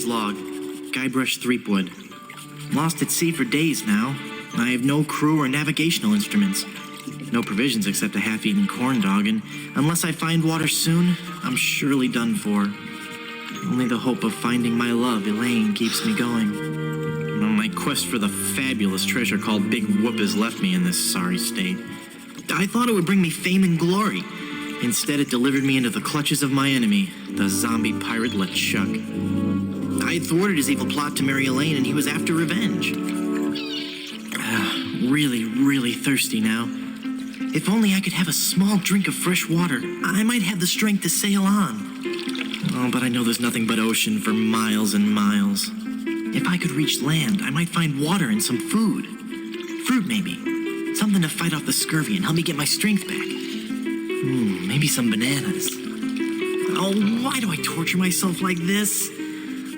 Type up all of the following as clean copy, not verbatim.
Captain's log. Guybrush Threepwood. Lost at sea for days now. I have no crew or navigational instruments. No provisions except a half-eaten corn dog, and unless I find water soon, I'm surely done for. Only the hope of finding my love, Elaine, keeps me going. Well, my quest for the fabulous treasure called Big Whoop has left me in this sorry state. I thought it would bring me fame and glory. Instead, it delivered me into the clutches of my enemy, the zombie pirate LeChuck. I had thwarted his evil plot to marry Elaine, and he was after revenge. Really, really thirsty now. If only I could have a small drink of fresh water, I might have the strength to sail on. Oh, but I know there's nothing but ocean for miles and miles. If I could reach land, I might find water and some food. Fruit, maybe. Something to fight off the scurvy and help me get my strength back. Maybe some bananas. Oh, why do I torture myself like this?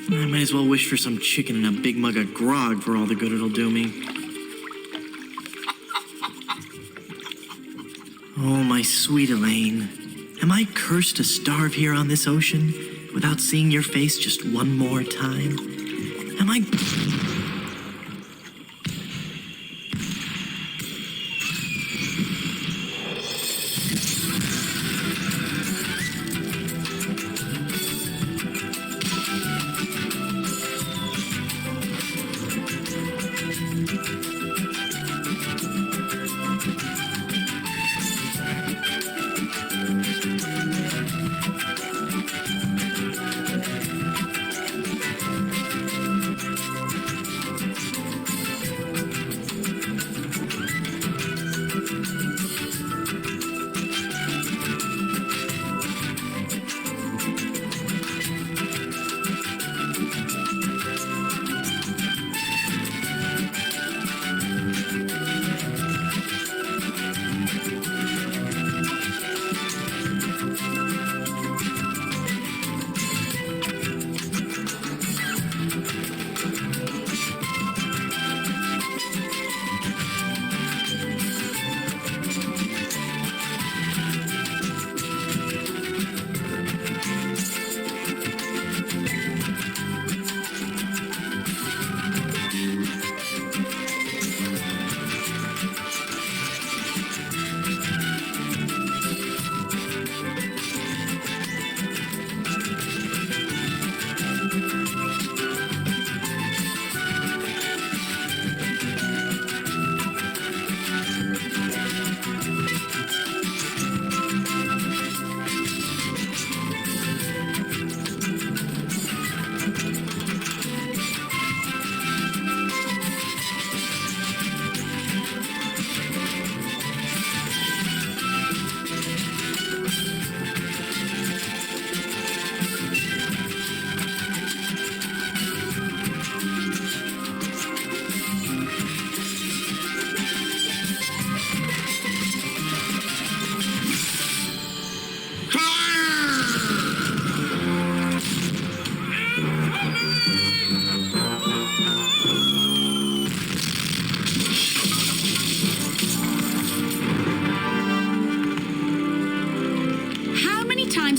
I might as well wish for some chicken and a big mug of grog for all the good it'll do me. Oh, my sweet Elaine. Am I cursed to starve here on this ocean without seeing your face just one more time? Am I...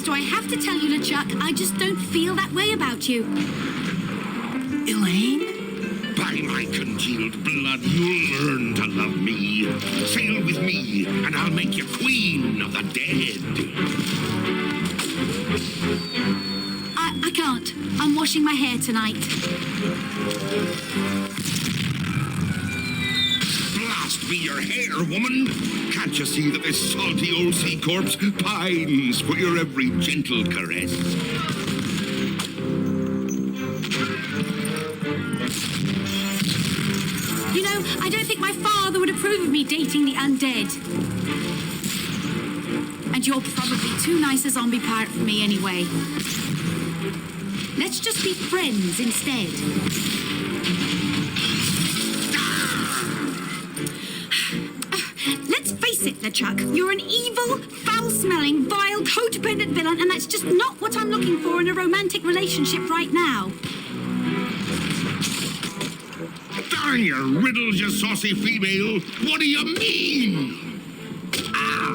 Do I have to tell you, LeChuck, I just don't feel that way about you. Elaine? By my congealed blood, you'll learn to love me. Sail with me, and I'll make you queen of the dead. I can't. I'm washing my hair tonight. Blast be your hair, woman! Can't you see that this salty old sea corpse pines for your every gentle caress? You know, I don't think my father would approve of me dating the undead. And you're probably too nice a zombie pirate for me anyway. Let's just be friends instead. Let's face it, LeChuck, you're an evil, foul-smelling, vile, codependent villain, and that's just not what I'm looking for in a romantic relationship right now. Darn your riddles, you saucy female! What do you mean? Ah!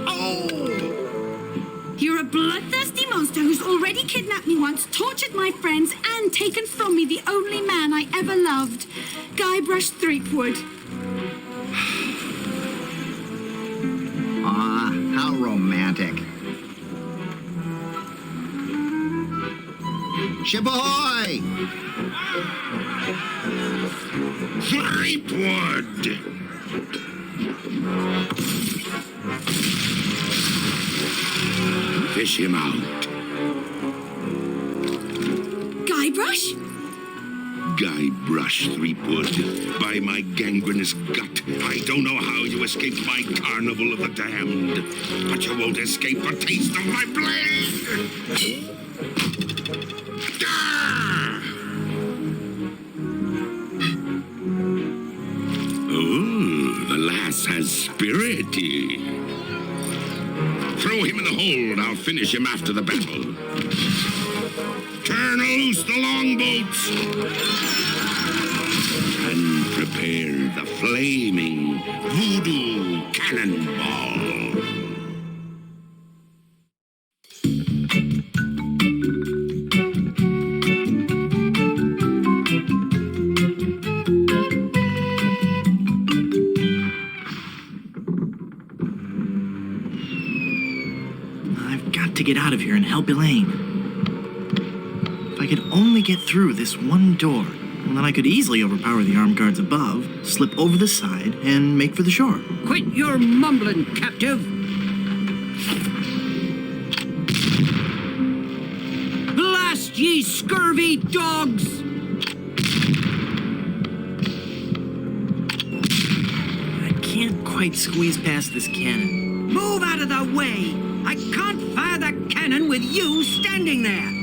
Oh! You're a bloodthirsty monster monster who's already kidnapped me once, tortured my friends, and taken from me the only man I ever loved. Guybrush Threepwood. Aw, how romantic. Shaboy! Threepwood! Fish him out. Guybrush? Guybrush Threepwood, by my gangrenous gut, I don't know how you escaped my carnival of the damned, but you won't escape a taste of my blade! Ah! Oh, the lass has spirity. Throw him in the hold. I'll finish him after the battle. Turn loose the longboats and prepare the flaming voodoo cannonball. I've got to get out of here and help Elaine. If I could only get through this one door, well, then I could easily overpower the armed guards above, slip over the side, and make for the shore. Quit your mumbling, captive! Blast ye scurvy dogs! I can't quite squeeze past this cannon. Move out of the way! I can't fire the cannon with you standing there!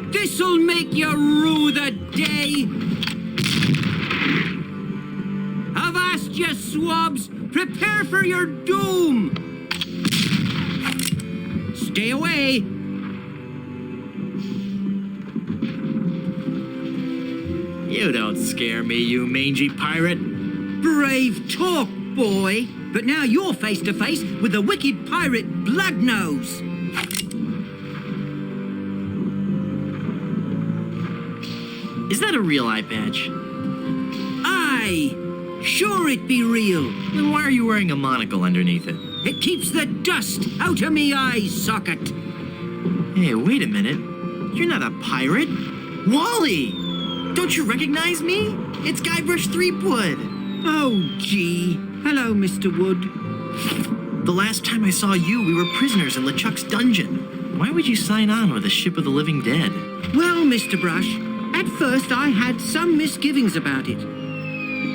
This'll make you rue the day! Avast, ye swabs! Prepare for your doom! Stay away! You don't scare me, you mangy pirate. Brave talk, boy! But now you're face to face with the wicked pirate Bloodnose! Is that a real eye patch? Aye! Sure it be real! Then why are you wearing a monocle underneath it? It keeps the dust out of me eye socket! Hey, wait a minute. You're not a pirate. Wally! Don't you recognize me? It's Guybrush Threepwood. Oh, gee. Hello, Mr. Wood. The last time I saw you, we were prisoners in LeChuck's dungeon. Why would you sign on with a ship of the living dead? Well, Mr. Brush, at first I had some misgivings about it.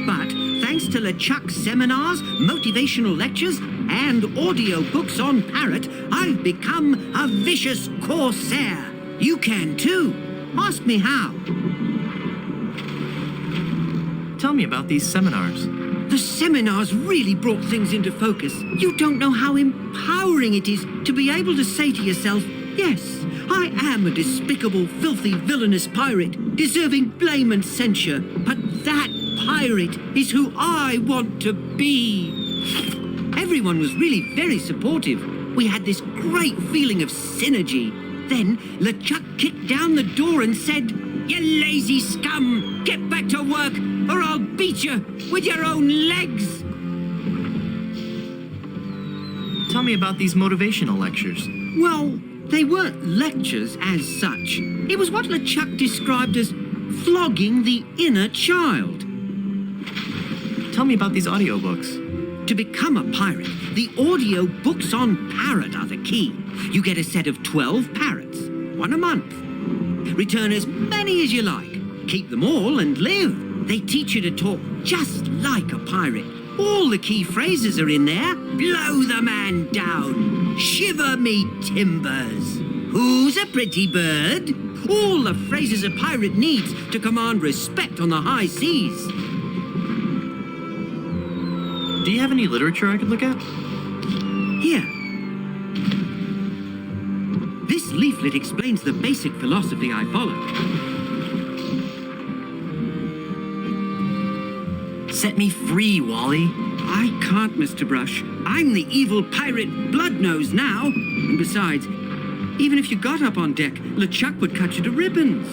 But thanks to LeChuck's seminars, motivational lectures, and audio books on Parrot, I've become a vicious corsair. You can too. Ask me how. Tell me about these seminars. The seminars really brought things into focus. You don't know how empowering it is to be able to say to yourself, yes, I am a despicable, filthy, villainous pirate, deserving blame and censure, but that pirate is who I want to be. Everyone was really very supportive. We had this great feeling of synergy. Then LeChuck kicked down the door and said, "You lazy scum! Get back to work, or I'll beat you with your own legs!" Tell me about these motivational lectures. Well, they weren't lectures as such. It was what LeChuck described as flogging the inner child. Tell me about these audiobooks. To become a pirate, the audio books on Parrot are the key. You get a set of 12 parrots, one a month. Return as many as you like. Keep them all and live. They teach you to talk just like a pirate. All the key phrases are in there. Blow the man down. Shiver me timbers. Who's a pretty bird? All the phrases a pirate needs to command respect on the high seas. Do you have any literature I could look at? Here. This leaflet explains the basic philosophy I follow. Set me free, Wally. I can't, Mr. Brush. I'm the evil pirate Bloodnose now. And besides, even if you got up on deck, LeChuck would cut you to ribbons.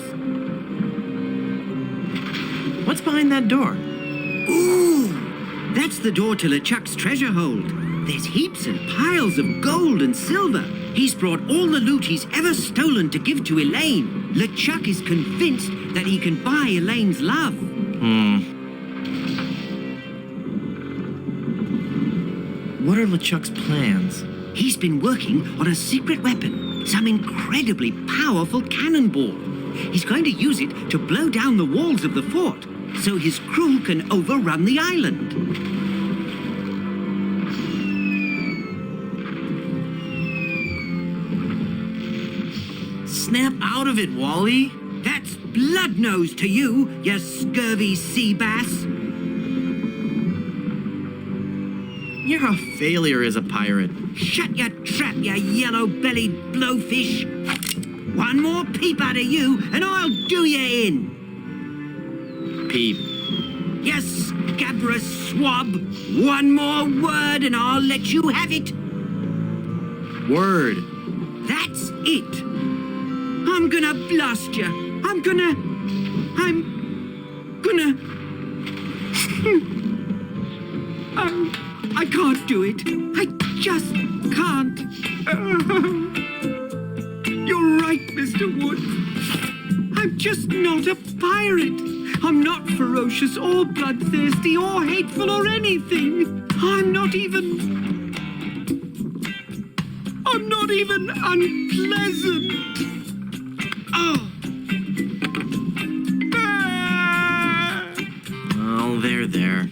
What's behind that door? Ooh! That's the door to LeChuck's treasure hold. There's heaps and piles of gold and silver. He's brought all the loot he's ever stolen to give to Elaine. LeChuck is convinced that he can buy Elaine's love. What are LeChuck's plans? He's been working on a secret weapon, some incredibly powerful cannonball. He's going to use it to blow down the walls of the fort, so his crew can overrun the island. Snap out of it, Wally. That's Bloodnose to you, you scurvy sea bass. You're a failure as a pirate. Shut your trap, you yellow-bellied blowfish. One more peep out of you, and I'll do you in. Peep. You scabrous swab. One more word, and I'll let you have it. Word. That's it. I'm gonna blast you. I'm gonna... I can't do it. I just can't. You're right, Mr. Wood. I'm just not a pirate. I'm not ferocious or bloodthirsty or hateful or anything. I'm not even unpleasant. Oh. Oh, there.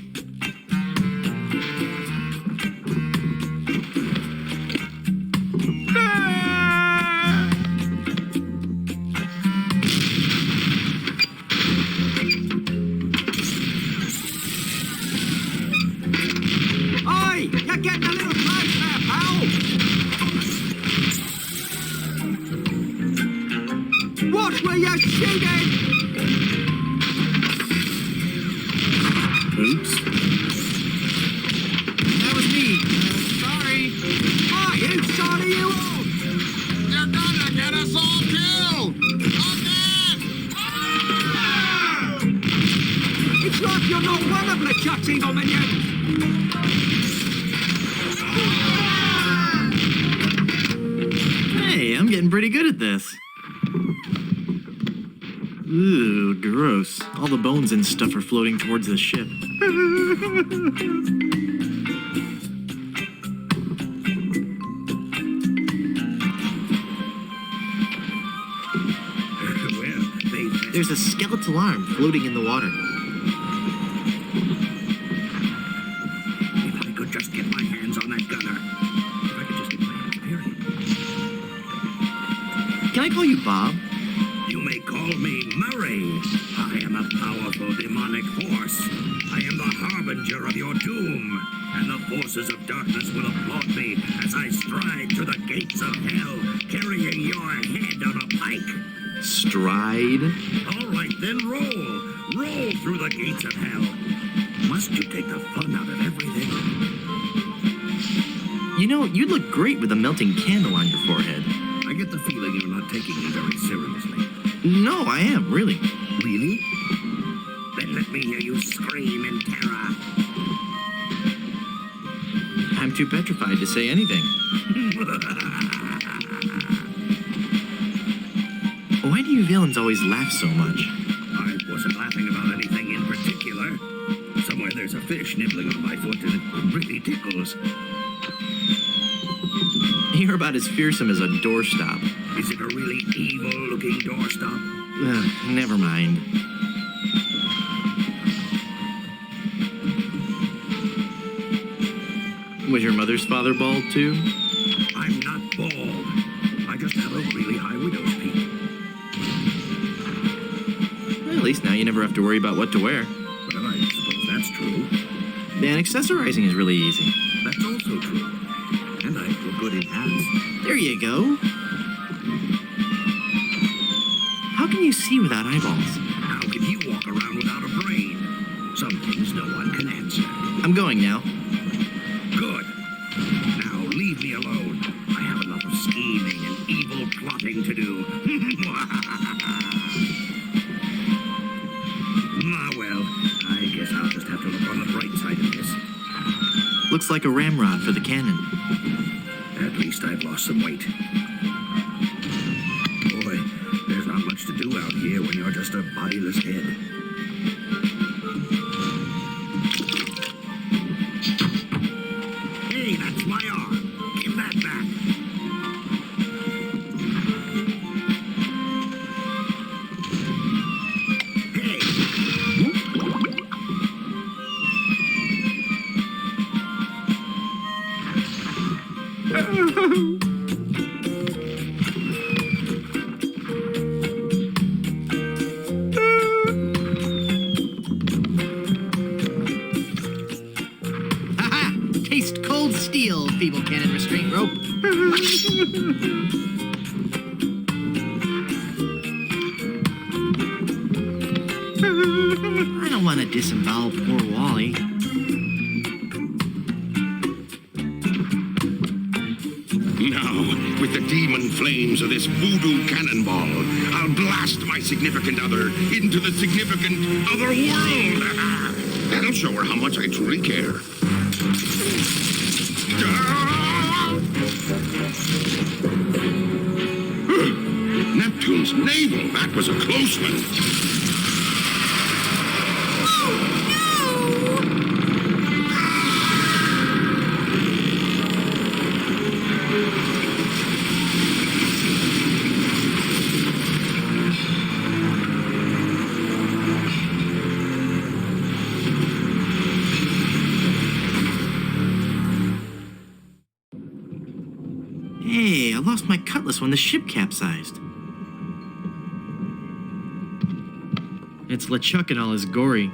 Oi! You're getting a little close there, pal! Watch where you're shooting! Oops. That was me. Sorry. Are you sorry, you all? You're gonna get us all killed! Again! It's like you're not one of LeChuck's evil minions! Hey, I'm getting pretty good at this. Ooh, gross. All the bones and stuff are floating towards the ship. There's a skeletal arm floating in the water. If I could just get my hands on that gunner. If I could just get my hands, period. Can I call you Bob? You may call me Murray. I am a powerful demonic force. I am the harbinger of your doom. And the forces of darkness will applaud me as I stride through the gates of hell, carrying your head on a pike. Stride? All right, then roll. Roll through the gates of hell. Must you take the fun out of everything? You know, you'd look great with a melting candle on your forehead. I get the feeling you're not taking me very seriously. No, I am, really. Really? Then let me hear you scream in terror. I'm too petrified to say anything. Why do you villains always laugh so much? I wasn't laughing about anything in particular. Somewhere there's a fish nibbling on my foot and it really tickles. You're about as fearsome as a doorstop. Is it a really evil-looking doorstop? Never mind. Was your mother's father bald, too? I'm not bald. I just have a really high widow's peak. Well, at least now you never have to worry about what to wear. Well, I suppose that's true. And accessorizing is really easy. That's also true. And I feel good in hats. There you go. How can you see without eyeballs? How can you walk around without a brain? Some things no one can answer. I'm going now. leave me alone. I have enough of scheming and evil plotting to do. Ah, well, I guess I'll just have to look on the bright side of this. Looks like a ramrod for the cannon. At least I've lost some weight. Boy, there's not much to do out here when you're just a bodiless head. Hey, that's my arm. Give that back. Haha! Taste cold steel, feeble cannon restraint rope. I don't want to disembowel poor Wally. Now, with the demon flames of this voodoo cannonball, I'll blast my significant other into the significant other world. That'll show her how much I truly care. Neptune's navel, that was a close one. Hey, I lost my cutlass when the ship capsized. It's LeChuck in all his glory.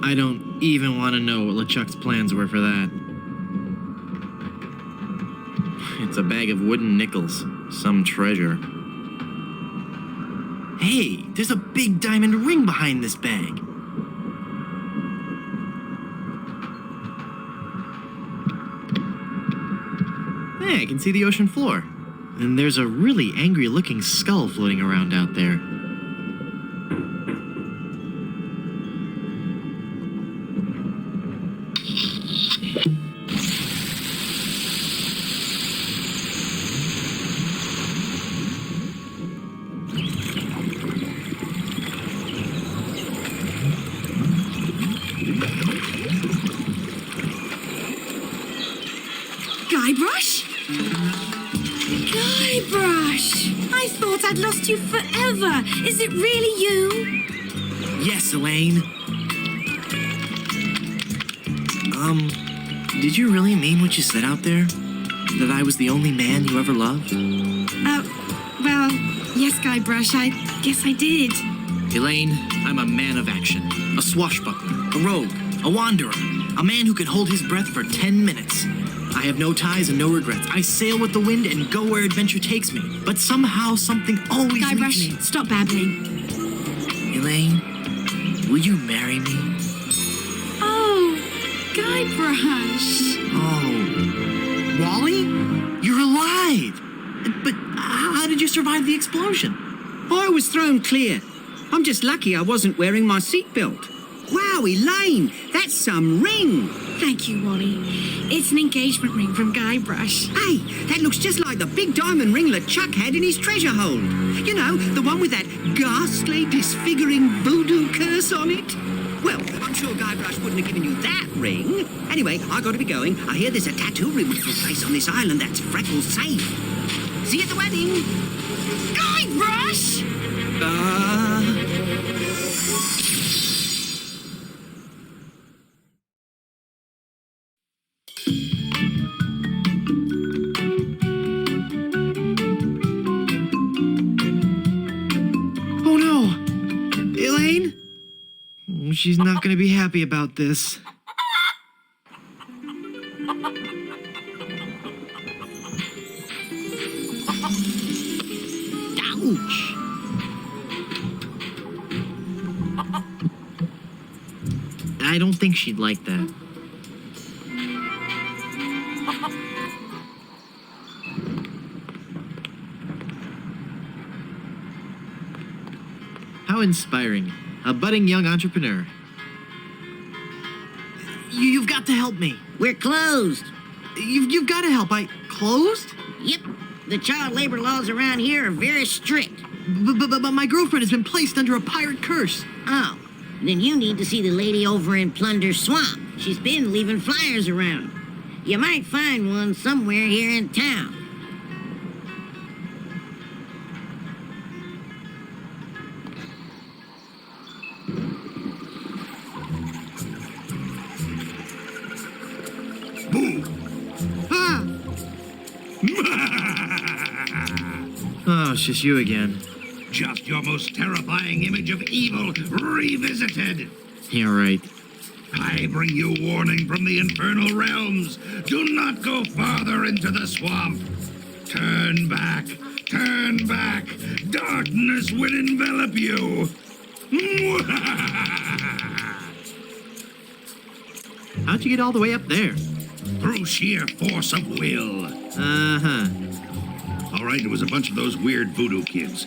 I don't even want to know what LeChuck's plans were for that. It's a bag of wooden nickels. Some treasure. Hey, there's a big diamond ring behind this bag. Hey, I can see the ocean floor. And there's a really angry-looking skull floating around out there. Guybrush? Guybrush! I thought I'd lost you forever. Is it really you? Yes, Elaine. Did you really mean what you said out there? That I was the only man you ever loved? Well, yes, Guybrush, I guess I did. Elaine, I'm a man of action. A swashbuckler, a rogue, a wanderer, a man who can hold his breath for 10 minutes. I have no ties and no regrets. I sail with the wind and go where adventure takes me. But somehow something always leads Guybrush, me. stop babbling. Elaine, will you marry me? Oh, Guybrush. Oh, Wally? You're alive! But how did you survive the explosion? I was thrown clear. I'm just lucky I wasn't wearing my seatbelt. Wow, Elaine, that's some ring. Thank you, Wally. It's an engagement ring from Guybrush. Hey, that looks just like the big diamond ring LeChuck had in his treasure hold. You know, the one with that ghastly, disfiguring voodoo curse on it. Well, I'm sure Guybrush wouldn't have given you that ring. Anyway, I gotta be going. I hear there's a tattoo removal place on this island that's Freckles safe. See you at the wedding. Guybrush! Oh no! Elaine? She's not gonna be happy about this. Ouch! I don't think she'd like that. How inspiring. A budding young entrepreneur. You've got to help me. We're closed. You've got to help. Closed? Yep. The child labor laws around here are very strict. But my girlfriend has been placed under a pirate curse. Oh, then you need to see the lady over in Plunder's Swamp. She's been leaving flyers around. You might find one somewhere here in town. Boo! Ah! Oh, it's just you again. Just your most terrifying image of evil revisited. Yeah, right. I bring you warning from the infernal realms. Do not go farther into the swamp. Turn back. Turn back. Darkness will envelop you. How'd you get all the way up there? Through sheer force of will. Uh-huh. All right, it was a bunch of those weird voodoo kids.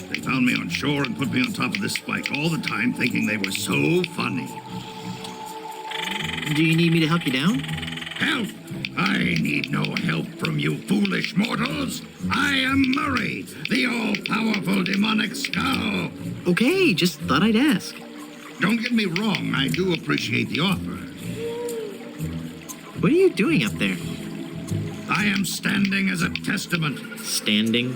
They found me on shore and put me on top of this spike all the time, thinking they were so funny. Do you need me to help you down? Help! I need no help from you foolish mortals. I am Murray, the all-powerful demonic skull. Okay, just thought I'd ask. Don't get me wrong, I do appreciate the offer. What are you doing up there? I am standing as a testament, Standing?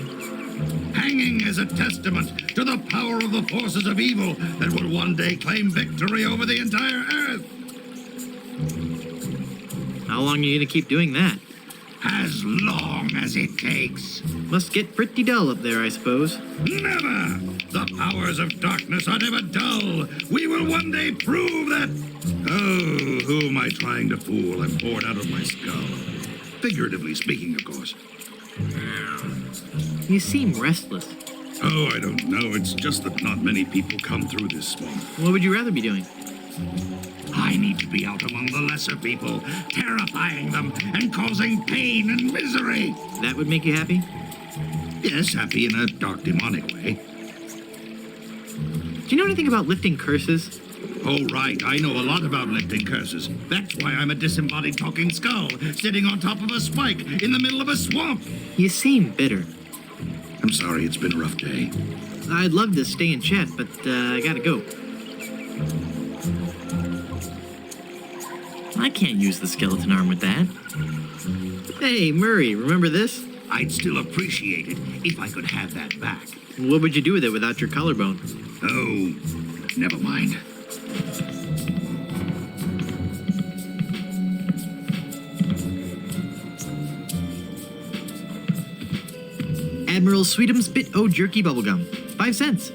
hanging as a testament to the power of the forces of evil that will one day claim victory over the entire earth. How long are you gonna keep doing that? As long as it takes. Must get pretty dull up there, I suppose. Never! The powers of darkness are never dull. We will one day prove that... Oh, who am I trying to fool? I'm bored out of my skull. Figuratively speaking, of course. You seem restless. Oh, I don't know. It's just that not many people come through this swamp. What would you rather be doing? I need to be out among the lesser people, terrifying them and causing pain and misery. That would make you happy? Yes, happy in a dark, demonic way. Do you know anything about lifting curses? Oh, right. I know a lot about lifting curses. That's why I'm a disembodied talking skull, sitting on top of a spike in the middle of a swamp. You seem bitter. I'm sorry, it's been a rough day. I'd love to stay and chat, but I gotta go. I can't use the skeleton arm with that. Hey, Murray, remember this? I'd still appreciate it if I could have that back. What would you do with it without your collarbone? Oh, never mind. Admiral Sweetums Bit O Jerky Bubblegum. 5 cents.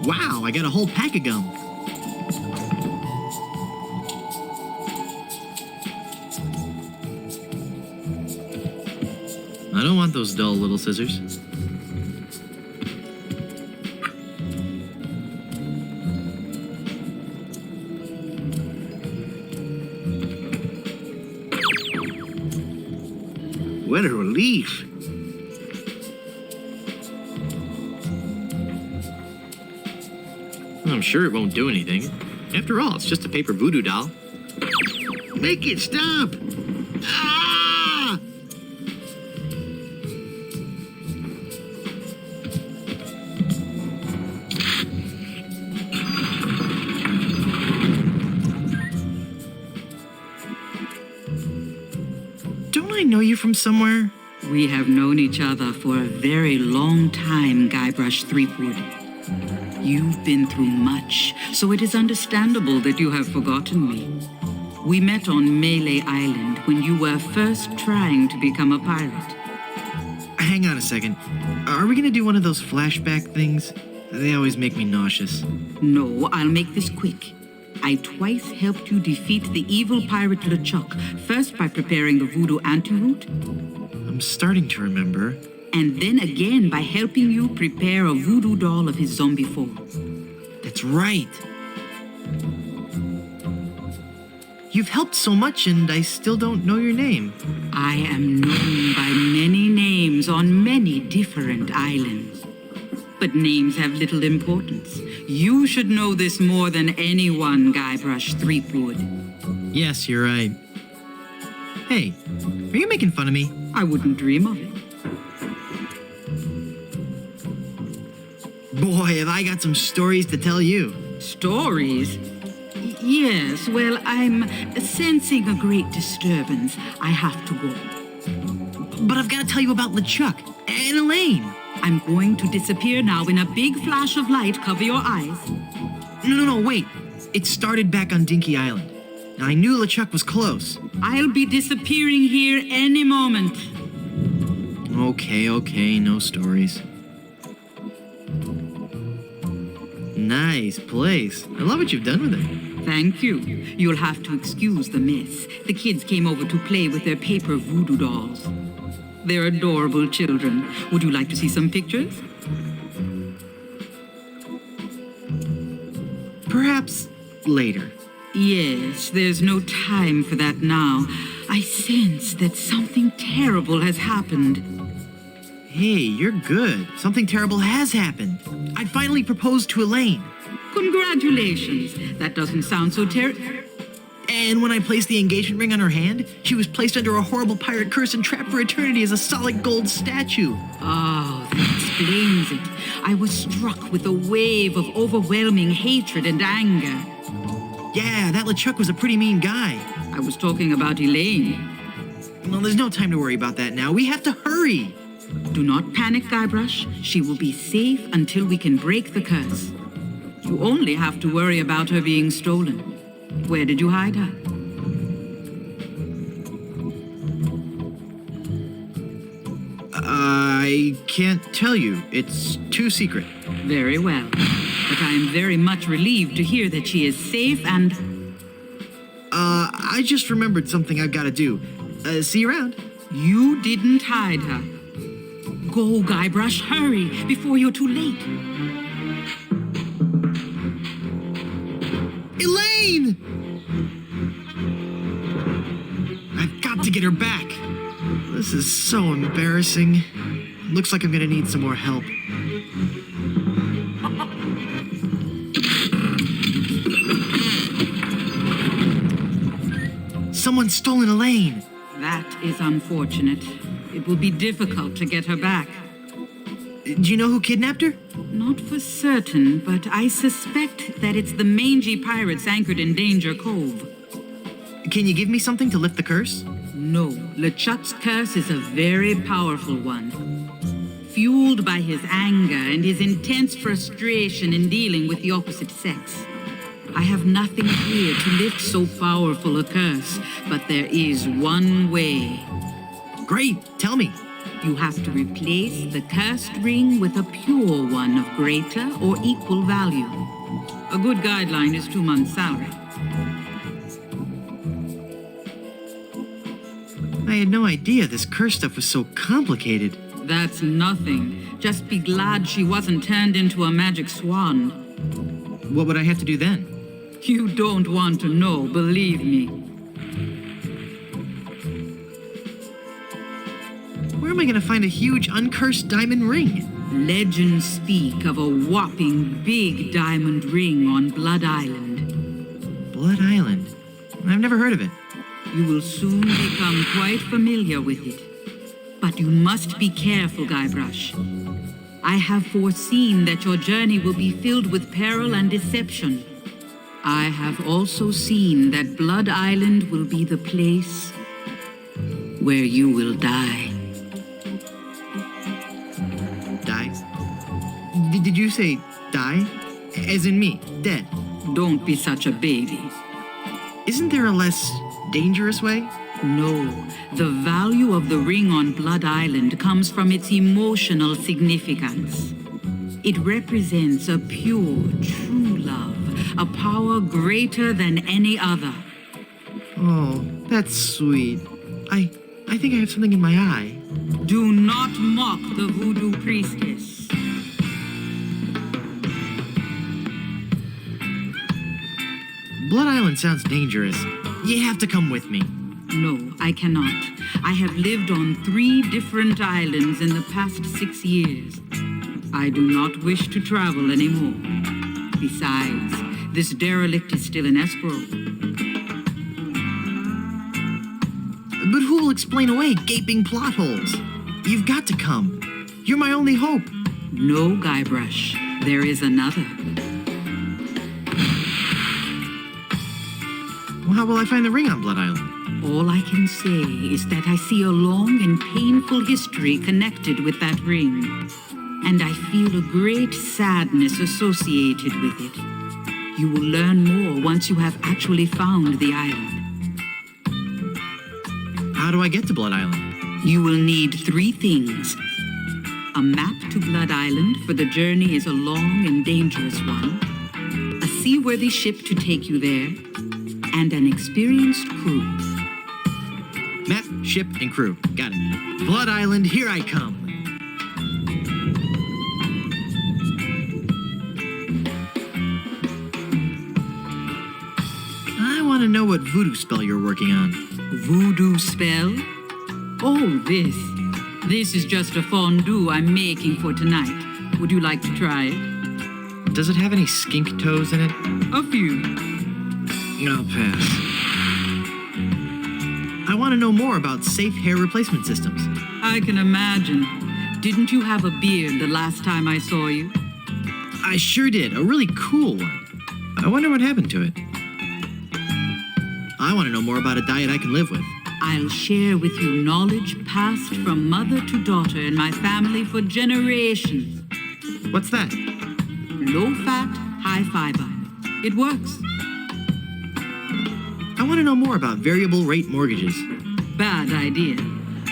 Wow, I got a whole pack of gum. I don't want those dull little scissors. What a relief. I'm sure it won't do anything. After all, it's just a paper voodoo doll. Make it stop! Ah! Don't I know you from somewhere? We have known each other for a very long time, Guybrush Threepwood. You've been through much, so it is understandable that you have forgotten me. We met on Melee Island when you were first trying to become a pirate. Hang on a second. Are we gonna do one of those flashback things? They always make me nauseous. No, I'll make this quick. I twice helped you defeat the evil pirate LeChuck, first by preparing the voodoo antidote, I'm starting to remember. and then again by helping you prepare a voodoo doll of his zombie form. That's right. You've helped so much and I still don't know your name. I am known by many names on many different islands. But names have little importance. You should know this more than anyone, Guybrush Threepwood. Yes, you're right. Hey, are you making fun of me? I wouldn't dream of it. Boy, have I got some stories to tell you. Stories? Yes, well, I'm sensing a great disturbance. I have to go. But I've got to tell you about LeChuck and Elaine. I'm going to disappear now in a big flash of light. Cover your eyes. No, wait. It started back on Dinky Island. I knew LeChuck was close. I'll be disappearing here any moment. Okay, no stories. Nice place. I love what you've done with it. Thank you. You'll have to excuse the mess. The kids came over to play with their paper voodoo dolls. They're adorable children. Would you like to see some pictures? Perhaps later. Yes, there's no time for that now. I sense that something terrible has happened. Hey, you're good. Something terrible has happened. I finally proposed to Elaine. Congratulations. That doesn't sound so terrible. And when I placed the engagement ring on her hand, she was placed under a horrible pirate curse and trapped for eternity as a solid gold statue. Oh, that explains it. I was struck with a wave of overwhelming hatred and anger. Yeah, that LeChuck was a pretty mean guy. I was talking about Elaine. Well, there's no time to worry about that now. We have to hurry. Do not panic, Guybrush. She will be safe until we can break the curse. You only have to worry about her being stolen. Where did you hide her? I can't tell you. It's too secret. Very well. But I am very much relieved to hear that she is safe and... I just remembered something I've got to do. See you around. You didn't hide her. Go, Guybrush, hurry, before you're too late. Elaine! I've got to get her back. This is so embarrassing. Looks like I'm gonna need some more help. Someone's stolen Elaine. That is unfortunate. It will be difficult to get her back. Do you know who kidnapped her? Not for certain, but I suspect that it's the mangy pirates anchored in Danger Cove. Can you give me something to lift the curse? No, LeChuck's curse is a very powerful one. Fueled by his anger and his intense frustration in dealing with the opposite sex. I have nothing here to lift so powerful a curse, but there is one way. Great, tell me. You have to replace the cursed ring with a pure one of greater or equal value. A good guideline is 2 months' salary. I had no idea this curse stuff was so complicated. That's nothing. Just be glad she wasn't turned into a magic swan. What would I have to do then? You don't want to know, believe me. Where am I gonna find a huge uncursed diamond ring? Legends speak of a whopping big diamond ring on Blood Island. Blood Island? I've never heard of it. You will soon become quite familiar with it. But you must be careful, Guybrush. I have foreseen that your journey will be filled with peril and deception. I have also seen that Blood Island will be the place where you will die. Die? Did you say die? As in me, dead? Don't be such a baby. Isn't there a less dangerous way? No, the value of the ring on Blood Island comes from its emotional significance. It represents a pure, true love, a power greater than any other. Oh, that's sweet. I think I have something in my eye. Do not mock the voodoo priestess. Blood Island sounds dangerous. You have to come with me. No, I cannot. I have lived on 3 different islands in the past 6 years. I do not wish to travel anymore. Besides, this derelict is still in escrow. But who will explain away gaping plot holes? You've got to come. You're my only hope. No, Guybrush. There is another. Well, how will I find the ring on Blood Island? All I can say is that I see a long and painful history connected with that ring. And I feel a great sadness associated with it. You will learn more once you have actually found the island. How do I get to Blood Island? You will need 3 things. A map to Blood Island, for the journey is a long and dangerous one. A seaworthy ship to take you there. And an experienced crew. Map, ship, and crew. Got it. Blood Island, here I come. I want to know what voodoo spell you're working on. Voodoo spell? Oh, this. This is just a fondue I'm making for tonight. Would you like to try it? Does it have any skink toes in it? A few. I'll pass. I want to know more about safe hair replacement systems. I can imagine. Didn't you have a beard the last time I saw you? I sure did. A really cool one. I wonder what happened to it. I want to know more about a diet I can live with. I'll share with you knowledge passed from mother to daughter in my family for generations. What's that? Low fat, high fiber. It works. I want to know more about variable rate mortgages. Bad idea.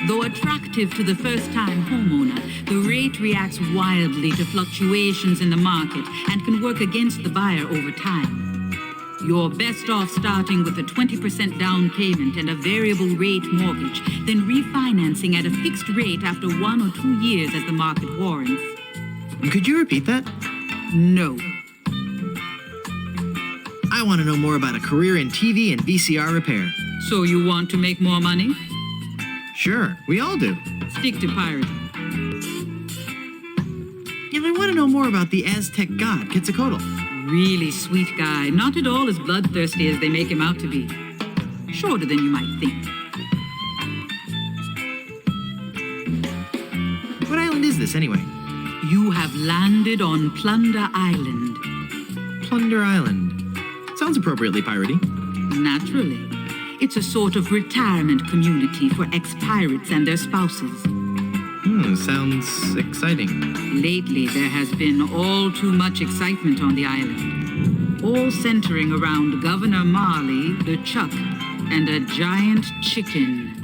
Though attractive to the first-time homeowner, the rate reacts wildly to fluctuations in the market and can work against the buyer over time. You're best off starting with a 20% down payment and a variable rate mortgage, then refinancing at a fixed rate after 1 or 2 years as the market warrants. Could you repeat that? No. I want to know more about a career in TV and VCR repair. So you want to make more money? Sure, we all do. Stick to pirating. And I want to know more about the Aztec god, Quetzalcoatl. Really sweet guy, not at all as bloodthirsty as they make him out to be. Shorter than you might think. What island is this, anyway? You have landed on Plunder Island. Plunder Island. Sounds appropriately piratey. Naturally. It's a sort of retirement community for ex-pirates and their spouses. Sounds exciting. Lately, there has been all too much excitement on the island. All centering around Governor Marley, the Chuck, and a giant chicken.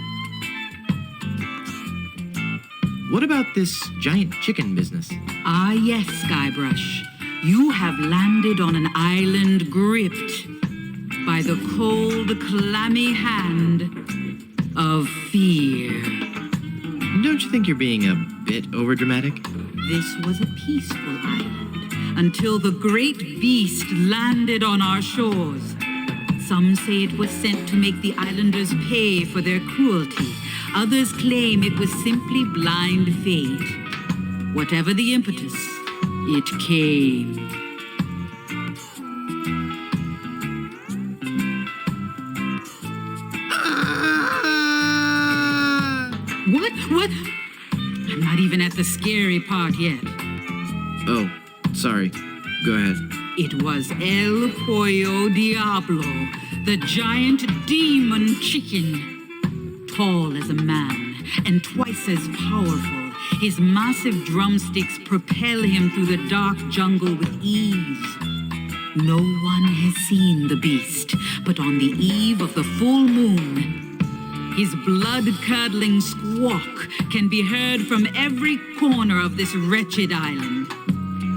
What about this giant chicken business? Ah, yes, Guybrush. You have landed on an island gripped by the cold, clammy hand of fear. Don't you think you're being a bit overdramatic? This was a peaceful island until the great beast landed on our shores. Some say it was sent to make the islanders pay for their cruelty. Others claim it was simply blind fate. Whatever the impetus, it came. What? I'm not even at the scary part yet. Oh, sorry. Go ahead. It was El Pollo Diablo, the giant demon chicken. Tall as a man and twice as powerful, his massive drumsticks propel him through the dark jungle with ease. No one has seen the beast, but on the eve of the full moon, his blood-curdling squawk can be heard from every corner of this wretched island.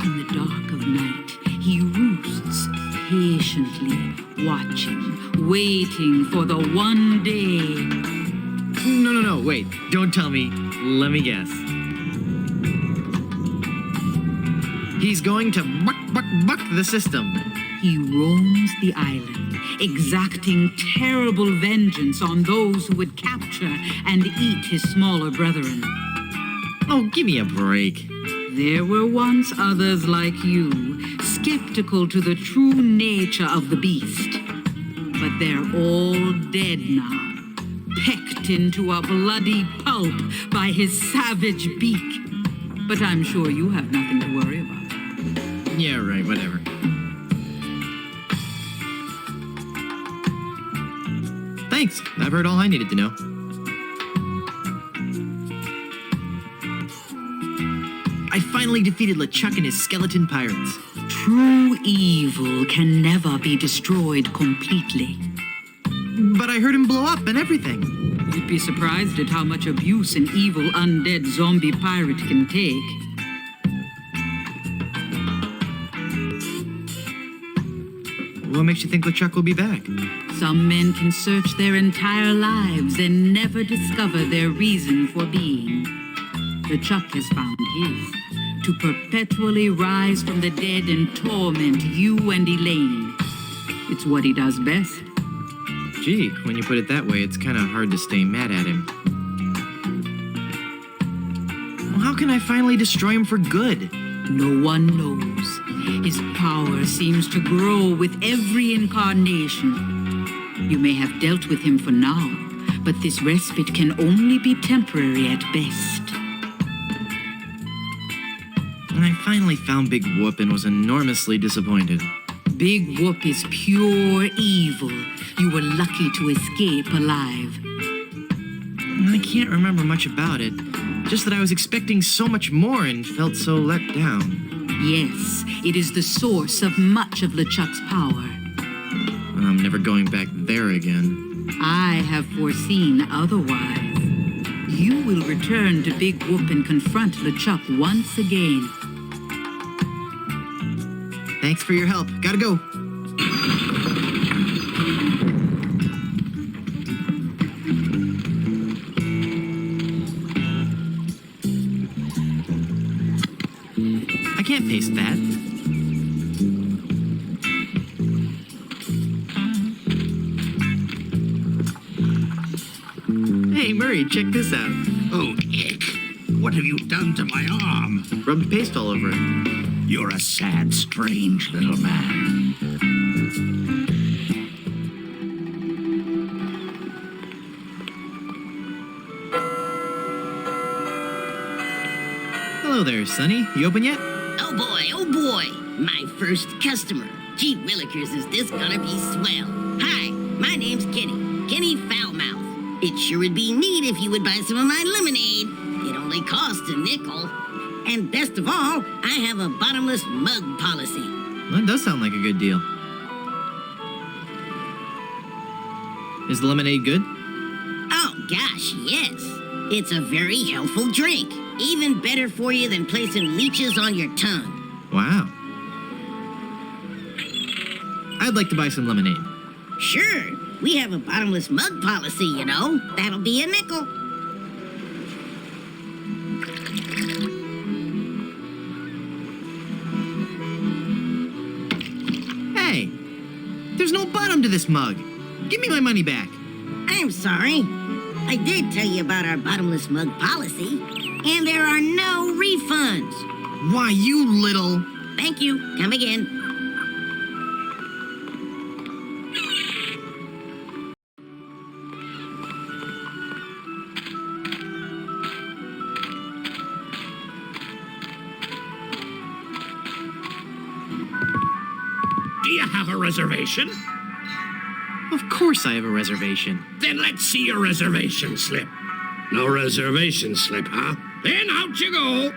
In the dark of night, he roosts patiently, watching, waiting for the one day. No, wait. Don't tell me. Let me guess. He's going to buck the system. he roams the island, exacting terrible vengeance on those who would capture and eat his smaller brethren. Oh, give me a break. There were once others like you, skeptical to the true nature of the beast. But they're all dead now, pecked into a bloody pulp by his savage beak. But I'm sure you have nothing to worry about. Yeah, right, whatever. Thanks. I've heard all I needed to know. I finally defeated LeChuck and his skeleton pirates. True evil can never be destroyed completely. But I heard him blow up and everything. You'd be surprised at how much abuse an evil undead zombie pirate can take. What makes you think LeChuck will be back? Some men can search their entire lives and never discover their reason for being. LeChuck has found his, to perpetually rise from the dead and torment you and Elaine. It's what he does best. Gee, when you put it that way, it's kind of hard to stay mad at him. Well, how can I finally destroy him for good? No one knows. His power seems to grow with every incarnation. You may have dealt with him for now, but this respite can only be temporary at best. I finally found Big Whoop and was enormously disappointed. Big Whoop is pure evil. You were lucky to escape alive. I can't remember much about it. Just that I was expecting so much more and felt so let down. Yes, it is the source of much of LeChuck's power. I'm never going back there again. I have foreseen otherwise. You will return to Big Whoop and confront LeChuck once again. Thanks for your help. Gotta go. I can't paste that. Hey, Murray, check this out. Oh, ick. What have you done to my arm? Rubbed paste all over it. You're a sad, strange little man. Hello there, Sonny. You open yet? Oh boy, my first customer. Gee willikers, is this gonna be swell. Hi, my name's Kenny Foulmouth. It sure would be neat if you would buy some of my lemonade. It only costs a nickel. And best of all, I have a bottomless mug policy. Well, that does sound like a good deal. Is the lemonade good? Oh gosh, yes. It's a very healthful drink. Even better for you than placing leeches on your tongue. Wow. I'd like to buy some lemonade. Sure, we have a bottomless mug policy, you know. That'll be a nickel. Hey, there's no bottom to this mug. Give me my money back. I'm sorry. I did tell you about our bottomless mug policy, and there are no refunds. Why, you little... Thank you. Come again. Do you have a reservation? Of course I have a reservation. Then let's see your reservation slip. No reservation slip, huh? Then out you go.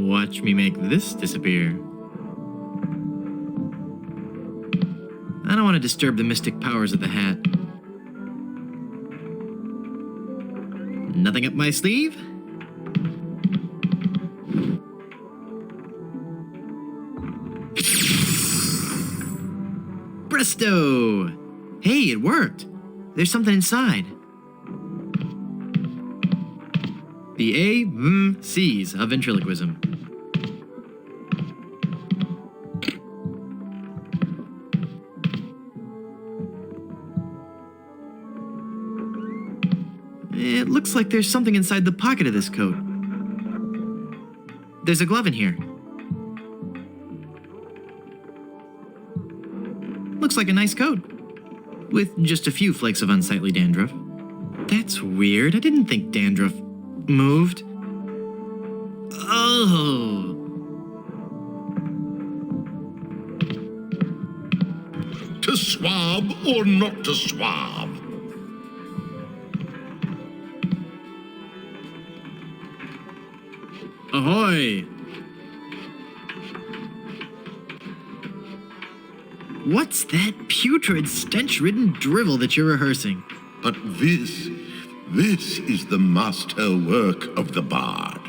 Watch me make this disappear. I don't want to disturb the mystic powers of the hat. Nothing up my sleeve? Presto! Hey, it worked. There's something inside. The C's of ventriloquism. It looks like there's something inside the pocket of this coat. There's a glove in here. Looks like a nice coat, with just a few flakes of unsightly dandruff. That's weird. I didn't think dandruff moved. Oh. To swab or not to swab? Ahoy! What's that putrid, stench-ridden drivel that you're rehearsing? But this is the masterwork of the bard.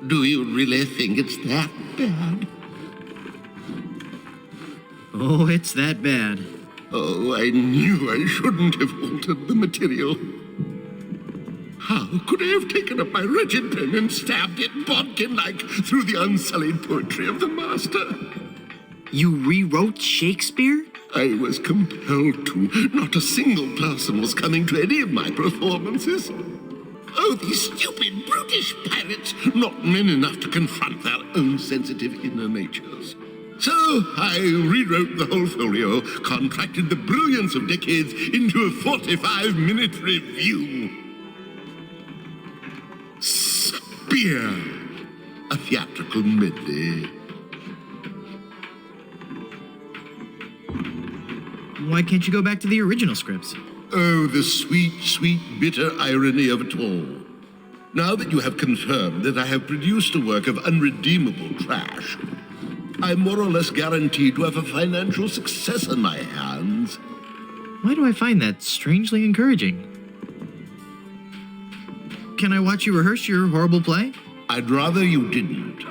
Do you really think it's that bad? Oh, it's that bad. Oh, I knew I shouldn't have altered the material. How could I have taken up my wretched pen and stabbed it bodkin-like through the unsullied poetry of the master? You rewrote Shakespeare? I was compelled to. Not a single person was coming to any of my performances. Oh, these stupid, brutish pirates, not men enough to confront their own sensitive inner natures. So I rewrote the whole folio, contracted the brilliance of decades into a 45-minute review. Spear, a theatrical medley. Why can't you go back to the original scripts? Oh, the sweet, sweet, bitter irony of it all. Now that you have confirmed that I have produced a work of unredeemable trash, I'm more or less guaranteed to have a financial success on my hands. Why do I find that strangely encouraging? Can I watch you rehearse your horrible play? I'd rather you didn't.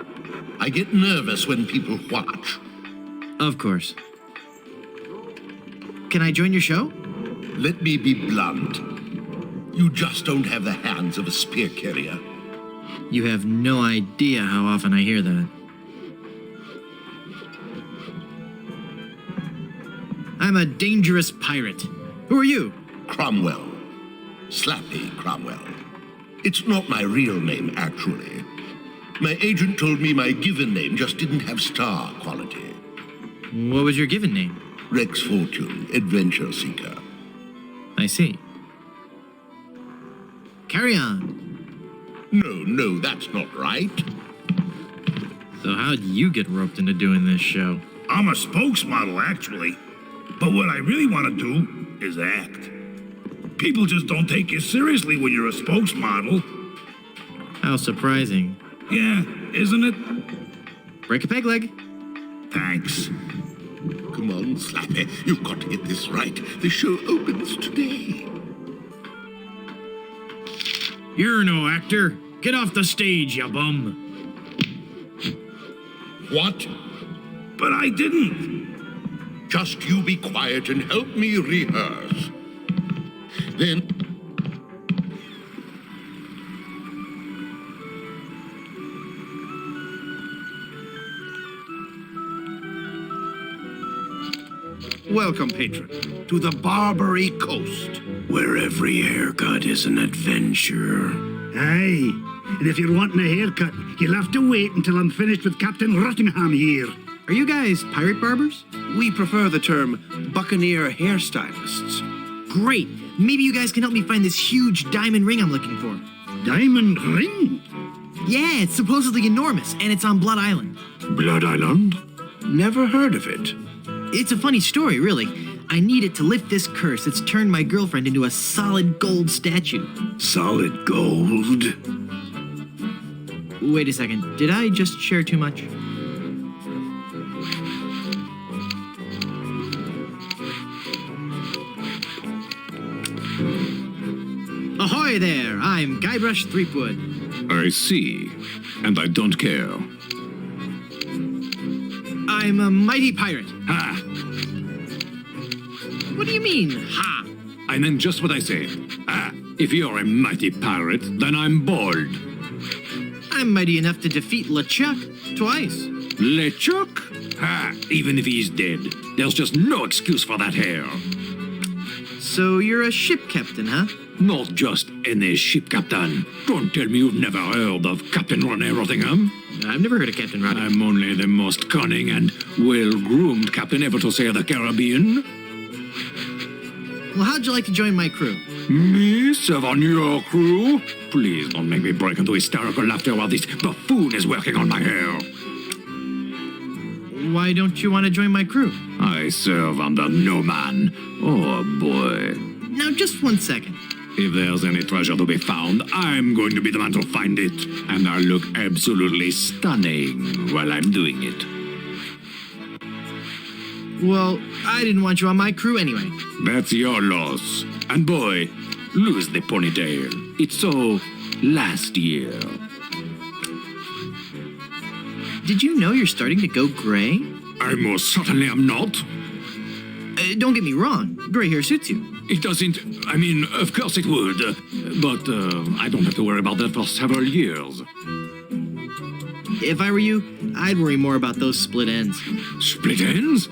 I get nervous when people watch. Of course. Can I join your show? Let me be blunt. You just don't have the hands of a spear carrier. You have no idea how often I hear that. I'm a dangerous pirate. Who are you? Cromwell. Slappy Cromwell. It's not my real name, actually. My agent told me my given name just didn't have star quality. What was your given name? Rex Fortune, Adventure Seeker. I see. Carry on. No, that's not right. So how'd you get roped into doing this show? I'm a spokesmodel, actually. But what I really want to do is act. People just don't take you seriously when you're a spokesmodel. How surprising. Yeah, isn't it? Break a peg leg. Thanks. Come on, Slappy. You've got to get this right. The show opens today. You're no actor. Get off the stage, you bum. What? But I didn't. Just you be quiet and help me rehearse. Then... Welcome, patron, to the Barbary Coast, where every haircut is an adventure. Aye, and if you're wanting a haircut, you'll have to wait until I'm finished with Captain Rottingham here. Are you guys pirate barbers? We prefer the term buccaneer hairstylists. Great. Maybe you guys can help me find this huge diamond ring I'm looking for. Diamond ring? Yeah, it's supposedly enormous, and it's on Blood Island. Blood Island? Never heard of it. It's a funny story, really. I need it to lift this curse that's turned my girlfriend into a solid gold statue. Solid gold? Wait a second. Did I just share too much? Ahoy there! I'm Guybrush Threepwood. I see. And I don't care. I'm a mighty pirate. Ha! What do you mean, ha? I meant just what I said. Ah! If you're a mighty pirate, then I'm bold. I'm mighty enough to defeat LeChuck twice. LeChuck? Ha! Even if he's dead, there's just no excuse for that hair. So you're a ship captain, huh? Not just any ship captain. Don't tell me you've never heard of Captain René Rottingham. I've never heard of Captain Rottingham. I'm only the most cunning and well-groomed captain ever to sail the Caribbean. Well, how'd you like to join my crew? Me serve on your crew? Please don't make me break into hysterical laughter while this buffoon is working on my hair. Why don't you want to join my crew? I serve under no man. Oh, boy. Now, just 1 second. If there's any treasure to be found, I'm going to be the man to find it. And I'll look absolutely stunning while I'm doing it. Well, I didn't want you on my crew anyway. That's your loss. And boy, lose the ponytail. It's so last year. Did you know you're starting to go gray? I most certainly am not. Don't get me wrong. Gray hair suits you. It doesn't. I mean, of course it would. But I don't have to worry about that for several years. If I were you, I'd worry more about those split ends. Split ends?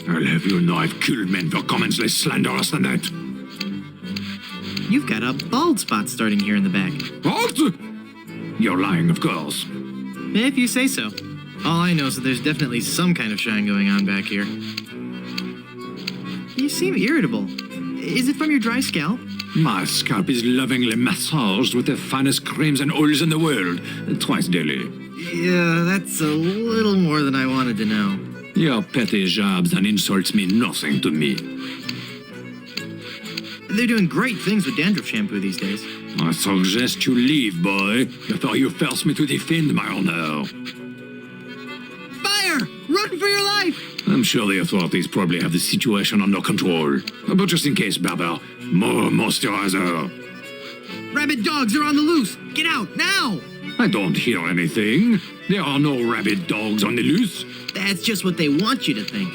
I'll have you know I've killed men for comments less slanderous than that. You've got a bald spot starting here in the back. What? You're lying, of course. If you say so. All I know is that there's definitely some kind of shine going on back here. You seem irritable. Is it from your dry scalp? My scalp is lovingly massaged with the finest creams and oils in the world, twice daily. Yeah, that's a little more than I wanted to know. Your petty jabs and insults mean nothing to me. They're doing great things with dandruff shampoo these days. I suggest you leave, boy, before you force me to defend my honor. Fire! Run for your life! I'm sure the authorities probably have the situation under control. But just in case, Barber, more moisturizer. Rabid dogs are on the loose! Get out, now! I don't hear anything. There are no rabid dogs on the loose. That's just what they want you to think.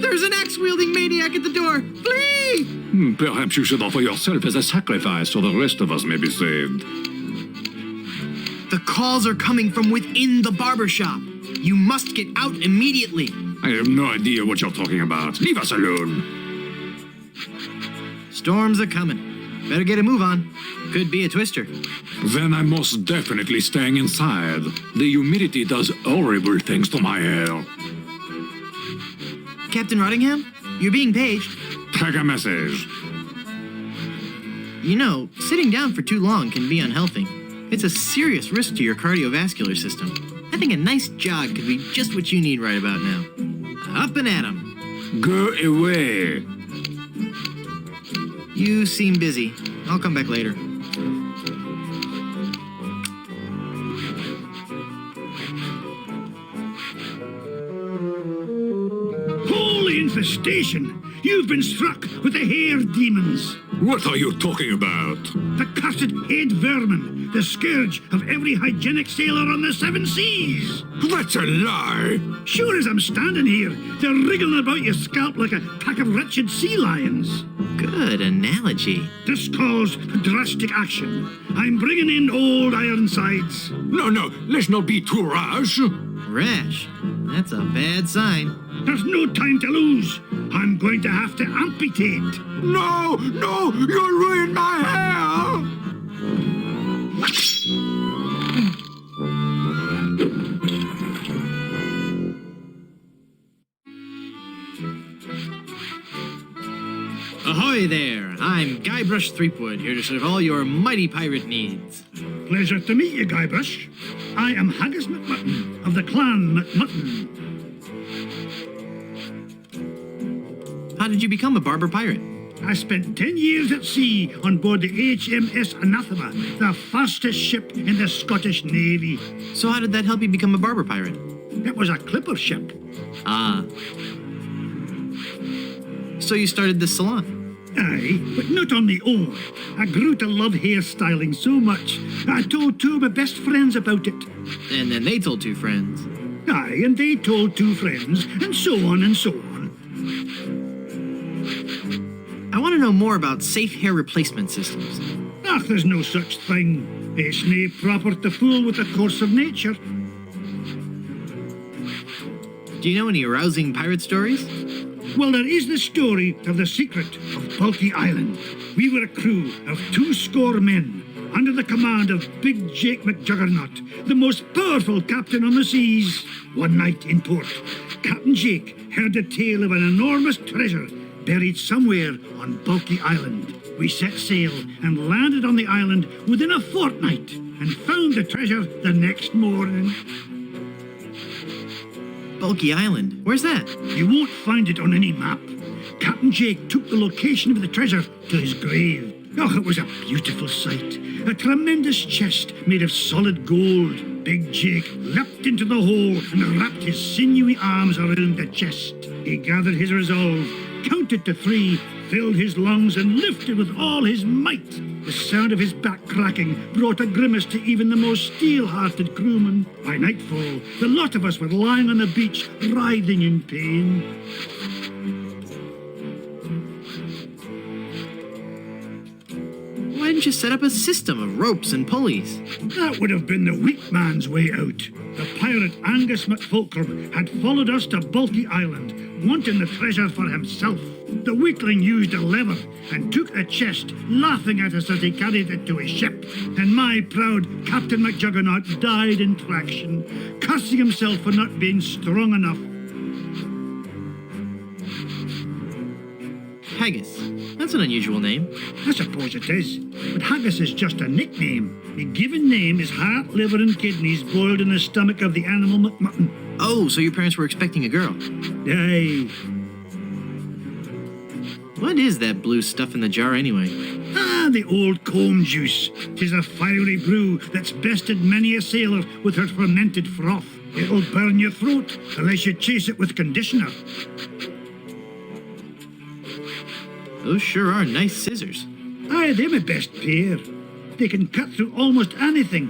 There's an axe-wielding maniac at the door! Flee! Perhaps you should offer yourself as a sacrifice so the rest of us may be saved. The calls are coming from within the barber shop. You must get out immediately. I have no idea what you're talking about. Leave us alone. Storms are coming. Better get a move on. Could be a twister. Then I'm most definitely staying inside. The humidity does horrible things to my hair. Captain Rottingham, you're being paged. Take a message. You know, sitting down for too long can be unhealthy. It's a serious risk to your cardiovascular system. I think a nice jog could be just what you need right about now. Up and at 'em. Go away. You seem busy. I'll come back later. Holy infestation! You've been struck with the hair demons. What are you talking about? The cursed head vermin, the scourge of every hygienic sailor on the 7 seas. That's a lie. Sure as I'm standing here, they're wriggling about your scalp like a pack of wretched sea lions. Good analogy. This calls for drastic action. I'm bringing in old Ironsides. No, let's not be too rash. Rash? That's a bad sign. There's no time to lose. I'm going to have to amputate. No, you'll ruin my hair. Ahoy there! I'm Guybrush Threepwood, here to serve all your mighty pirate needs. Pleasure to meet you, Guybrush. I am Haggis McMutton of the clan McMutton. How did you become a barber pirate? I spent 10 years at sea on board the HMS Anathema, the fastest ship in the Scottish Navy. So how did that help you become a barber pirate? It was a clipper ship. Ah. So you started this salon? Aye, but not on my own. I grew to love hairstyling so much, I told 2 of my best friends about it. And then they told 2 friends. Aye, and they told 2 friends, and so on and so on. I want to want to know more about safe hair replacement systems. Ach, there's no such thing. It's nae proper to fool with the course of nature. Do you know any rousing pirate stories? Well, there is the story of the secret of Bulky Island. We were a crew of 200 men, under the command of Big Jake McJuggernaut, the most powerful captain on the seas. One night in port, Captain Jake heard the tale of an enormous treasure buried somewhere on Bulky Island. We set sail and landed on the island within a fortnight and found the treasure the next morning. Bulky Island? Where's that? You won't find it on any map. Captain Jake took the location of the treasure to his grave. Oh, it was a beautiful sight. A tremendous chest made of solid gold. Big Jake leapt into the hole and wrapped his sinewy arms around the chest. He gathered his resolve, counted to 3, filled his lungs and lifted with all his might. The sound of his back cracking brought a grimace to even the most steel-hearted crewman. By nightfall, the lot of us were lying on the beach, writhing in pain. Why didn't you set up a system of ropes and pulleys? That would have been the weak man's way out. The pirate Angus MacFulcrum had followed us to Bulky Island, wanting the treasure for himself. The weakling used a lever and took the chest, laughing at us as he carried it to his ship. And my proud Captain McJuggernaut died in traction, cursing himself for not being strong enough. Haggis. That's an unusual name. I suppose it is, but haggis is just a nickname. The given name is heart, liver and kidneys boiled in the stomach of the animal McMutton. Oh, so your parents were expecting a girl. Aye. What is that blue stuff in the jar anyway? Ah, the old comb juice. 'Tis a fiery brew that's bested many a sailor with her fermented froth. It'll burn your throat unless you chase it with conditioner. Those sure are nice scissors. Aye, they're my best pair. They can cut through almost anything.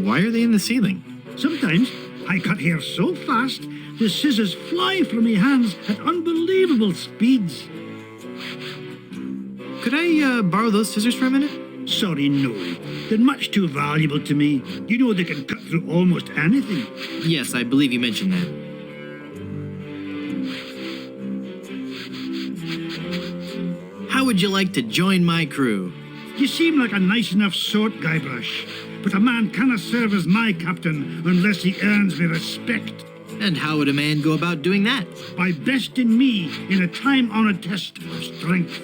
Why are they in the ceiling? Sometimes I cut hair so fast, the scissors fly from my hands at unbelievable speeds. Could I borrow those scissors for a minute? Sorry, no. They're much too valuable to me. You know they can cut through almost anything. Yes, I believe you mentioned that. How would you like to join my crew? You seem like a nice enough sort, Guybrush. But a man cannot serve as my captain unless he earns me respect. And how would a man go about doing that? By besting me in a time-honored test of strength.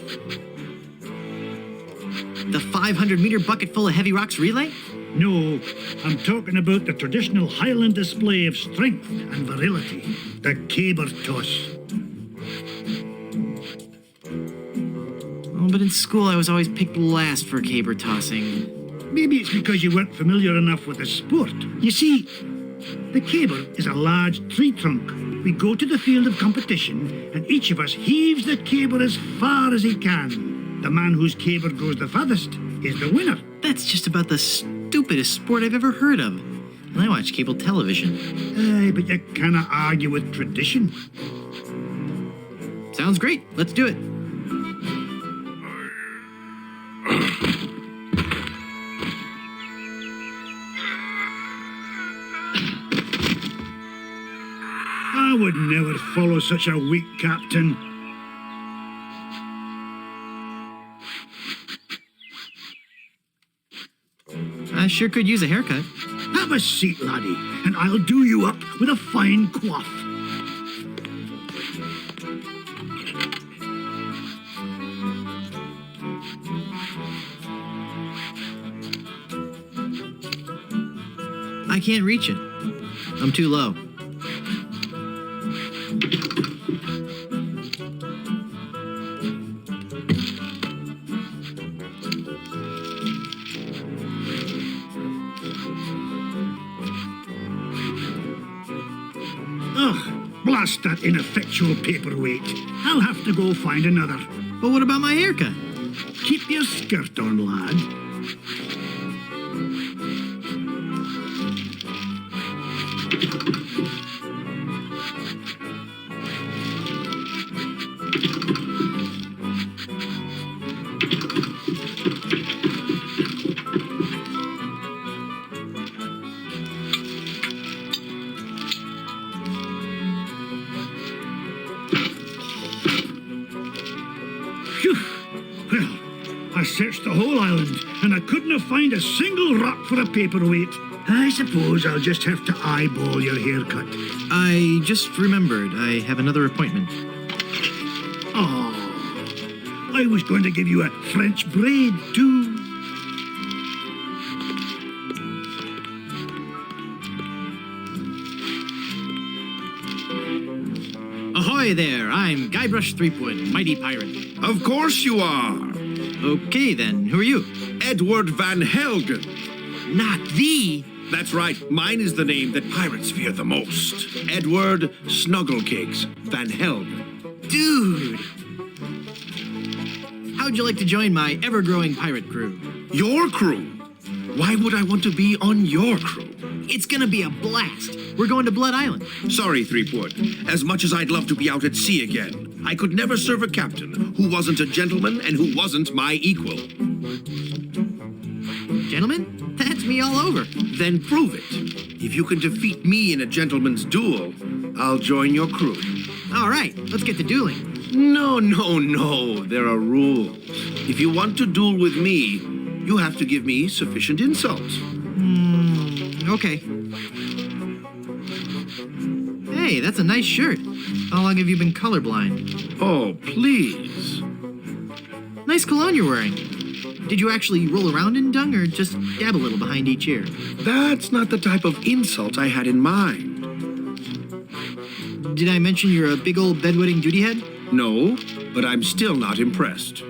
The 500-meter bucket full of heavy rocks relay? No, I'm talking about the traditional Highland display of strength and virility, the caber toss. Oh, but in school I was always picked last for caber tossing. Maybe it's because you weren't familiar enough with the sport. You see, the caber is a large tree trunk. We go to the field of competition, and each of us heaves the caber as far as he can. The man whose caber goes the farthest is the winner. That's just about the stupidest sport I've ever heard of. And I watch cable television. Aye, but you cannot argue with tradition. Sounds great. Let's do it. I would never follow such a weak captain. I sure could use a haircut. Have a seat, laddie, and I'll do you up with a fine coif. I can't reach it. I'm too low. Ugh, blast that ineffectual paperweight. I'll have to go find another. But what about my haircut? Keep your skirt on, lad. searched the whole island, and I couldn't find a single rock for a paperweight. I suppose I'll just have to eyeball your haircut. I just remembered I have another appointment. Oh, I was going to give you a French braid, too. Ahoy there, I'm Guybrush Threepwood, mighty pirate. Of course you are. Okay then, who are you? Edward Van Helgen. Not thee! That's right, mine is the name that pirates fear the most. Edward Snugglecakes Van Helgen. Dude! How'd you like to join my ever-growing pirate crew? Your crew? Why would I want to be on your crew? It's gonna be a blast. We're going to Blood Island. Sorry, Threepwood. As much as I'd love to be out at sea again, I could never serve a captain who wasn't a gentleman and who wasn't my equal. Gentlemen, that's me all over. Then prove it. If you can defeat me in a gentleman's duel, I'll join your crew. All right, let's get to dueling. No. There are rules. If you want to duel with me, you have to give me sufficient insults. Okay. Hey, that's a nice shirt. How long have you been colorblind? Oh, please. Nice cologne you're wearing. Did you actually roll around in dung or just dab a little behind each ear? That's not the type of insult I had in mind. Did I mention you're a big old bedwetting duty head? No, but I'm still not impressed.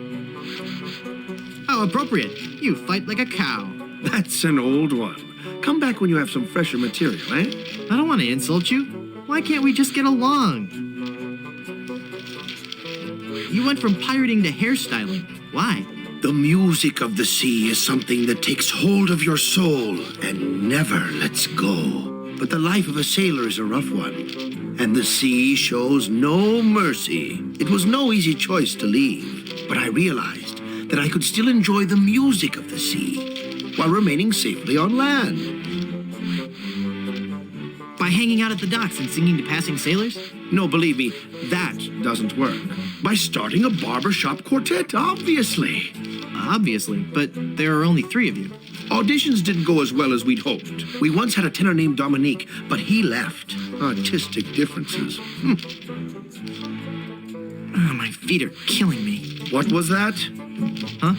How appropriate. You fight like a cow. That's an old one. Come back when you have some fresher material, eh? I don't want to insult you. Why can't we just get along? You went from pirating to hairstyling. Why? The music of the sea is something that takes hold of your soul and never lets go. But the life of a sailor is a rough one, and the sea shows no mercy. It was no easy choice to leave, but I realized that I could still enjoy the music of the sea while remaining safely on land. By hanging out at the docks and singing to passing sailors? No, believe me, that doesn't work. By starting a barbershop quartet, obviously. Obviously, but there are only 3 of you. Auditions didn't go as well as we'd hoped. We once had a tenor named Dominique, but he left. Artistic differences. Oh, my feet are killing me. What was that? Huh?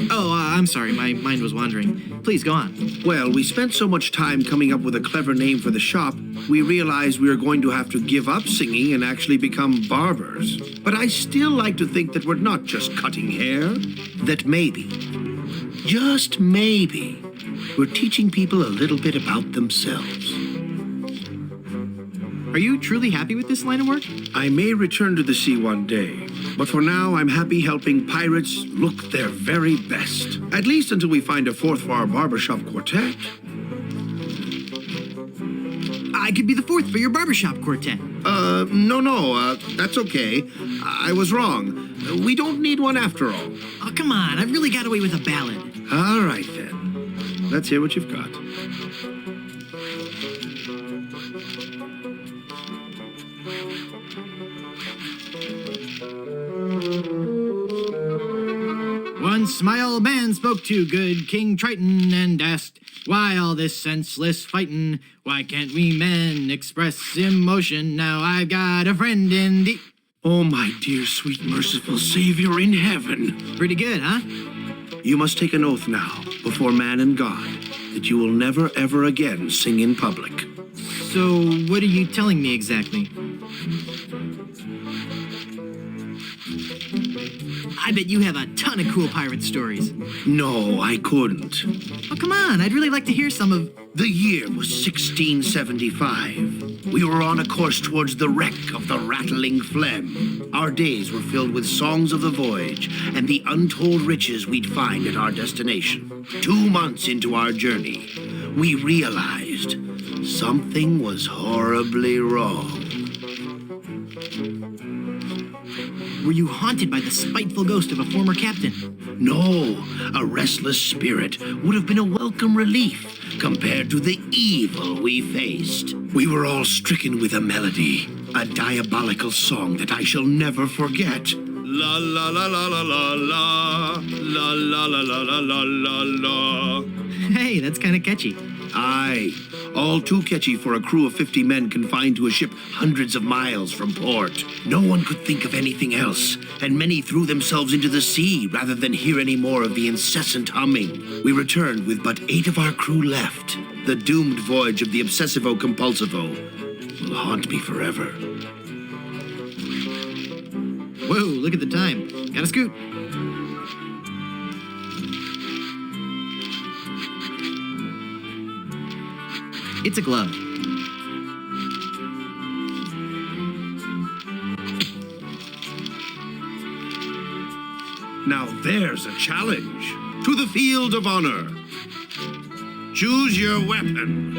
Oh, I'm sorry. My mind was wandering. Please go on. Well, we spent so much time coming up with a clever name for the shop, we realized we were going to have to give up singing and actually become barbers. But I still like to think that we're not just cutting hair. That maybe, just maybe, we're teaching people a little bit about themselves. Are you truly happy with this line of work? I may return to the sea one day, but for now I'm happy helping pirates look their very best. At least until we find a 4th for our barbershop quartet. I could be the 4th for your barbershop quartet. No, that's okay. I was wrong. We don't need one after all. Oh, come on. I really got away with a ballad. All right, then. Let's hear what you've got. Once my old man spoke to good King Triton and asked, why all this senseless fightin'? Why can't we men express emotion? Now I've got a friend in the... Oh, my dear, sweet, merciful Savior in heaven. Pretty good, huh? You must take an oath now, before man and God, that you will never, ever again sing in public. So, what are you telling me exactly? I bet you have a ton of cool pirate stories. No, I couldn't. Oh, come on. I'd really like to hear some of... The year was 1675. We were on a course towards the wreck of the Rattling Phlegm. Our days were filled with songs of the voyage and the untold riches we'd find at our destination. 2 months into our journey, we realized something was horribly wrong. Were you haunted by the spiteful ghost of a former captain? No, a restless spirit would have been a welcome relief compared to the evil we faced. We were all stricken with a melody, a diabolical song that I shall never forget. La la la la la la la. La la la la la la la la. Hey, that's kind of catchy. Aye, all too catchy for a crew of 50 men confined to a ship hundreds of miles from port. No one could think of anything else, and many threw themselves into the sea rather than hear any more of the incessant humming. We returned with but 8 of our crew left. The doomed voyage of the Obsessivo-Compulsivo will haunt me forever. Whoa, look at the time. Gotta scoot. It's a glove. Now there's a challenge. To the field of honor. Choose your weapon.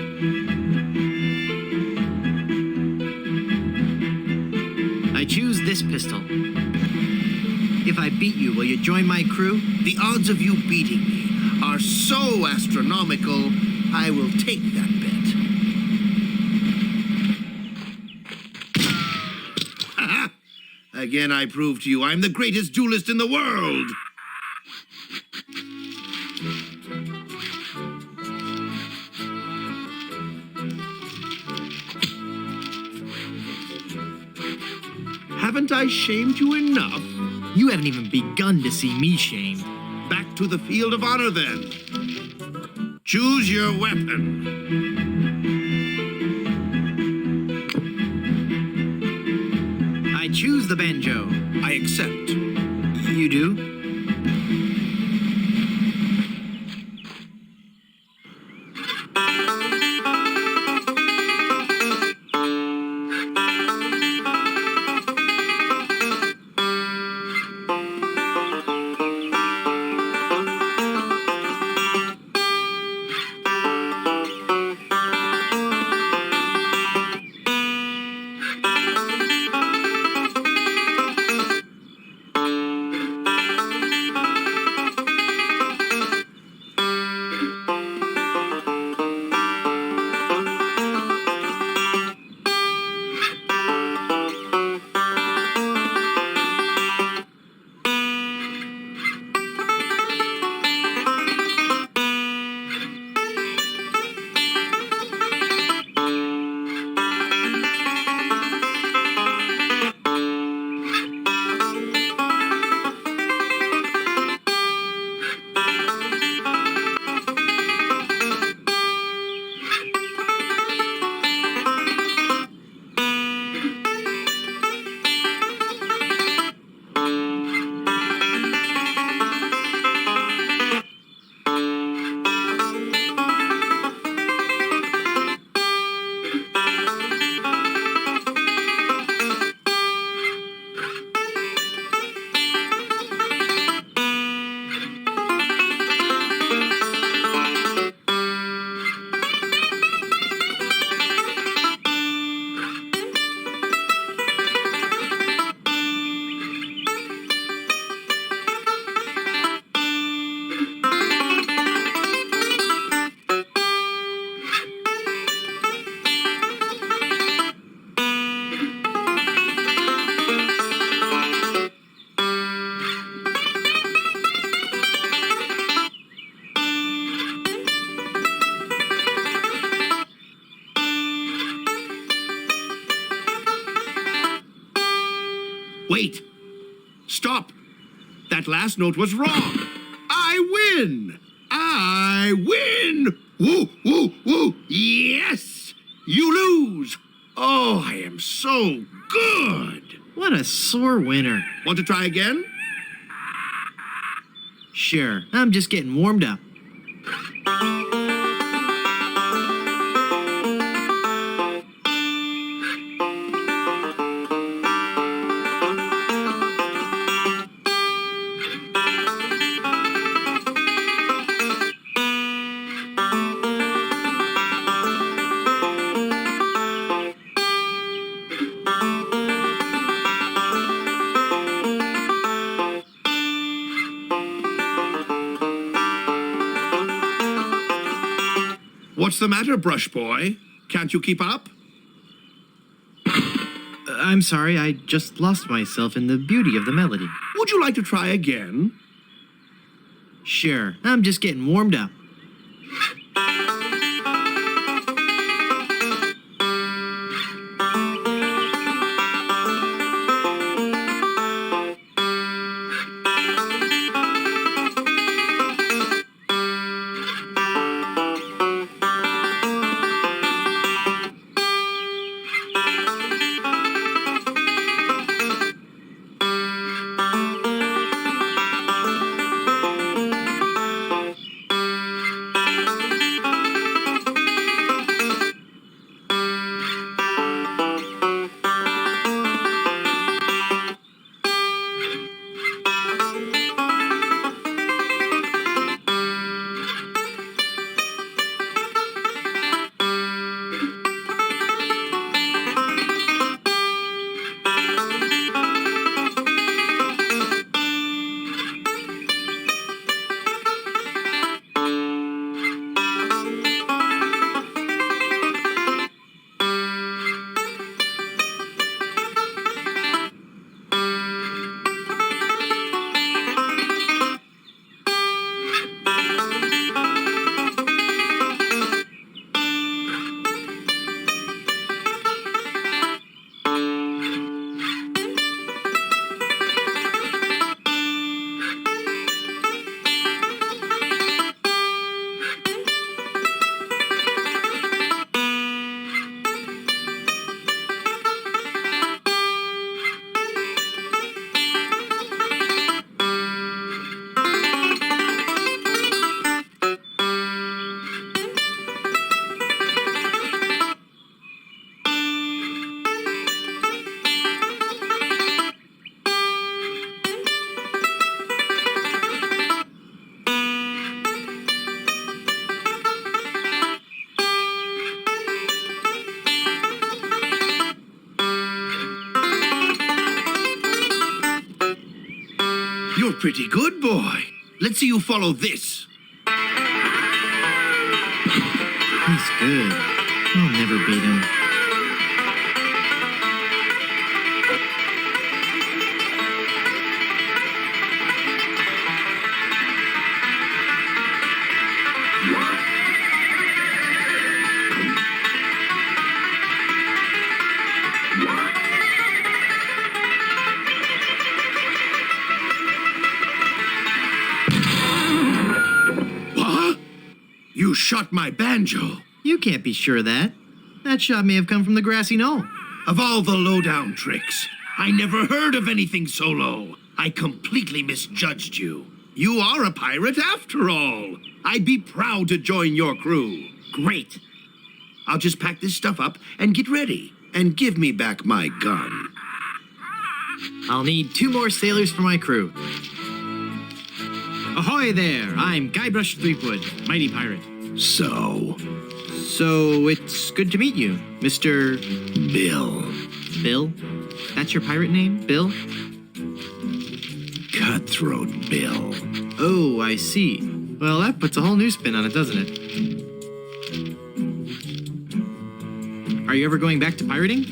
I choose this pistol. If I beat you, will you join my crew? The odds of you beating me are so astronomical, I will take that bet. Again, I prove to you I'm the greatest duelist in the world. Haven't I shamed you enough? You haven't even begun to see me shamed. Back to the field of honor, then. Choose your weapon. I choose the banjo. I accept. You do? Wait! Stop! That last note was wrong! I win! I win! Woo, woo, woo! Yes! You lose! Oh, I am so good! What a sore winner. Want to try again? Sure, I'm just getting warmed up. What's the matter, Brush Boy? Can't you keep up? I'm sorry, I just lost myself in the beauty of the melody. Would you like to try again? Sure, I'm just getting warmed up. You're pretty good, boy. Let's see you follow this. He's good. I'll never beat him. What? You shot my banjo. You can't be sure of that. That shot may have come from the grassy knoll. Of all the lowdown tricks, I never heard of anything so low. I completely misjudged you. You are a pirate after all. I'd be proud to join your crew. Great. I'll just pack this stuff up and get ready. And give me back my gun. I'll need 2 more sailors for my crew. Ahoy there! I'm Guybrush Threepwood, mighty pirate. So, it's good to meet you, Mr. Bill. Bill? That's your pirate name, Bill? Cutthroat Bill. Oh, I see. Well, that puts a whole new spin on it, doesn't it? Are you ever going back to pirating?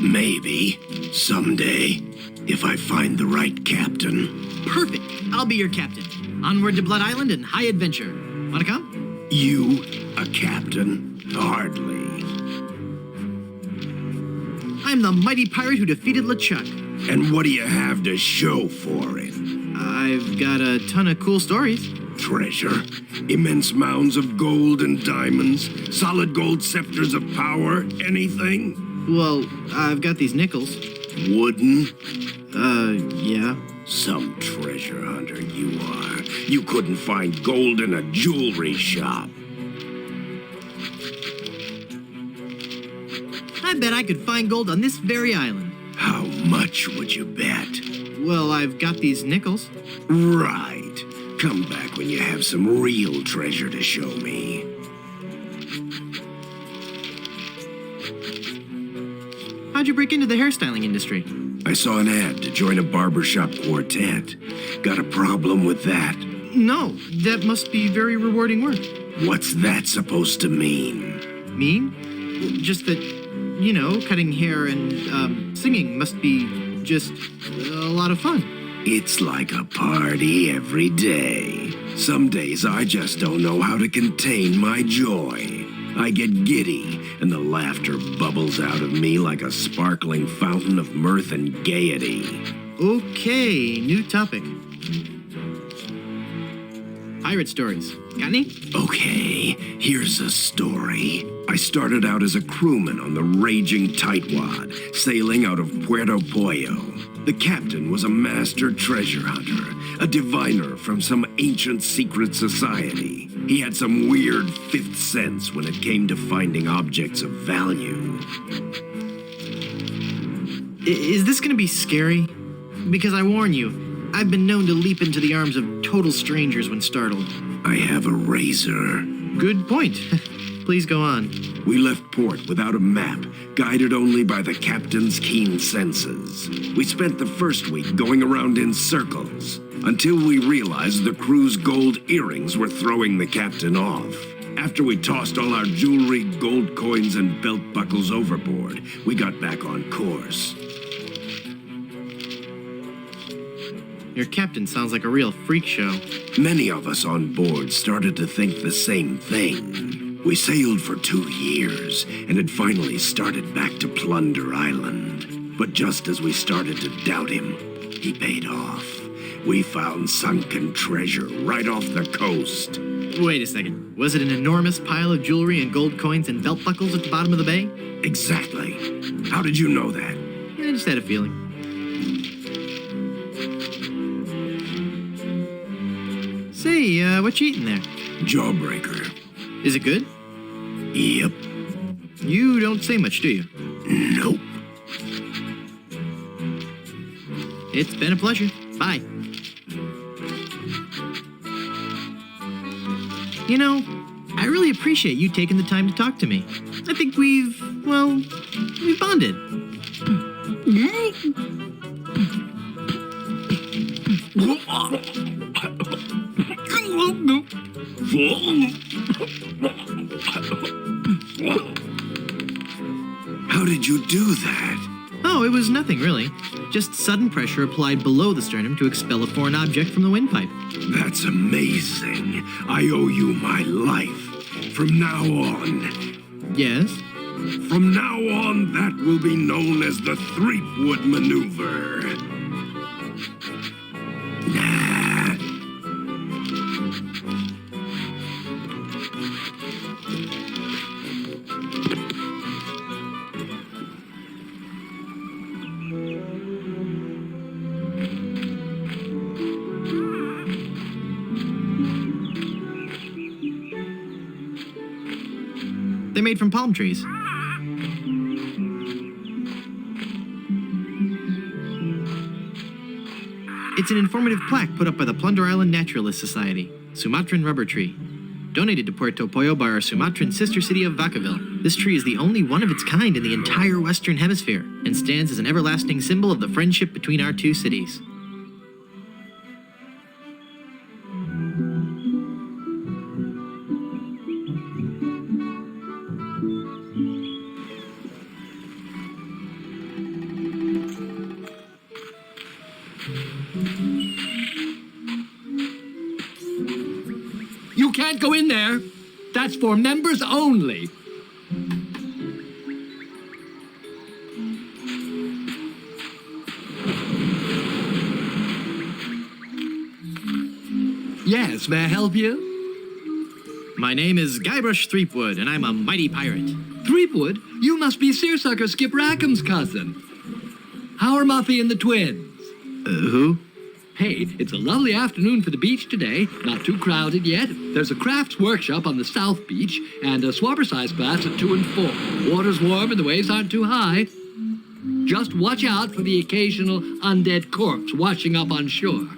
Maybe. Someday. If I find the right captain. Perfect. I'll be your captain. Onward to Blood Island and high adventure. Wanna come? You, a captain? Hardly. I'm the mighty pirate who defeated LeChuck. And what do you have to show for it? I've got a ton of cool stories. Treasure? Immense mounds of gold and diamonds? Solid gold scepters of power? Anything? Well, I've got these nickels. Wooden? Yeah. Some treasure hunter you are. You couldn't find gold in a jewelry shop. I bet I could find gold on this very island. How much would you bet? Well, I've got these nickels. Right. Come back when you have some real treasure to show me. How'd you break into the hairstyling industry? I saw an ad to join a barbershop quartet. Got a problem with that? No, that must be very rewarding work. What's that supposed to mean? Mean? Just that, you know, cutting hair and singing must be just a lot of fun. It's like a party every day. Some days I just don't know how to contain my joy. I get giddy, and the laughter bubbles out of me like a sparkling fountain of mirth and gaiety. Okay, new topic. Pirate stories. Got any? Okay, here's a story. I started out as a crewman on the raging tightwad, sailing out of Puerto Pollo. The captain was a master treasure hunter, a diviner from some ancient secret society. He had some weird fifth sense when it came to finding objects of value. Is this gonna be scary? Because I warn you, I've been known to leap into the arms of total strangers when startled. I have a razor. Good point. Please go on. We left port without a map, guided only by the captain's keen senses. We spent the first week going around in circles, until we realized the crew's gold earrings were throwing the captain off. After we tossed all our jewelry, gold coins, and belt buckles overboard, we got back on course. Your captain sounds like a real freak show. Many of us on board started to think the same thing. We sailed for 2 years and had finally started back to Plunder Island. But just as we started to doubt him, he paid off. We found sunken treasure right off the coast. Wait a second. Was it an enormous pile of jewelry and gold coins and belt buckles at the bottom of the bay? Exactly. How did you know that? I just had a feeling. Say, what you eating there? Jawbreaker. Is it good? Yep. You don't say much, do you? Nope. It's been a pleasure. Bye. You know, I really appreciate you taking the time to talk to me. I think we've bonded. How did you do that? Oh, it was nothing really. Just sudden pressure applied below the sternum to expel a foreign object from the windpipe. That's amazing. I owe you my life. From now on. Yes? From now on, that will be known as the Threepwood Maneuver. Nah. They're made from palm trees. It's an informative plaque put up by the Plunder Island Naturalist Society, Sumatran rubber tree. Donated to Puerto Pollo by our Sumatran sister city of Vacaville. This tree is the only one of its kind in the entire Western Hemisphere and stands as an everlasting symbol of the friendship between our two cities. You can't go in there. That's for members only. Yes, may I help you? My name is Guybrush Threepwood, and I'm a mighty pirate. Threepwood? You must be Seersucker Skip Rackham's cousin. How are Muffy and the twins? Who? Hey, it's a lovely afternoon for the beach today. Not too crowded yet. There's a crafts workshop on the South Beach and a swabber size class at 2 and 4. Water's warm and the waves aren't too high. Just watch out for the occasional undead corpse washing up on shore.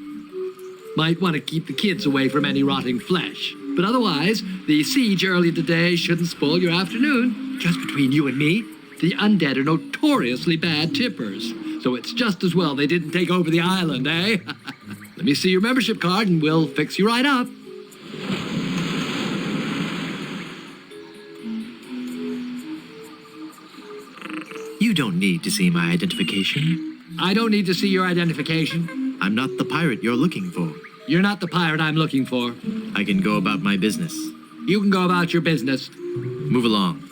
Might want to keep the kids away from any rotting flesh. But otherwise, the siege earlier today shouldn't spoil your afternoon. Just between you and me, the undead are notoriously bad tippers. So it's just as well they didn't take over the island, eh? Let me see your membership card and we'll fix you right up. You don't need to see my identification. I don't need to see your identification. I'm not the pirate you're looking for. You're not the pirate I'm looking for. I can go about my business. You can go about your business. Move along.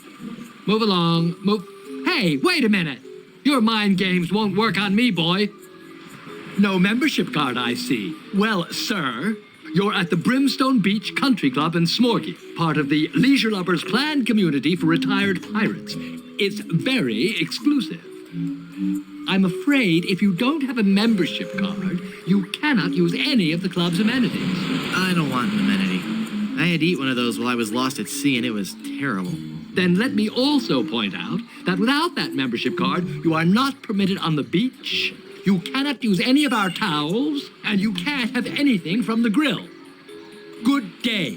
Move along. Move. Hey, wait a minute. Your mind games won't work on me, boy. No membership card, I see. Well, sir, you're at the Brimstone Beach Country Club in Smorgy, part of the Leisure Lovers planned community for retired pirates. It's very exclusive. I'm afraid if you don't have a membership card, you cannot use any of the club's amenities. I don't want an amenity. I had to eat one of those while I was lost at sea, and it was terrible. Then let me also point out that without that membership card, you are not permitted on the beach, you cannot use any of our towels, and you can't have anything from the grill. Good day.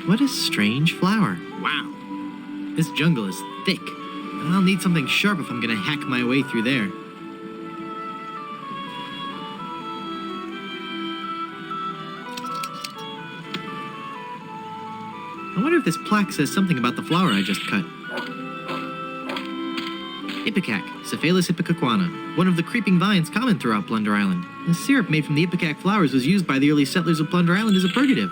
What a strange flower. Wow. This jungle is thick. I'll need something sharp if I'm gonna hack my way through there. I wonder if this plaque says something about the flower I just cut. Ipecac, Cephalus ipecacuana, one of the creeping vines common throughout Plunder Island. The syrup made from the ipecac flowers was used by the early settlers of Plunder Island as a purgative.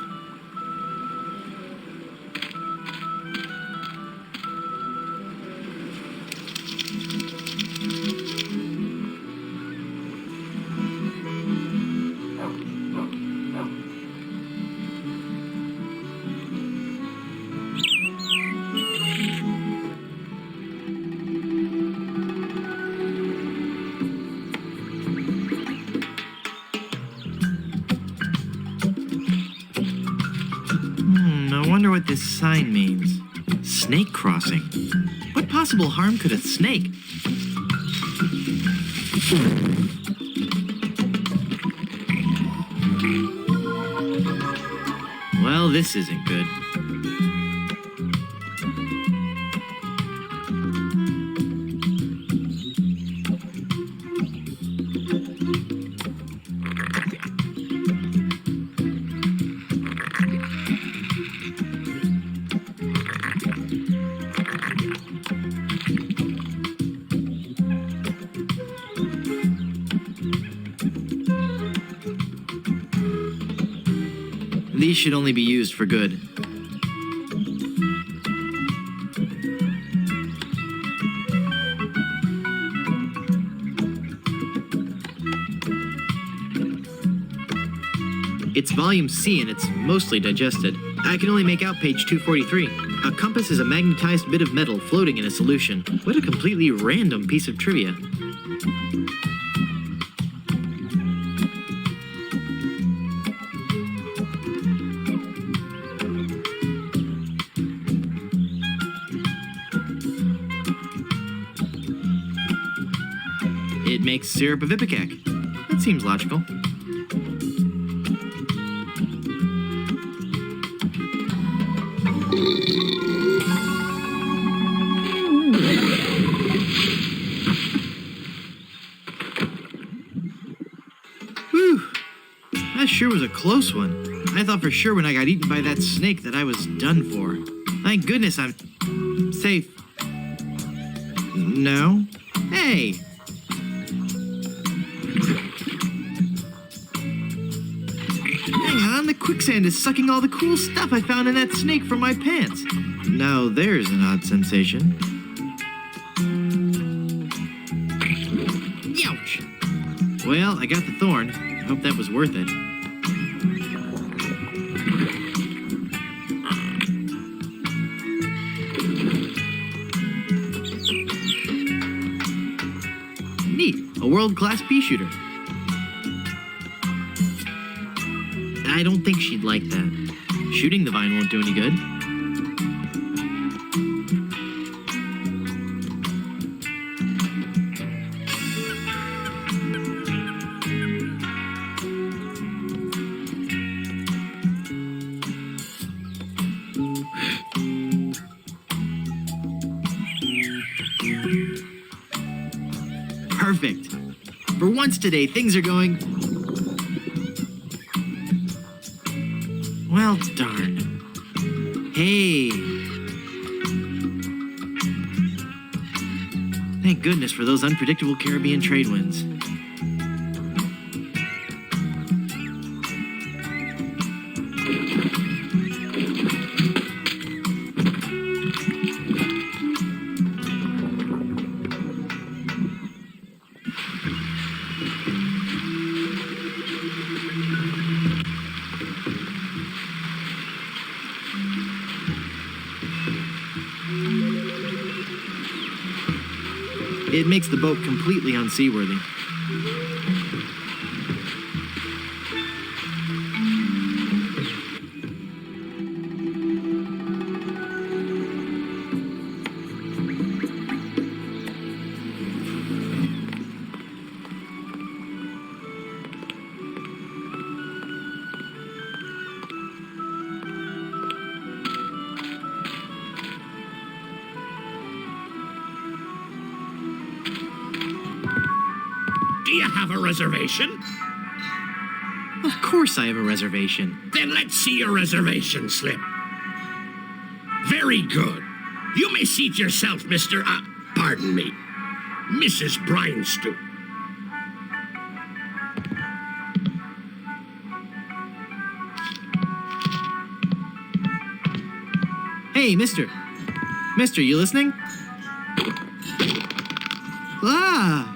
I wonder what this sign means. Snake crossing. What possible harm could a snake? Well, this isn't good. These should only be used for good. It's volume C and it's mostly digested. I can only make out page 243. A compass is a magnetized bit of metal floating in a solution. What a completely random piece of trivia. It makes syrup of ipecac. That seems logical. Whew. That sure was a close one. I thought for sure when I got eaten by that snake that I was done for. Thank goodness I'm safe. No? Hey! Hang on, the quicksand is sucking all the cool stuff I found in that snake from my pants. Now there's an odd sensation. Ouch! Well, I got the thorn. I hope that was worth it. Neat, a world-class pea shooter. I don't think she'd like that. Shooting the vine won't do any good. Perfect. For once today, things are going... Well, darn. Hey. Thank goodness for those unpredictable Caribbean trade winds. It makes the boat completely unseaworthy. Do you have a reservation? Of course I have a reservation. Then let's see your reservation slip. Very good. You may seat yourself, Mr. Pardon me, Mrs. Breinstoop. Hey, mister. Mister, you listening? Ah!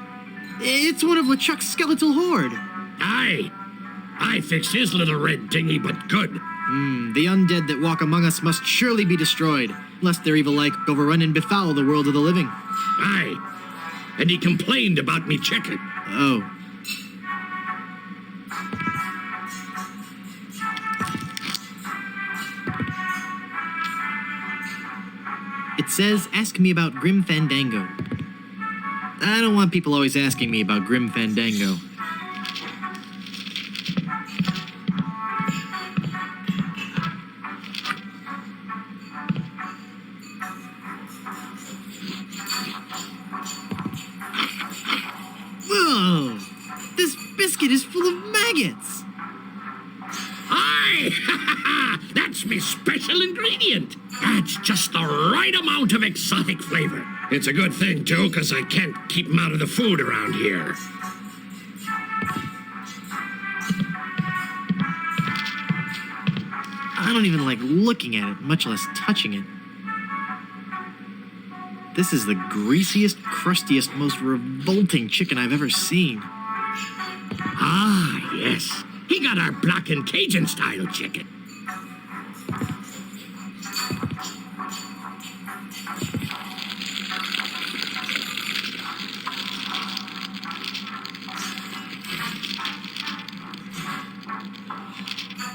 It's one of LeChuck's skeletal horde. Aye. I fixed his little red dinghy, but good. The undead that walk among us must surely be destroyed, lest their evil like overrun and befoul the world of the living. Aye. And he complained about me chicken. Oh. It says, ask me about Grim Fandango. I don't want people always asking me about Grim Fandango. Whoa! This biscuit is full of maggots! Aye! That's me special ingredient. Adds just the right amount of exotic flavor. It's a good thing, too, because I can't keep 'em out of the food around here. I don't even like looking at it, much less touching it. This is the greasiest, crustiest, most revolting chicken I've ever seen. Ah, yes. He got our black and Cajun style chicken.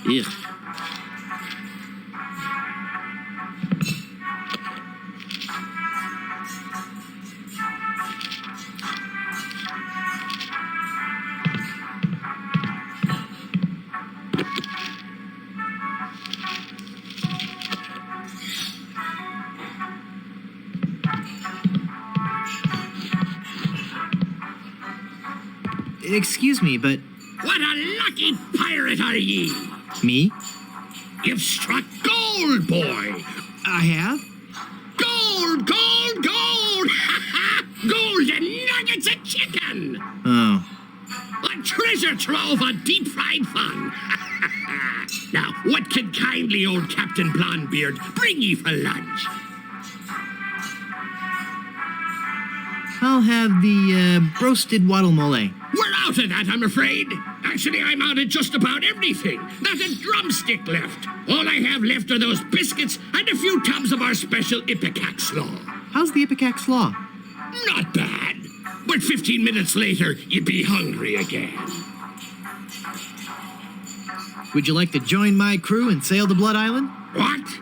Ugh. Excuse me, but... What a lucky pirate are ye! Me? You've struck gold, boy! I have? Gold, gold, gold! Ha ha! Golden nuggets of chicken! Oh. A treasure trove of deep-fried fun! Now, what can kindly old Captain Blondebeard bring ye for lunch? I'll have the, roasted waddle mole. We're out of that, I'm afraid. Actually, I'm out of just about everything. Not a drumstick left. All I have left are those biscuits and a few tubs of our special Ipecac slaw. How's the Ipecac slaw? Not bad. But 15 minutes later, you'd be hungry again. Would you like to join my crew and sail to Blood Island? What?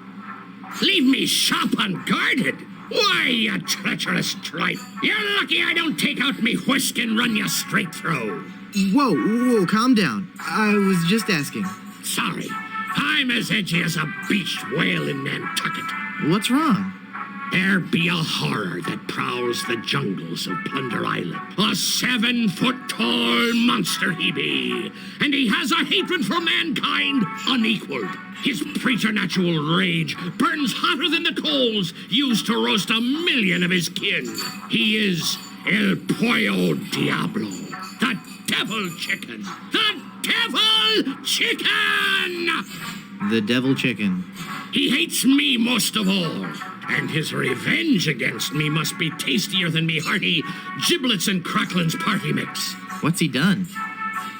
Leave me shop unguarded? Why, you treacherous tripe! You're lucky I don't take out me whisk and run you straight through. Whoa, calm down. I was just asking. Sorry, I'm as edgy as a beached whale in Nantucket. What's wrong? There be a horror that prowls the jungles of Plunder Island. A 7-foot-tall monster he be, and he has a hatred for mankind unequaled. His preternatural rage burns hotter than the coals used to roast 1,000,000 of his kin. He is El Pollo Diablo, the devil chicken. The devil chicken! The devil chicken. He hates me most of all, and his revenge against me must be tastier than me hearty giblets and cracklins party mix. What's he done?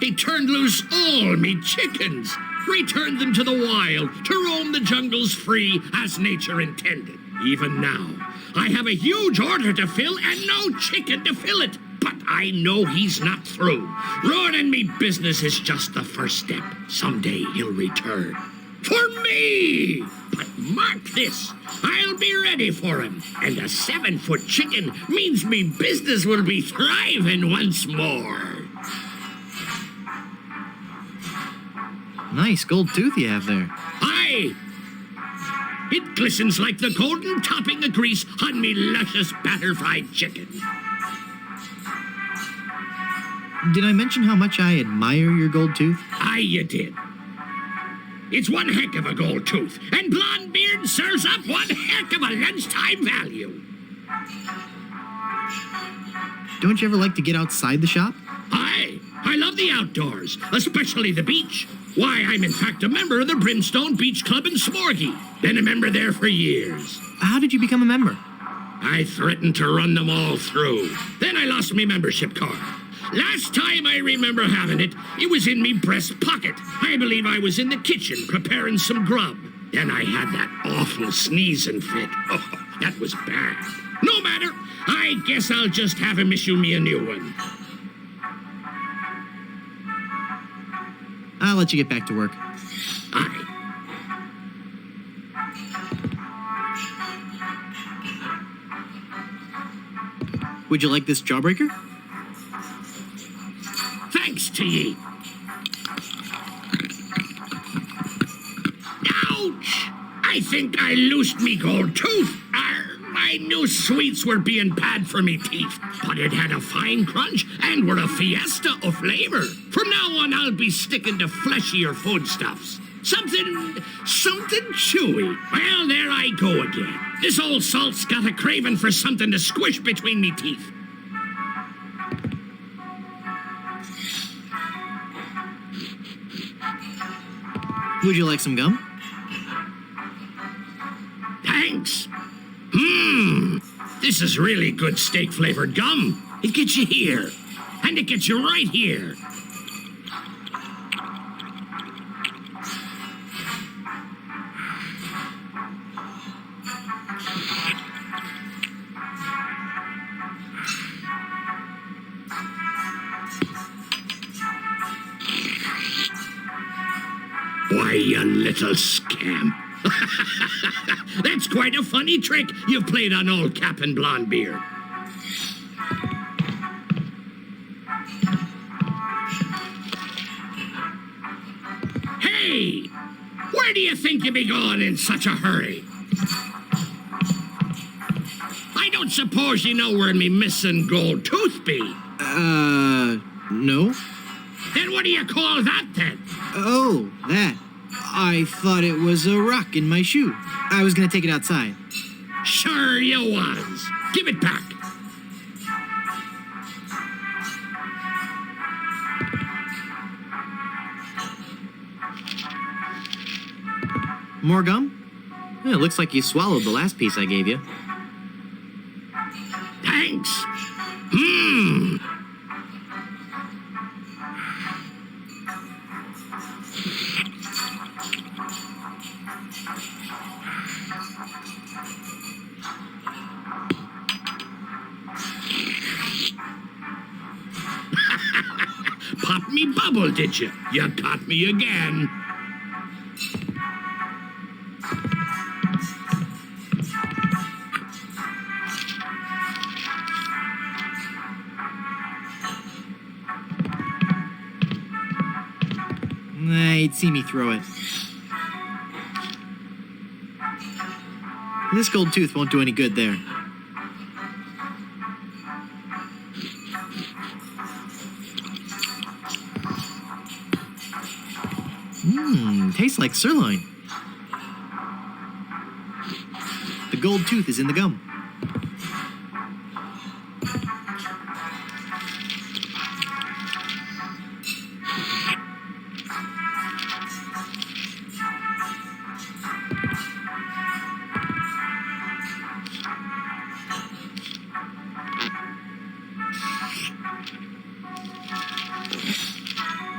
He turned loose all me chickens, returned them to the wild to roam the jungles free as nature intended. Even now, I have a huge order to fill and no chicken to fill it. But I know he's not through. Ruining me business is just the first step. Someday he'll return. For me! But mark this, I'll be ready for him. And a 7-foot chicken means me business will be thriving once more. Nice gold tooth you have there. Aye! It glistens like the golden topping of grease on me luscious batter-fried chicken. Did I mention how much I admire your gold tooth? Aye, you did. It's one heck of a gold tooth, and Blondebeard serves up one heck of a lunchtime value. Don't you ever like to get outside the shop? Aye, I love the outdoors, especially the beach. Why, I'm in fact a member of the Brimstone Beach Club in Smorgy. Been a member there for years. How did you become a member? I threatened to run them all through. Then I lost me membership card. Last time I remember having it, it was in me breast pocket. I believe I was in the kitchen preparing some grub. Then I had that awful sneezing fit. Oh, that was bad. No matter. I guess I'll just have him issue me a new one. I'll let you get back to work. Aye. Would you like this jawbreaker? Thanks to ye. Ouch! I think I loosed me gold tooth. I knew sweets were being bad for me teeth, but it had a fine crunch and were a fiesta of flavor. From now on, I'll be sticking to fleshier foodstuffs. Something chewy. Well, there I go again. This old salt's got a craving for something to squish between me teeth. Would you like some gum? Thanks. This is really good steak-flavored gum. It gets you here, and it gets you right here. Why, you little scamp. That's quite a funny trick you've played on old Captain Blondebeard. Hey! Where do you think you be going in such a hurry? I don't suppose you know where me missing gold tooth be? No. Then what do you call that then? Oh, that. I thought it was a rock in my shoe. I was gonna take it outside. Sure you was. Give it back. More gum? Yeah, it looks like you swallowed the last piece I gave you. Thanks. Pop me bubble, did you? You got me again. Nah, he'd see me throw it. This gold tooth won't do any good there. Tastes like sirloin. The gold tooth is in the gum.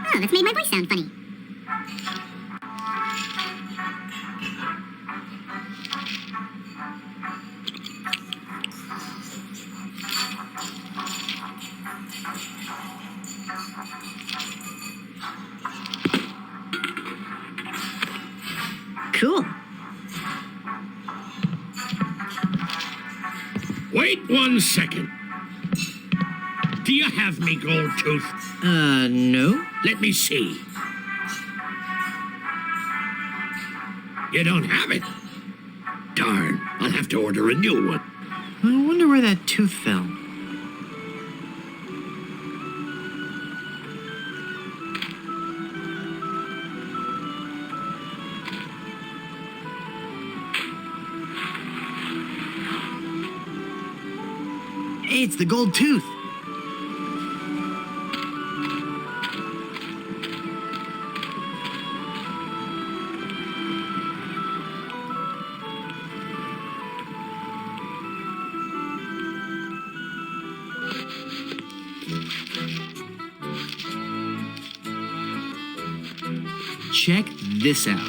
Oh, that's made my voice sound funny. Cool. Wait 1 second. Do you have me gold tooth? No. Let me see. You don't have it? Darn, I'll have to order a new one. I wonder where that tooth fell. Hey, it's the gold tooth. Check this out.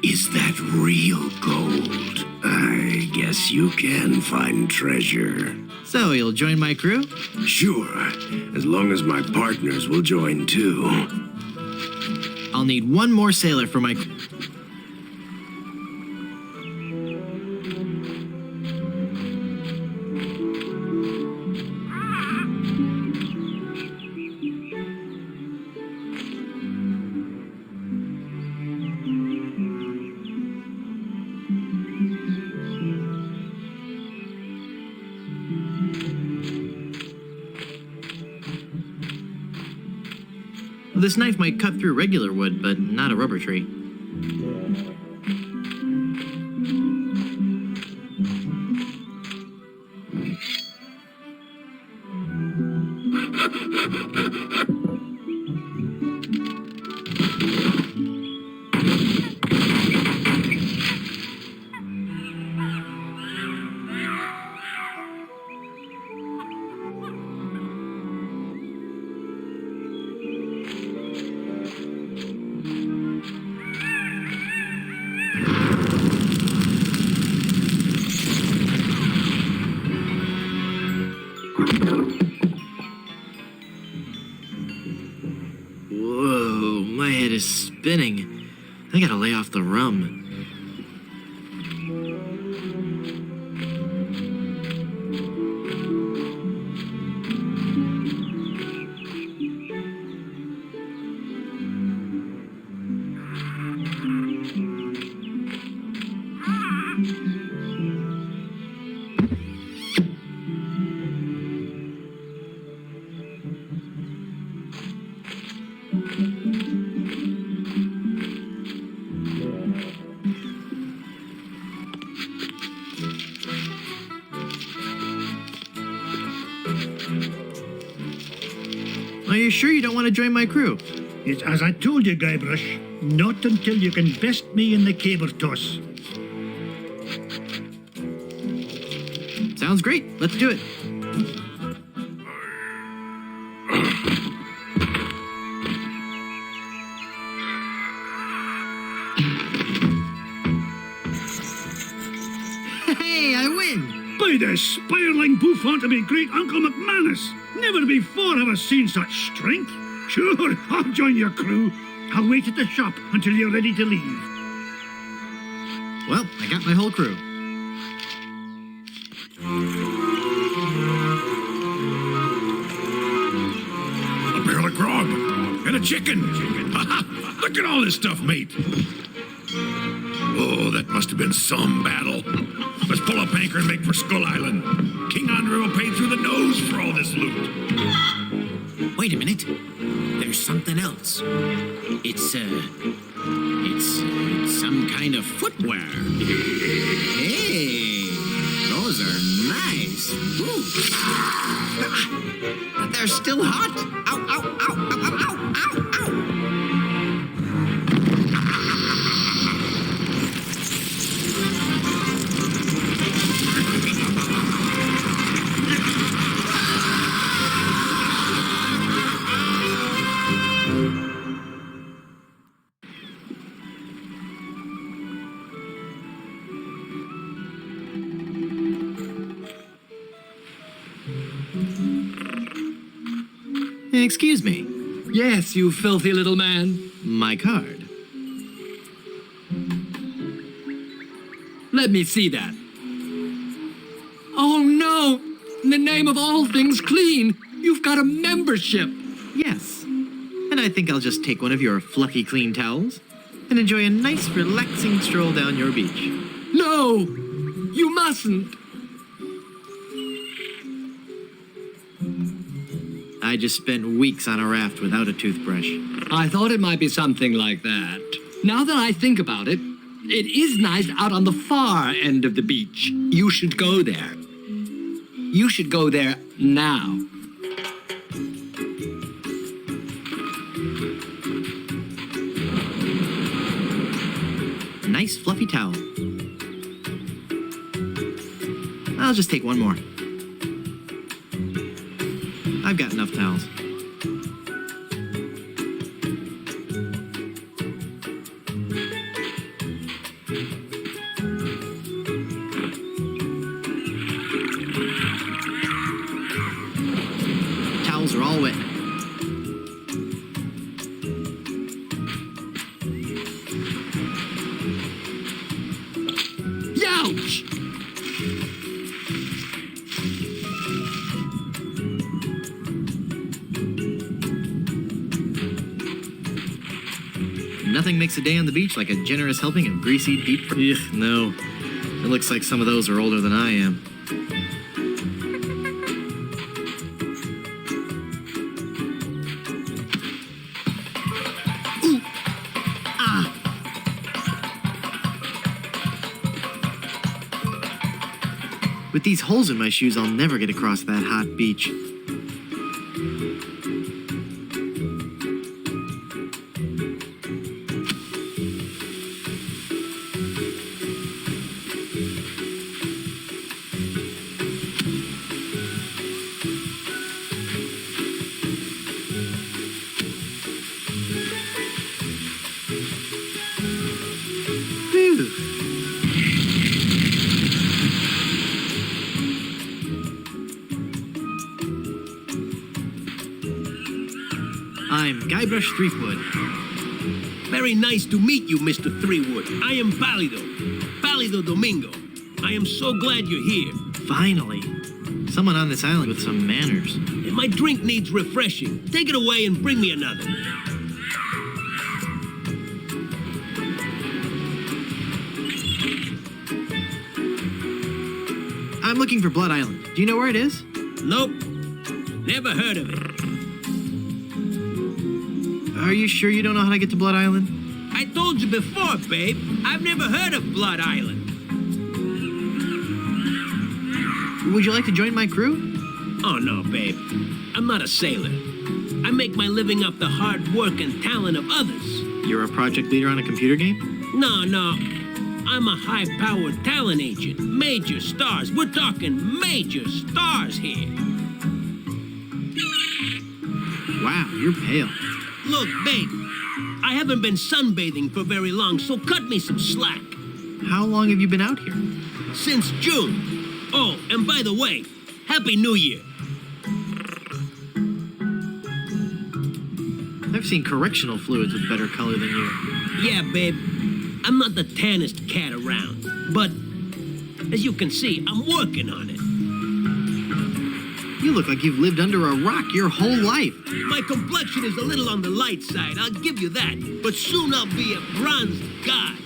Is that real gold? I guess you can find treasure. So, you'll join my crew? Sure, as long as my partners will join too. I'll need one more sailor for my crew. Well, this knife might cut through regular wood, but not a rubber tree. Whoa, my head is spinning. I gotta lay off the rum. Are you sure you don't want to join my crew? It's as I told you, Guybrush. Not until you can best me in the caber toss. Sounds great. Let's do it. Hey, I win! By the spiraling bouffant of me great Uncle McManus! Never before have I seen such strength. Sure, I'll join your crew. I'll wait at the shop until you're ready to leave. Well, I got my whole crew. A barrel of grog and a chicken. Look at all this stuff, mate. Oh, Must have been some battle. Let's pull up anchor and make for Skull Island. King Andre will pay through the nose for all this loot. Wait a minute. There's something else. It's some kind of footwear. Hey, those are nice boots. They're still hot. Ow, ow, ow, ow, ow, ow, ow, ow. Excuse me. Yes, you filthy little man. My card. Let me see that. Oh no! In the name of all things clean, you've got a membership. Yes. And I think I'll just take one of your fluffy clean towels and enjoy a nice relaxing stroll down your beach. No! You mustn't! I just spent weeks on a raft without a toothbrush. I thought it might be something like that. Now that I think about it, it is nice out on the far end of the beach. You should go there. You should go there now. Nice fluffy towel. I'll just take one more. I've got enough towels. Towels are all wet. Ouch! Nothing makes a day on the beach like a generous helping of greasy deep. Ugh, no. It looks like some of those are older than I am. Ooh! Ah! With these holes in my shoes, I'll never get across that hot beach. Phew. I'm Guybrush Threepwood. Very nice to meet you, Mr. Threewood. I am Pálido Domingo. I am so glad you're here. Finally. Someone on this island with some manners. And my drink needs refreshing. Take it away and bring me another. I'm looking for Blood Island. Do you know where it is? Nope. Never heard of it. Are you sure you don't know how to get to Blood Island? I told you before, babe. I've never heard of Blood Island. Would you like to join my crew? Oh, no, babe. I'm not a sailor. I make my living off the hard work and talent of others. You're a project leader on a computer game? No. I'm a high-powered talent agent. Major stars. We're talking major stars here. Wow, you're pale. Look, babe. I haven't been sunbathing for very long, so cut me some slack. How long have you been out here? Since June. Oh, and by the way, Happy New Year. I've seen correctional fluids with better color than you. Yeah, babe. I'm not the tannest cat around, but as you can see, I'm working on it. You look like you've lived under a rock your whole life. My complexion is a little on the light side, I'll give you that, but soon I'll be a bronzed god.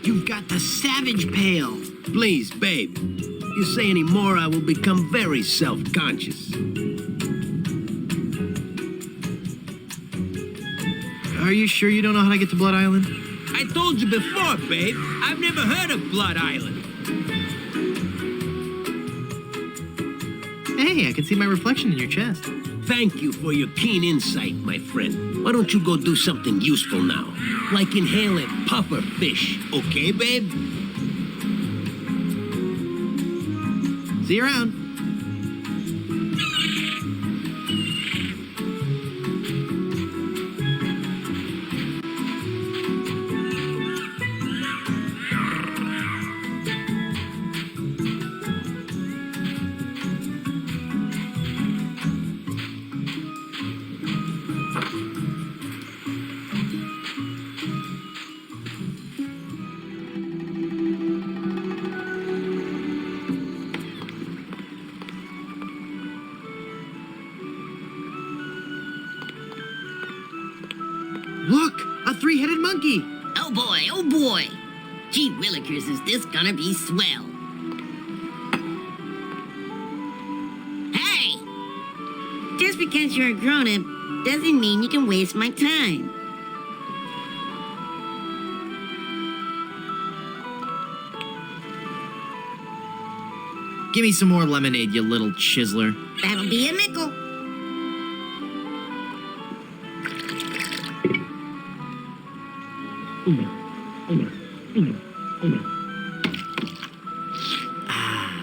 You've got the savage pale. Please, babe. If you say any more, I will become very self-conscious. Are you sure you don't know how to get to Blood Island? I told you before, babe. I've never heard of Blood Island. Hey, I can see my reflection in your chest. Thank you for your keen insight, my friend. Why don't you go do something useful now? Like inhale a puffer fish, okay, babe? See you around. Look, a three-headed monkey. Oh boy, oh boy. Gee willikers, is this gonna be swell. Hey! Just because you're a grown-up doesn't mean you can waste my time. Give me some more lemonade, you little chiseler. That'll be a nickel.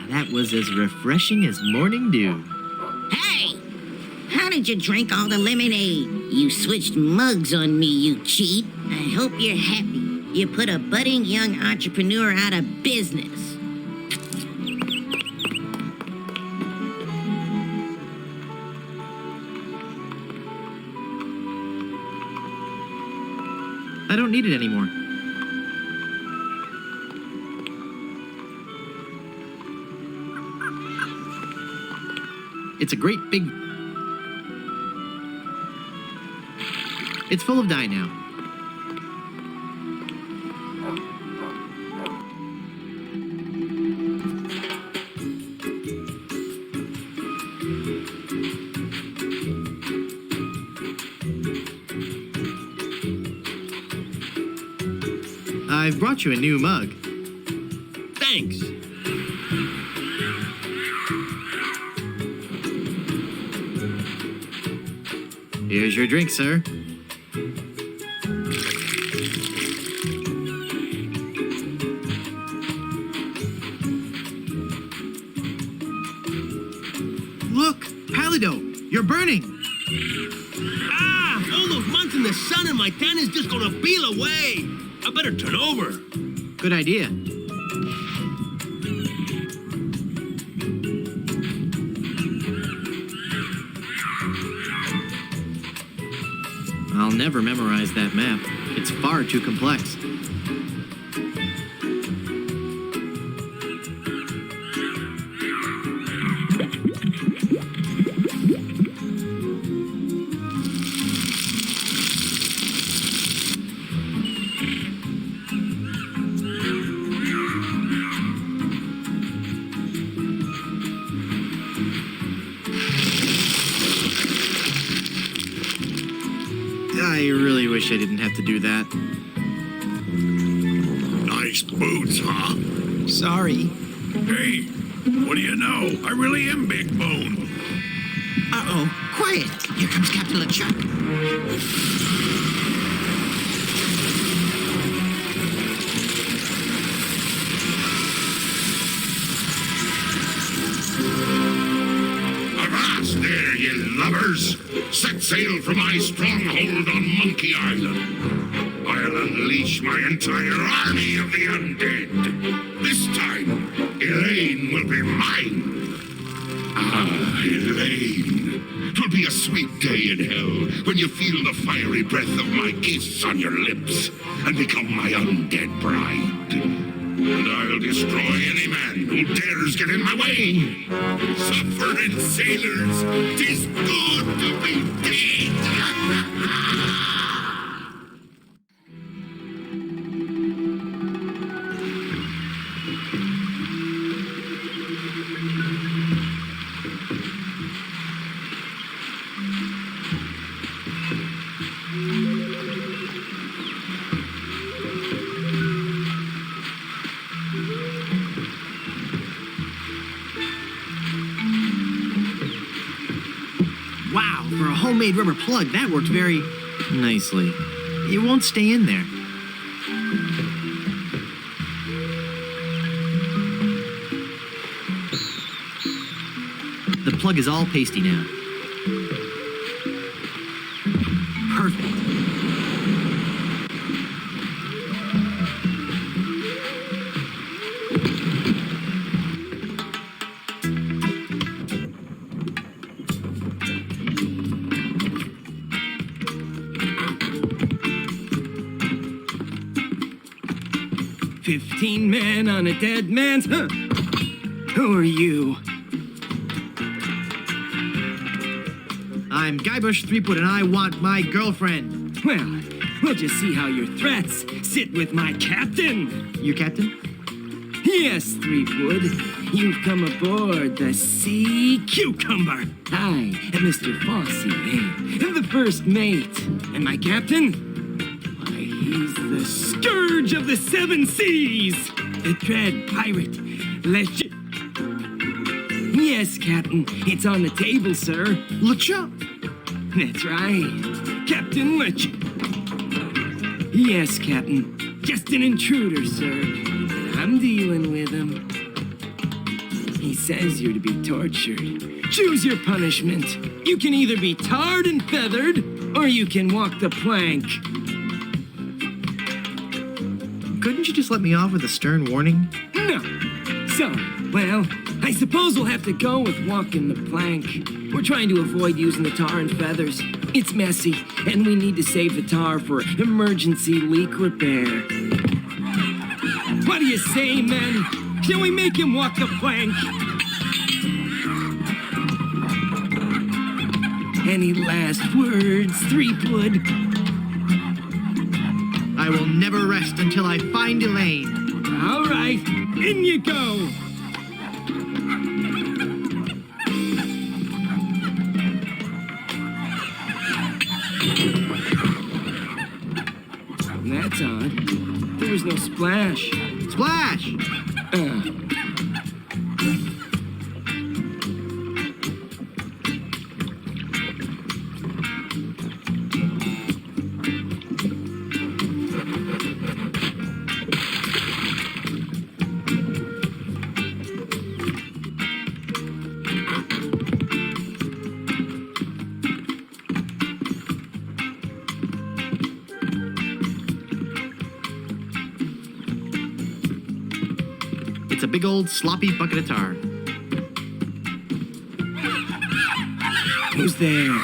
That was as refreshing as morning dew. Hey! How did you drink all the lemonade? You switched mugs on me, you cheat. I hope you're happy. You put a budding young entrepreneur out of business. I don't need it anymore. It's a great big... It's full of dye now. I've brought you a new mug. Thanks. Here's your drink, sir. Look, Palido, you're burning. Ah! All those months in the sun and my tan is just gonna peel away. I better turn over. Good idea. I'll never memorize that map. It's far too complex. I really wish I didn't have to do that. Nice boots, huh? Sorry. Hey, what do you know? I really am Big Bone. Uh-oh. Quiet. Here comes Captain LeChuck. Avast there, ye lubbers! Set sail for my stronghold on Monkey Island. I'll unleash my entire army of the undead. This time, Elaine will be mine. Ah, Elaine. 'Twill be a sweet day in hell when you feel the fiery breath of my kiss on your lips and become my undead bride. And I'll destroy any man who dares get in my way. Suffering sailors, 'tis good to be dead. For a homemade rubber plug, that worked very... nicely. It won't stay in there. The plug is all pasty now. Perfect. Men on a dead man's... Huh. Who are you? I'm Guybrush Threepwood and I want my girlfriend. Well, we'll just see how your threats sit with my captain. Your captain? Yes, Threepwood. You've come aboard the Sea Cucumber. I am Mr. Fossey, the first mate. And my captain? Why, he's the scourge of the seven seas. The dread pirate, LeChuck. Yes, Captain, it's on the table, sir. LeChuck? That's right, Captain LeChuck. Yes, Captain, just an intruder, sir. I'm dealing with him. He says you're to be tortured. Choose your punishment. You can either be tarred and feathered, or you can walk the plank. Couldn't you just let me off with a stern warning? No. Sorry. Well, I suppose we'll have to go with walking the plank. We're trying to avoid using the tar and feathers. It's messy, and we need to save the tar for emergency leak repair. What do you say, men? Shall we make him walk the plank? Any last words, Threepwood? I will never rest until I find Elaine. All right, in you go. That's odd. There was no splash. Splash! It's a big old sloppy bucket of tar. Who's there?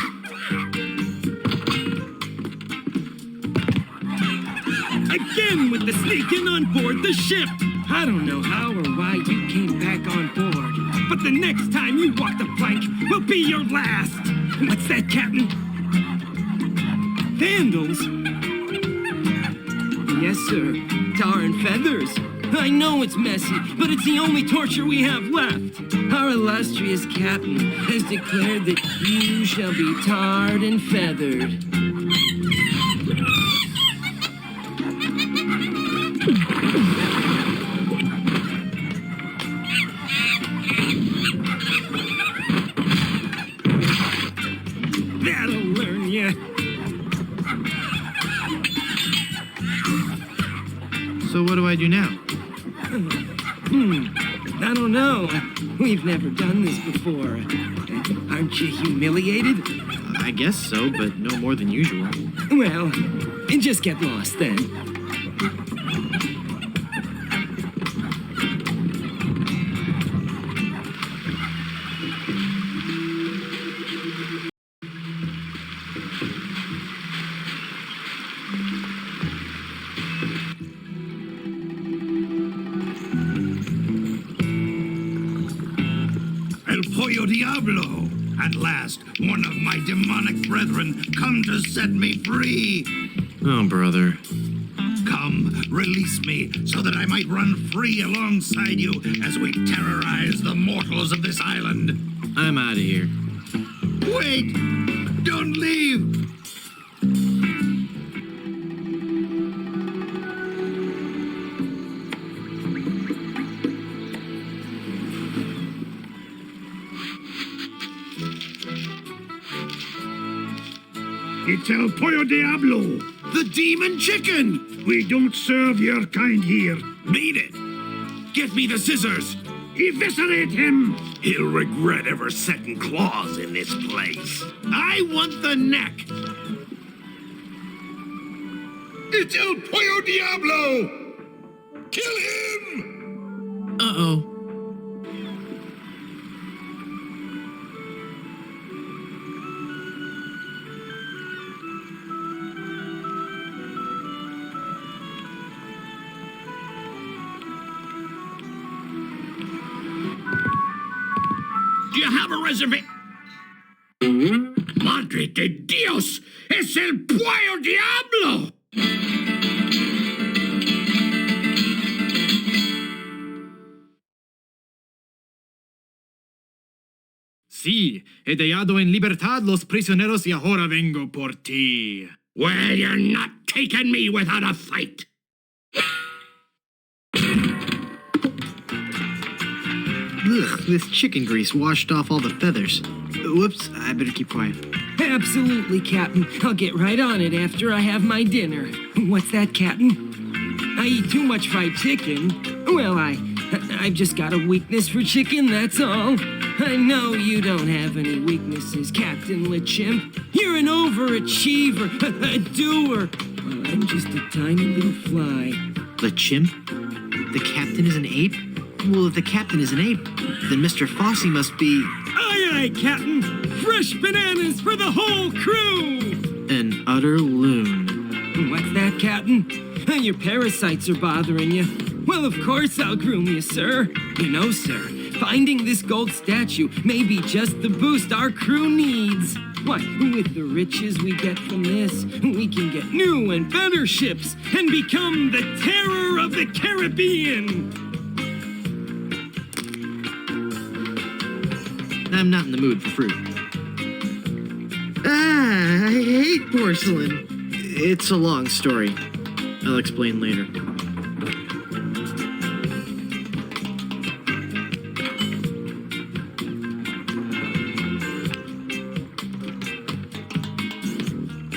Again with the sneaking on board the ship! I don't know how or why you came back on board, but the next time you walk the plank will be your last! What's that, Captain? Vandals? Yes, sir. Tar and feathers. I know it's messy, but it's the only torture we have left. Our illustrious captain has declared that you shall be tarred and feathered. That'll learn you. So what do I do now? I don't know. We've never done this before. Aren't you humiliated? I guess so, but no more than usual. Well, just get lost then. El Pollo Diablo! At last, one of my demonic brethren come to set me free! Oh, brother. Come, release me, so that I might run free alongside you as we terrorize the mortals of this island. I'm out of here. Wait! Don't leave! It's El Pollo Diablo. The demon chicken! We don't serve your kind here. Beat it! Get me the scissors! Eviscerate him! He'll regret ever setting claws in this place. I want the neck! It's El Pollo Diablo! Kill him! Uh-oh. Do you have a reservation? Madre de Dios! Es el Pollo Diablo! Sí, he dejado en libertad los prisioneros y ahora vengo por ti. Well, you're not taking me without a fight. Ugh, this chicken grease washed off all the feathers. Whoops, I better keep quiet. Absolutely, Captain. I'll get right on it after I have my dinner. What's that, Captain? I eat too much fried chicken. Well, I've just got a weakness for chicken, that's all. I know you don't have any weaknesses, Captain Lichimp. You're an overachiever, a doer. Well, I'm just a tiny little fly. The chimp? The captain is an ape? Well, if the captain is an ape, then Mr. Fossey must be... Aye, aye, Captain. Fresh bananas for the whole crew. an utter loon. What's that, Captain? Your parasites are bothering you. Well, of course I'll groom you, sir. You know, sir, finding this gold statue may be just the boost our crew needs. Why, with the riches we get from this, we can get new and better ships and become the terror of the Caribbean. I'm not in the mood for fruit. I hate porcelain. It's a long story. I'll explain later.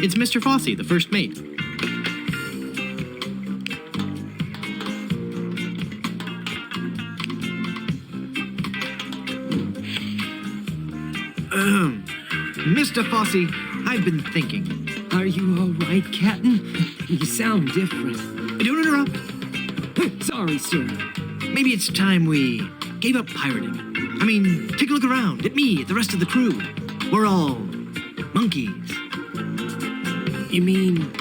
It's Mr. Fossey, the first mate. Mr. Fossey, I've been thinking. Are you all right, Captain? You sound different. Don't interrupt. Sorry, sir. Maybe it's time we gave up pirating. I mean, take a look around at me, at the rest of the crew. We're all monkeys. You mean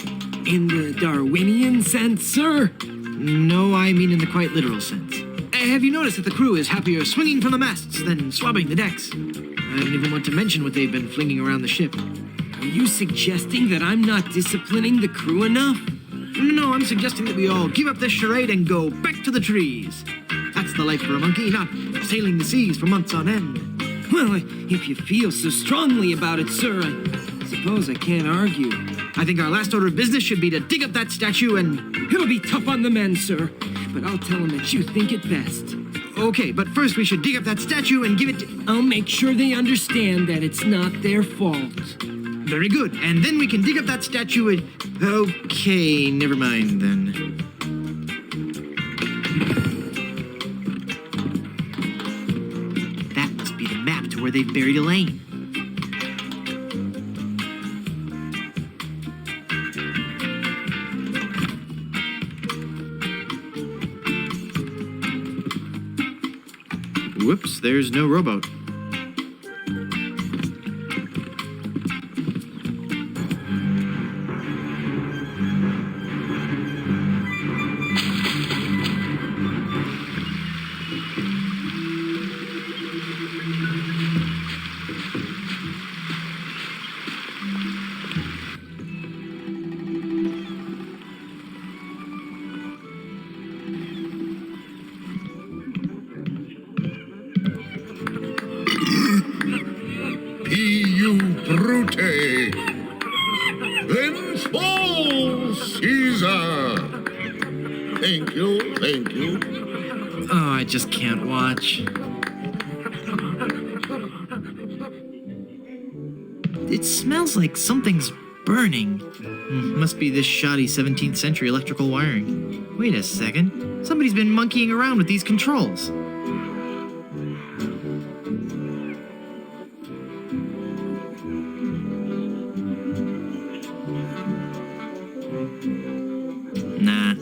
in the Darwinian sense, sir? No, I mean in the quite literal sense. Have you noticed that the crew is happier swinging from the masts than swabbing the decks? I don't even want to mention what they've been flinging around the ship. Are you suggesting that I'm not disciplining the crew enough? No, I'm suggesting that we all give up this charade and go back to the trees. That's the life for a monkey, not sailing the seas for months on end. Well, if you feel so strongly about it, sir, I suppose I can't argue. I think our last order of business should be to dig up that statue and... It'll be tough on the men, sir, but I'll tell them that you think it best. Okay, but first we should dig up that statue and give it to... I'll make sure they understand that it's not their fault. Very good. And then we can dig up that statue and... Okay, never mind then. That must be the map to where they've buried Elaine. Whoops, there's no rowboat. Brute! Then fall, Caesar! Thank you, thank you. Oh, I just can't watch. It smells like something's burning. Must be this shoddy 17th century electrical wiring. Wait a second. Somebody's been monkeying around with these controls. Nah.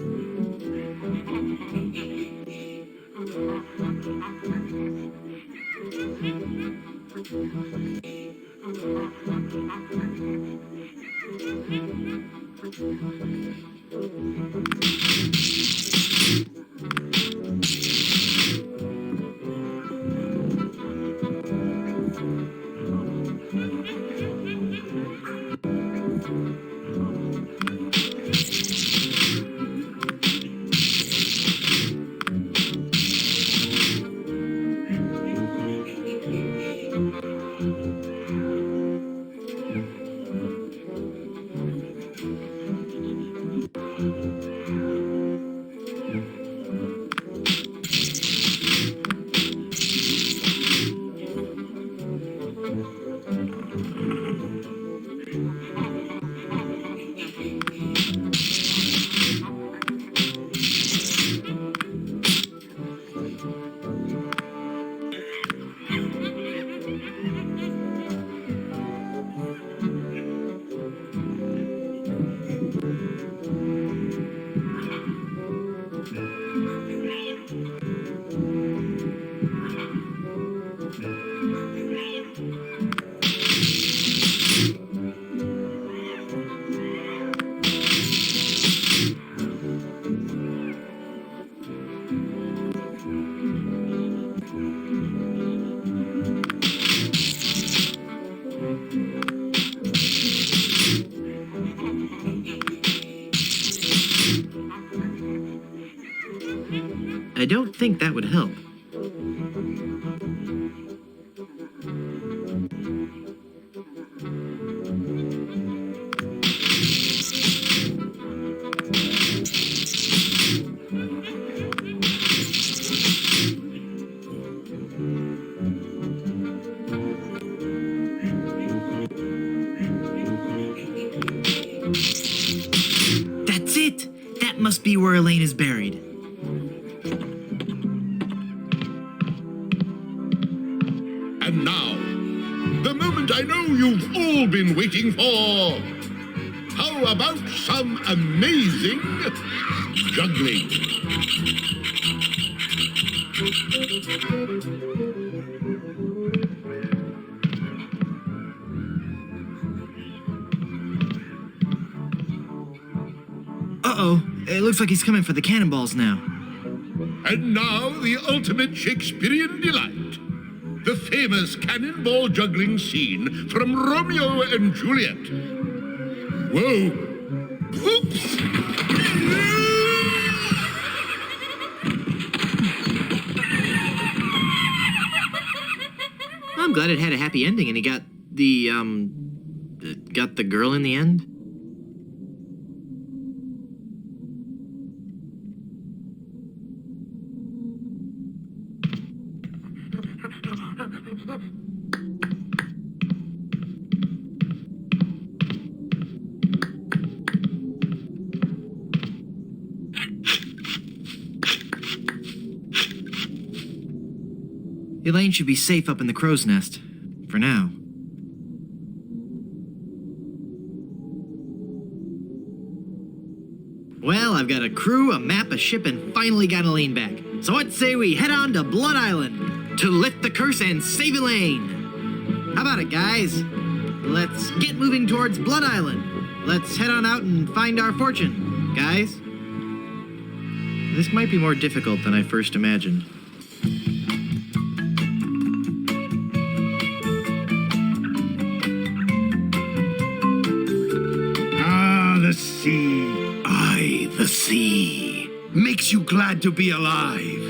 I don't think that would help. That's it! That must be where Elaine is buried. And now, the moment I know you've all been waiting for. How about some amazing juggling? Uh-oh. It looks like he's coming for the cannonballs now. And now, the ultimate Shakespearean delight. The famous cannonball juggling scene from Romeo and Juliet. Whoa. Oops. I'm glad it had a happy ending and he got the girl in the end. Elaine should be safe up in the crow's nest. For now. Well, I've got a crew, a map, a ship, and finally got Elaine back. So what say we head on to Blood Island to lift the curse and save Elaine? How about it, guys? Let's get moving towards Blood Island. Let's head on out and find our fortune, guys. This might be more difficult than I first imagined. The sea. Aye, the sea. Makes you glad to be alive.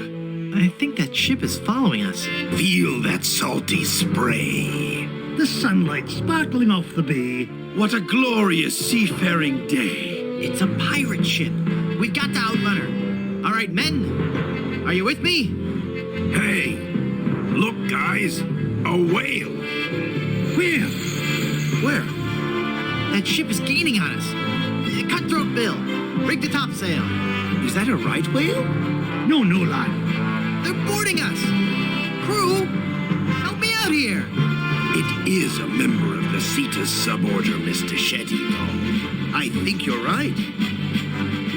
I think that ship is following us. Feel that salty spray. The sunlight sparkling off the bay. What a glorious seafaring day. It's a pirate ship. We've got to outrun her. All right, men. Are you with me? Hey, look, guys. A whale. Where? Where? That ship is gaining on us. Cutthroat Bill, rig the topsail. Is that a right whale? No, lad. They're boarding us. Crew, help me out here. It is a member of the Cetus suborder, Mr. Shetty, though. I think you're right.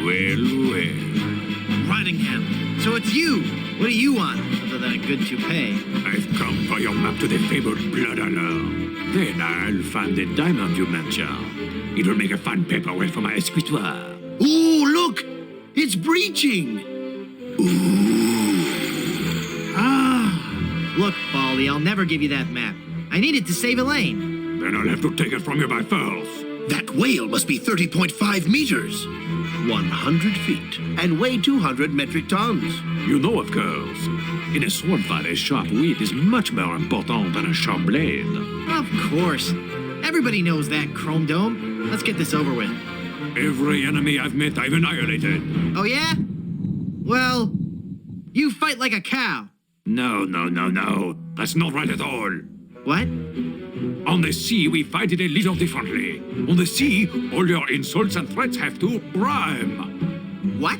Well. Rottingham, so it's you. What do you want, other than a good toupee? I've come for your map to the fabled Blood Alarm. Then I'll find the diamond you mentioned. It will make a fine paperweight for my escritoire. Ooh, look! It's breaching! Ooh. Look, Baldy, I'll never give you that map. I need it to save Elaine. Then I'll have to take it from you by force. That whale must be 30.5 meters. 100 feet. And weigh 200 metric tons. You know, of course. In a sword fight, a sharp wit is much more important than a sharp blade. Of course. Everybody knows that, Chrome Dome. Let's get this over with. Every enemy I've met, I've annihilated. Oh, yeah? Well, you fight like a cow. No. That's not right at all. What? On the sea, we fight it a little differently. On the sea, all your insults and threats have to rhyme. What?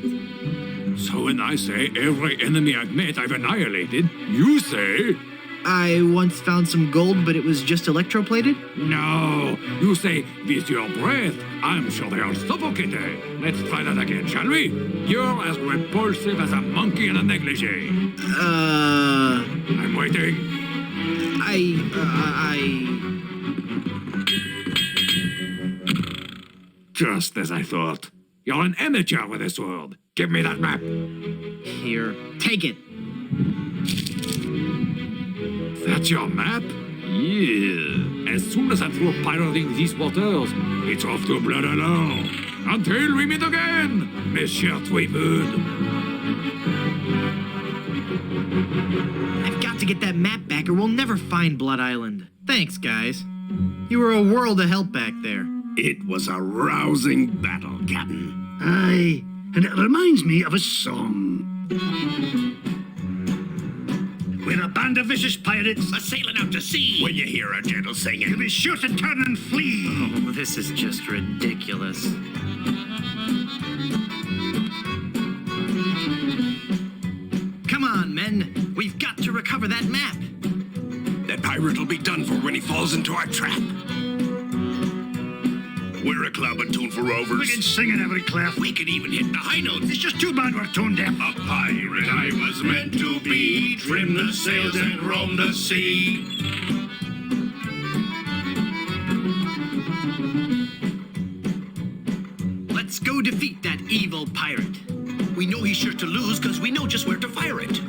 So when I say every enemy I've met, I've annihilated, you say... I once found some gold, but it was just electroplated? No, you say, with your breath, I'm sure they are suffocated. Let's try that again, shall we? You're as repulsive as a monkey in a negligee. I'm waiting. Just as I thought. You're an amateur with a sword. Give me that map. Here, take it. That's your map? Yeah. As soon as I'm through pirating these waters, it's off to Blood Alarm. Until we meet again, Monsieur Tweefoot. I've got to get that map back or we'll never find Blood Island. Thanks, guys. You were a world of help back there. It was a rousing battle, Captain. Aye, and it reminds me of a song. We're a band of vicious pirates A-sailing out to sea. When you hear a gentle singing, to be sure to turn and flee. Oh, this is just ridiculous. Come on, men. We've got to recover that map. that pirate will be done for when he falls into our trap. We're a club and tune for rovers. We can sing in every clef. We can even hit the high notes. It's just too bad we're tone deaf. A pirate I was meant to be. Trim the sails and roam the sea. Let's go defeat that evil pirate. We know he's sure to lose because we know just where to fire it.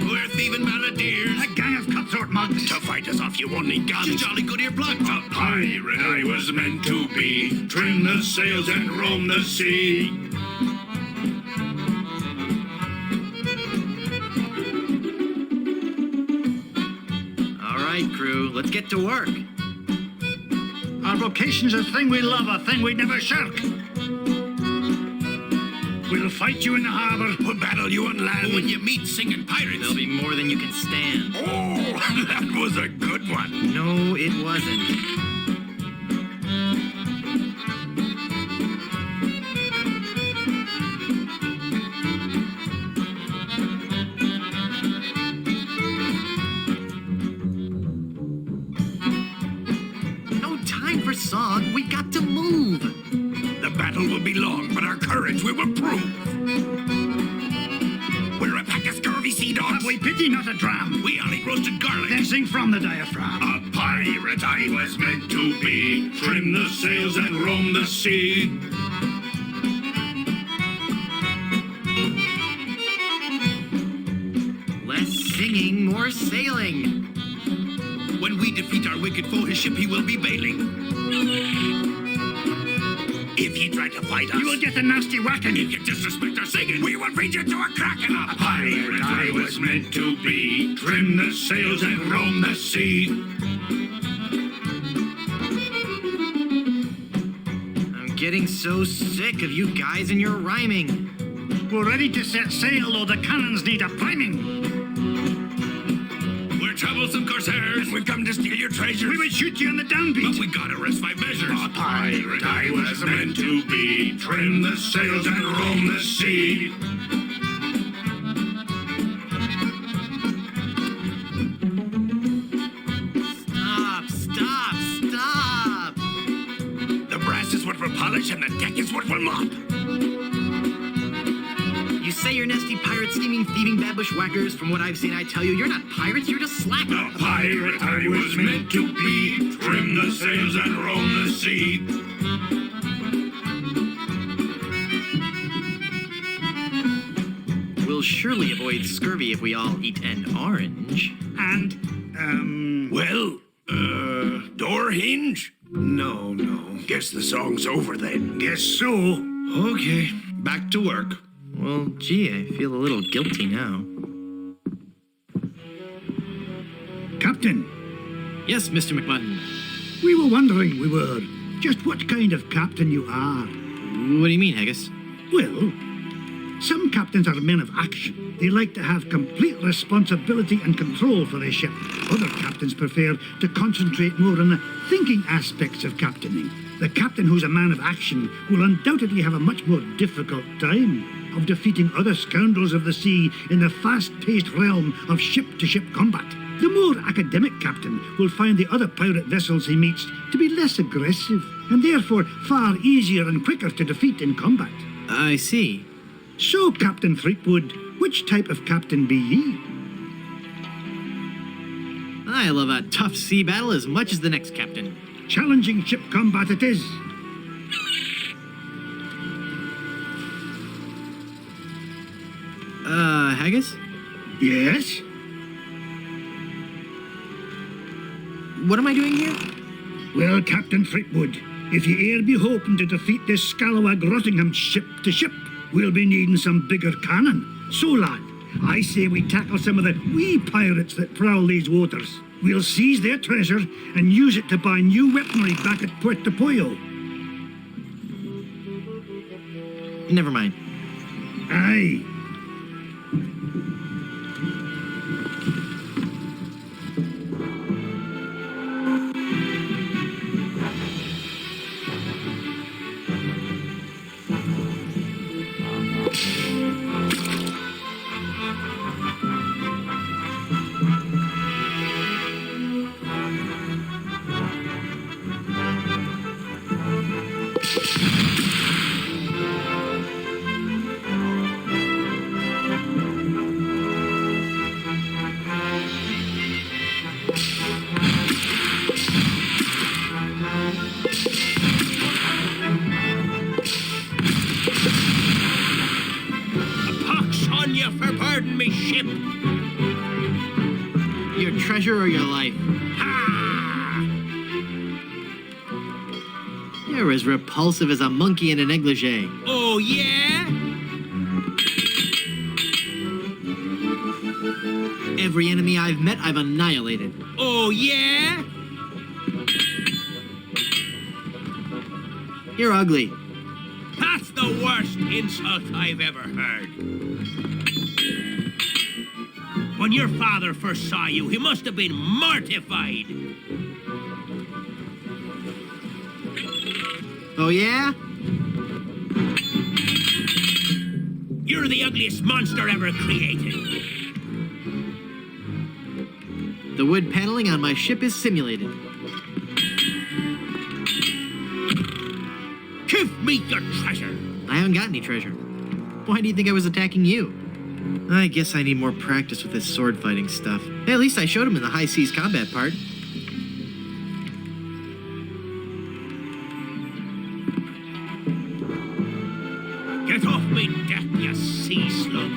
We're thieving balladeers. A gang of cutthroat mugs. To fight us off, you won't need guns. Just jolly good earplugs. A pirate I was meant to be. Trim the sails and roam the sea. All right, crew, let's get to work. Our vocation's a thing we love, a thing we'd never shirk. We'll fight you in the harbor. We'll battle you on land. When you meet singing pirates. There'll be more than you can stand. Oh, that was a good one. No, it wasn't. No time for song. We got to move. The battle will be long, but our courage we will prove. We're a pack of scurvy sea dogs. Have we pity, not a dram? We all eat roasted garlic. Then sing from the diaphragm. A pirate I was meant to be. Trim the sails and roam the sea. Less singing, more sailing. When we defeat our wicked foe, his ship he will be bailing. If you try to fight us, You will get a nasty whacking. if you disrespect our singing, we will feed you to a kraken. A pirate I was meant to be. Trim the sails and roam the sea. I'm getting so sick of you guys and your rhyming. We're ready to set sail, though the cannons need a priming. We're troublesome corsairs. We've come to steal your treasures. We would shoot you on the downbeat. But we gotta rest my measures. A pirate I was meant to be. Trim the sails and roam the sea. Stop! The brass is what will polish and the deck is what will mop. You say you're nasty pirate, scheming, thieving, bad bushwhackers. From what I've seen, I tell you, you're not pirates, you're just slackers. A pirate I was meant to be. Trim the sails and roam the sea. We'll surely avoid scurvy if we all eat an orange. And, Door hinge? No. Guess the song's over then. guess so. Okay, back to work. Well, gee, I feel a little guilty now. Captain, Yes, Mr. McMahon. we were wondering, just what kind of captain you are. What do you mean, Haggis? Well, some captains are men of action. They like to have complete responsibility and control for their ship. Other captains prefer to concentrate more on the thinking aspects of captaining. The captain who's a man of action will undoubtedly have a much more difficult time of defeating other scoundrels of the sea in the fast-paced realm of ship-to-ship combat. The more academic captain will find the other pirate vessels he meets to be less aggressive and therefore far easier and quicker to defeat in combat. I see. So, Captain Threepwood, which type of captain be ye? I love a tough sea battle as much as the next captain. Challenging ship combat it is. Haggis? Yes? What am I doing here? Well, Captain Threepwood, if ye e'er be hoping to defeat this scalawag Rottingham ship to ship, we'll be needing some bigger cannon. So, lad, I say we tackle some of the wee pirates that prowl these waters. We'll seize their treasure and use it to buy new weaponry back at Puerto Pollo. Never mind. Aye. Pardon me, ship. Your treasure or your life? Ha! You're as repulsive as a monkey in a negligee. Oh, yeah? Every enemy I've met, I've annihilated. Oh, yeah? You're ugly. That's the worst insult I've ever heard. When your father first saw you, he must have been mortified. Oh, yeah? You're the ugliest monster ever created. The wood paneling on my ship is simulated. Give me your treasure. I haven't got any treasure. Why do you think I was attacking you? I guess I need more practice with this sword fighting stuff. Hey, at least I showed him in the high seas combat part. Get off me deck, you sea slug.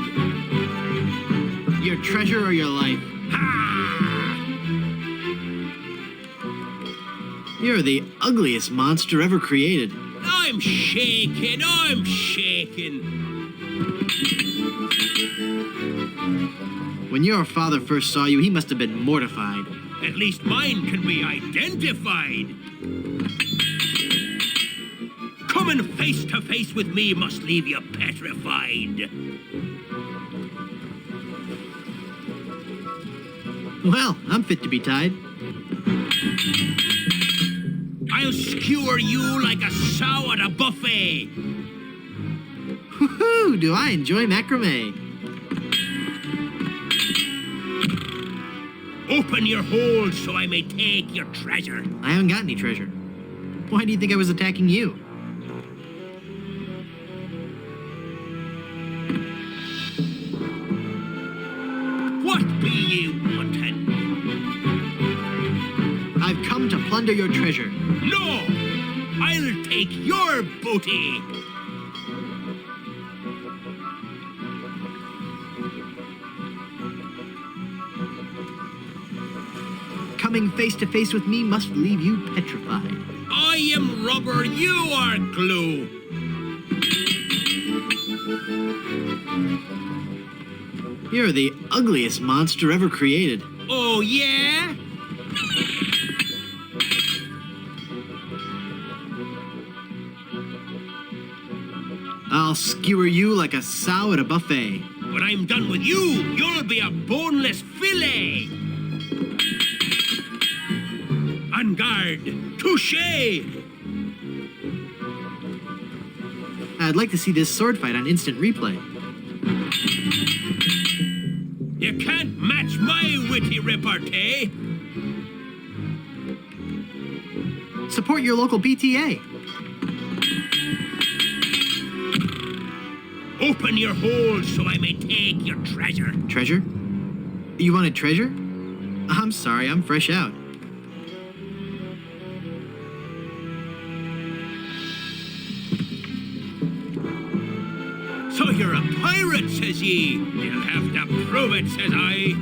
Your treasure or your life? Ha! You're the ugliest monster ever created. I'm shaking, I'm shaking. When your father first saw you, he must have been mortified. At least mine can be identified. Coming face to face with me must leave you petrified. Well, I'm fit to be tied. I'll skewer you like a sow at a buffet. Woohoo! Do I enjoy macrame? Open your hold so I may take your treasure. I haven't got any treasure. Why do you think I was attacking you? What be ye wanting? I've come to plunder your treasure. No! I'll take your booty! Coming face to face with me must leave you petrified. I am rubber, you are glue! You're the ugliest monster ever created. Oh, yeah? I'll skewer you like a sow at a buffet. When I'm done with you, you'll be a boneless fillet! En garde! Touché! I'd like to see this sword fight on instant replay. You can't match my witty repartee! Support your local PTA. Open your hold so I may take your treasure. Treasure? You wanted treasure? I'm sorry, I'm fresh out. So you're a pirate, says ye. You'll have to prove it, says I.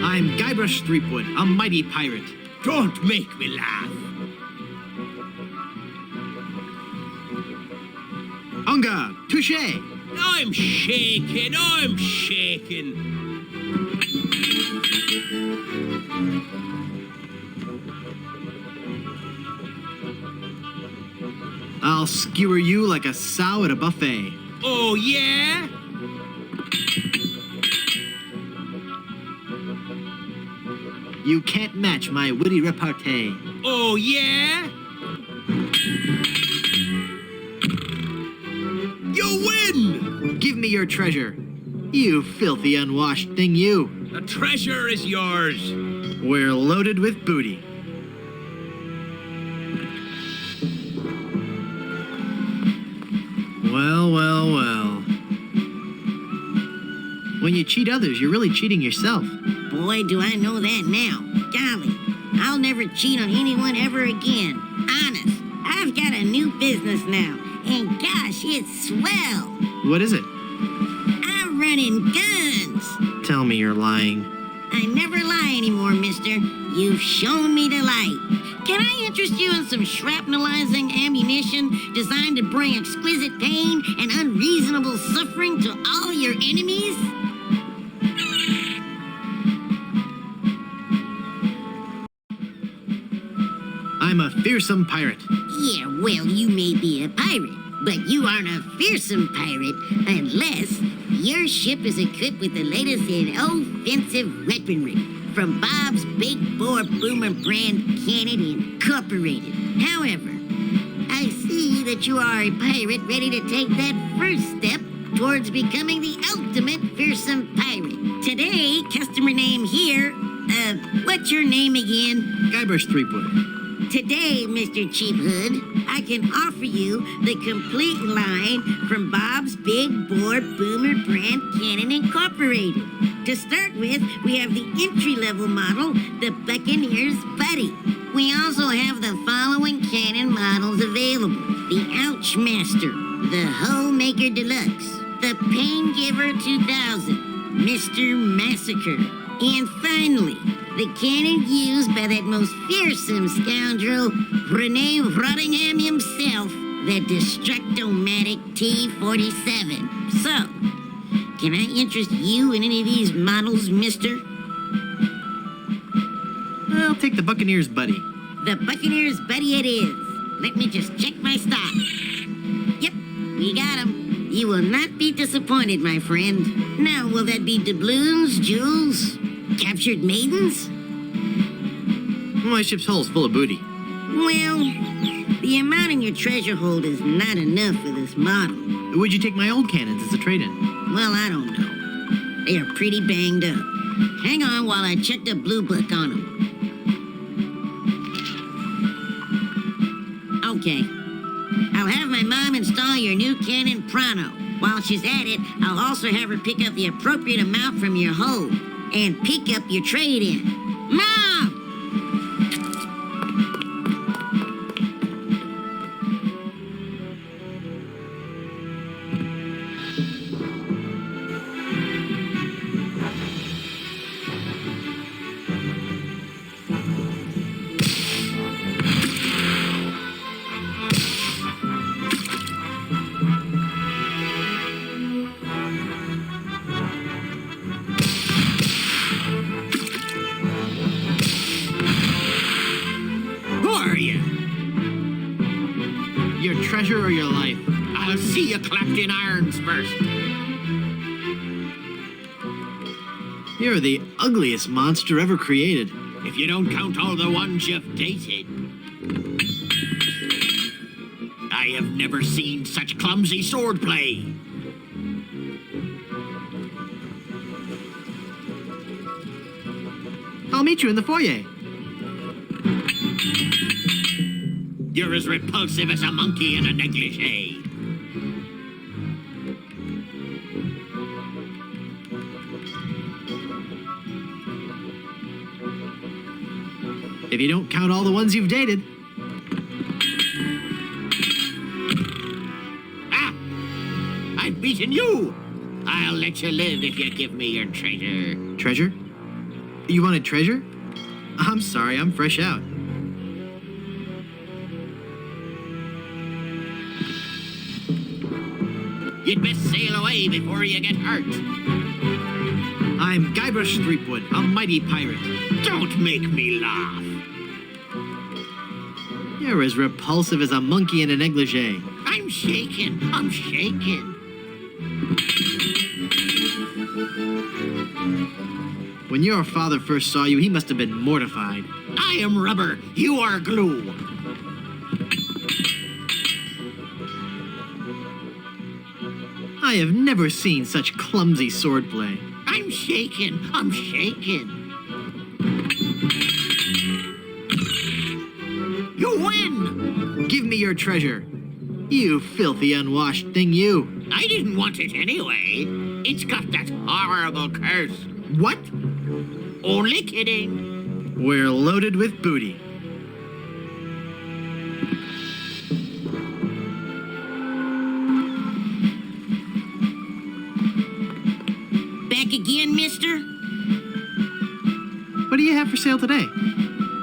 I'm Guybrush Threepwood, a mighty pirate. Don't make me laugh. En garde, touché. I'm shaking, I'm shaking. I'll skewer you like a sow at a buffet. Oh, yeah? You can't match my witty repartee. Oh, yeah? You win! Give me your treasure. You filthy unwashed thing, you. The treasure is yours. We're loaded with booty. Well, well, well. When you cheat others, you're really cheating yourself. Boy, do I know that now. Golly, I'll never cheat on anyone ever again. Honest, I've got a new business now, and gosh, it's swell. What is it? I'm running guns. Tell me you're lying. I never lie anymore, mister. You've shown me the light. Can I interest you in some shrapnelizing ammunition designed to bring exquisite pain and unreasonable suffering to all your enemies? I'm a fearsome pirate. Yeah, well, you may be a pirate, but you aren't a fearsome pirate unless your ship is equipped with the latest in offensive weaponry from Bob's Big Bore Boomer Brand Cannon Incorporated. However, I see that you are a pirate ready to take that first step towards becoming the ultimate fearsome pirate. Today, customer name here, what's your name again? Guybrush Threepwood. Today, Mr. Cheap Hood, I can offer you the complete line from Bob's Big Bore Boomer Brand Cannon Incorporated. To start with, we have the entry-level model, the Buccaneer's Buddy. We also have the following cannon models available. The Ouchmaster, the Hullmaker Deluxe, the Paingiver 2000, Mr. Massacre, and finally, the cannon used by that most fearsome scoundrel, Rene Rottingham himself, the Destructomatic T-47. So, can I interest you in any of these models, mister? I'll take the Buccaneer's Buddy. The Buccaneer's Buddy it is. Let me just check my stock. Yep, we got 'em. You will not be disappointed, my friend. Now, will that be doubloons, Jules? Captured maidens? My ship's hull's full of booty. Well, the amount in your treasure hold is not enough for this model. Would you take my old cannons as a trade-in? Well, I don't know. They are pretty banged up. Hang on while I check the blue book on them. Okay. I'll have my mom install your new cannon pronto. While she's at it, I'll also have her pick up the appropriate amount from your hold and pick up your trade-in. Mom! Your treasure or your life? I'll see you clapped in irons first. You're the ugliest monster ever created. If you don't count all the ones you've dated. I have never seen such clumsy swordplay. I'll meet you in the foyer. You're as repulsive as a monkey in a negligee. If you don't count all the ones you've dated. Ah! I've beaten you! I'll let you live if you give me your treasure. Treasure? You wanted treasure? I'm sorry, I'm fresh out. You'd best sail away before you get hurt. I'm Guybrush Threepwood, a mighty pirate. Don't make me laugh. You're as repulsive as a monkey in a negligee. I'm shaking. I'm shaking. When your father first saw you, he must have been mortified. I am rubber. You are glue. I have never seen such clumsy swordplay. I'm shaking. I'm shaking. You win! Give me your treasure. You filthy, unwashed thing, you. I didn't want it anyway. It's got that horrible curse. What? Only kidding. We're loaded with booty. Back again, mister? What do you have for sale today?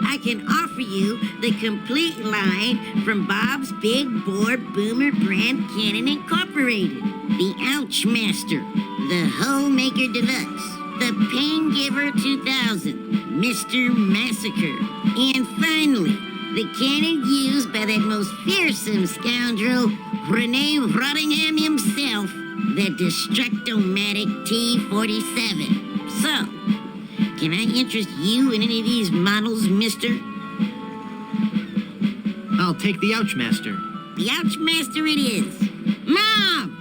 I can offer you the complete line from Bob's Big Bore Boomer Brand Cannon Incorporated. The Ouch Master, the Hull Maker Deluxe, the Pain Giver 2000, Mr. Massacre, and finally, the cannon used by that most fearsome scoundrel, Renee Rottingham himself, the Destructomatic T-47. So, can I interest you in any of these models, mister? I'll take the Ouch Master. The Ouch Master it is. Mom!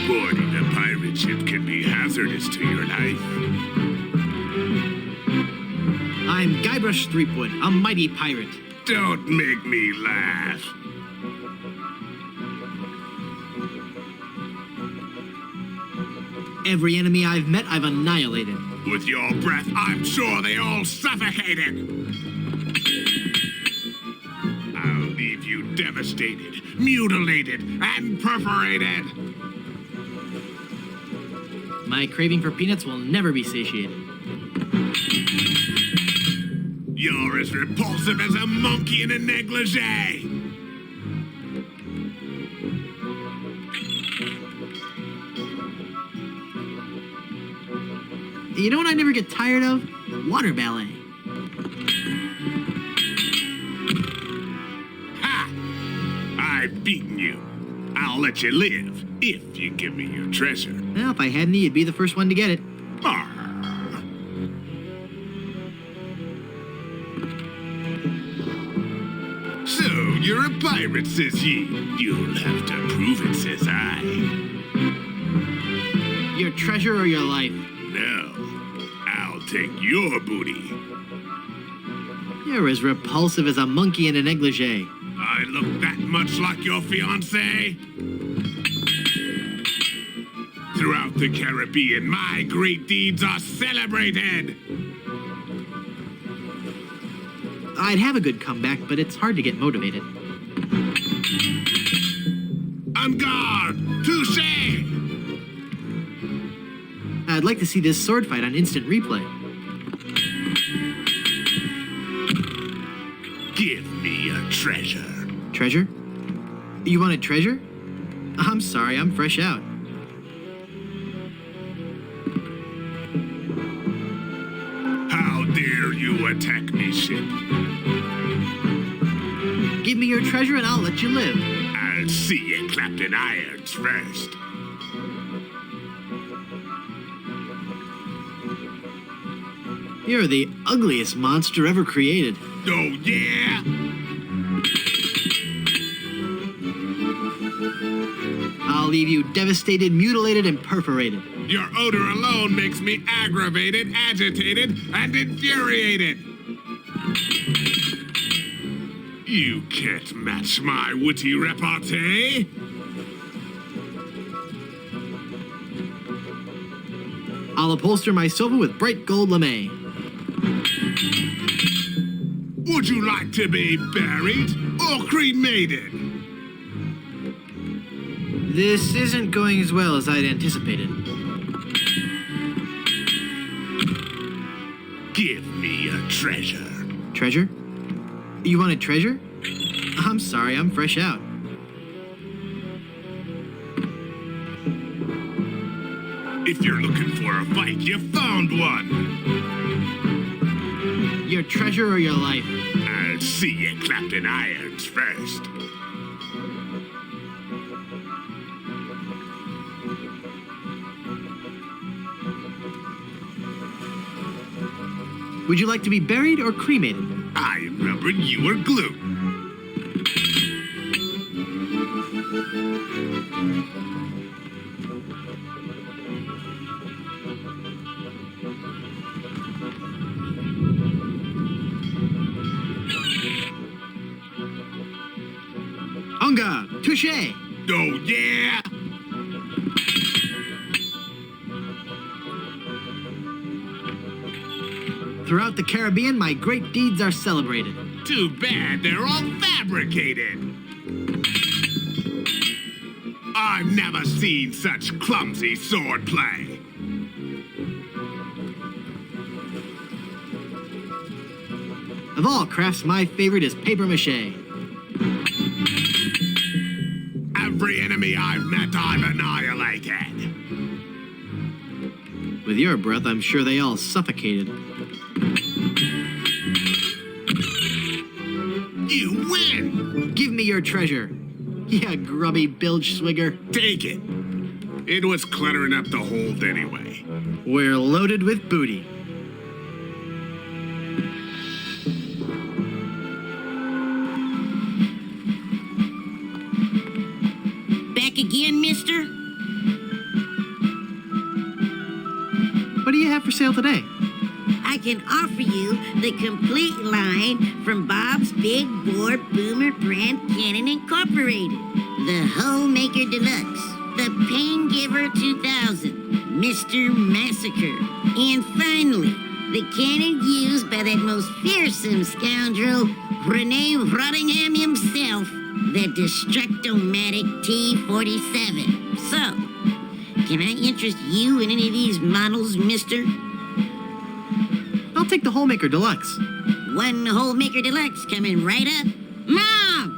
Boarding a pirate ship can be hazardous to your life. I'm Guybrush Threepwood, a mighty pirate. Don't make me laugh. Every enemy I've met, I've annihilated. With your breath, I'm sure they all suffocated. I'll leave you you devastated, mutilated, and perforated. My craving for peanuts will never be satiated. You're as repulsive as a monkey in a negligee. You know what I never get tired of? Water ballet. Ha! I've beaten you. I'll let you live if you give me your treasure. Well, if I had any, you'd be the first one to get it. Arr. So, you're a pirate, says ye. You'll have to prove it, says I. Your treasure or your life? No, I'll take your booty. You're as repulsive as a monkey in a negligee. I look that much like your fiancé? Throughout the Caribbean, my great deeds are celebrated. I'd have a good comeback, but it's hard to get motivated. En garde! Touché! I'd like to see this sword fight on instant replay. Give me a treasure. Treasure? You wanted treasure? I'm sorry, I'm fresh out. How dare you attack me, ship? Give me your treasure and I'll let you live. I'll see you clapped in irons first. You're the ugliest monster ever created. Oh, yeah? I'll leave you devastated, mutilated, and perforated. Your odor alone makes me aggravated, agitated, and infuriated. You can't match my witty repartee. I'll upholster my sofa with bright gold lame. Would you like to be buried or cremated? This isn't going as well as I'd anticipated. Give me a treasure. Treasure? You wanted treasure? I'm sorry, I'm fresh out. If you're looking for a fight, you found one. Your treasure or your life? I'll see you clapped in irons first. Would you like to be buried or cremated? I am rubber, you are glue. En garde! Touché! Oh, yeah? Throughout the Caribbean, my great deeds are celebrated. Too bad they're all fabricated. I've never seen such clumsy swordplay. Of all crafts, my favorite is paper mache. Every enemy I've met, I've annihilated. With your breath, I'm sure they all suffocated. You win! Give me your treasure. Yeah, grubby bilge swigger. Take it. It was clutter enough to hold anyway. We're loaded with booty. Back again, mister? What do you have for sale today? I can offer you the complete line from Bob's Big Bore Boomer Brand Cannon Incorporated. The Homemaker Deluxe, the Pain Giver 2000, Mr. Massacre, and finally, the cannon used by that most fearsome scoundrel, Rene Rottingham himself, The Destructomatic T-47. So, can I interest you in any of these models, mister? I'll take the Holemaker Deluxe. One Holemaker Deluxe coming right up. Mom!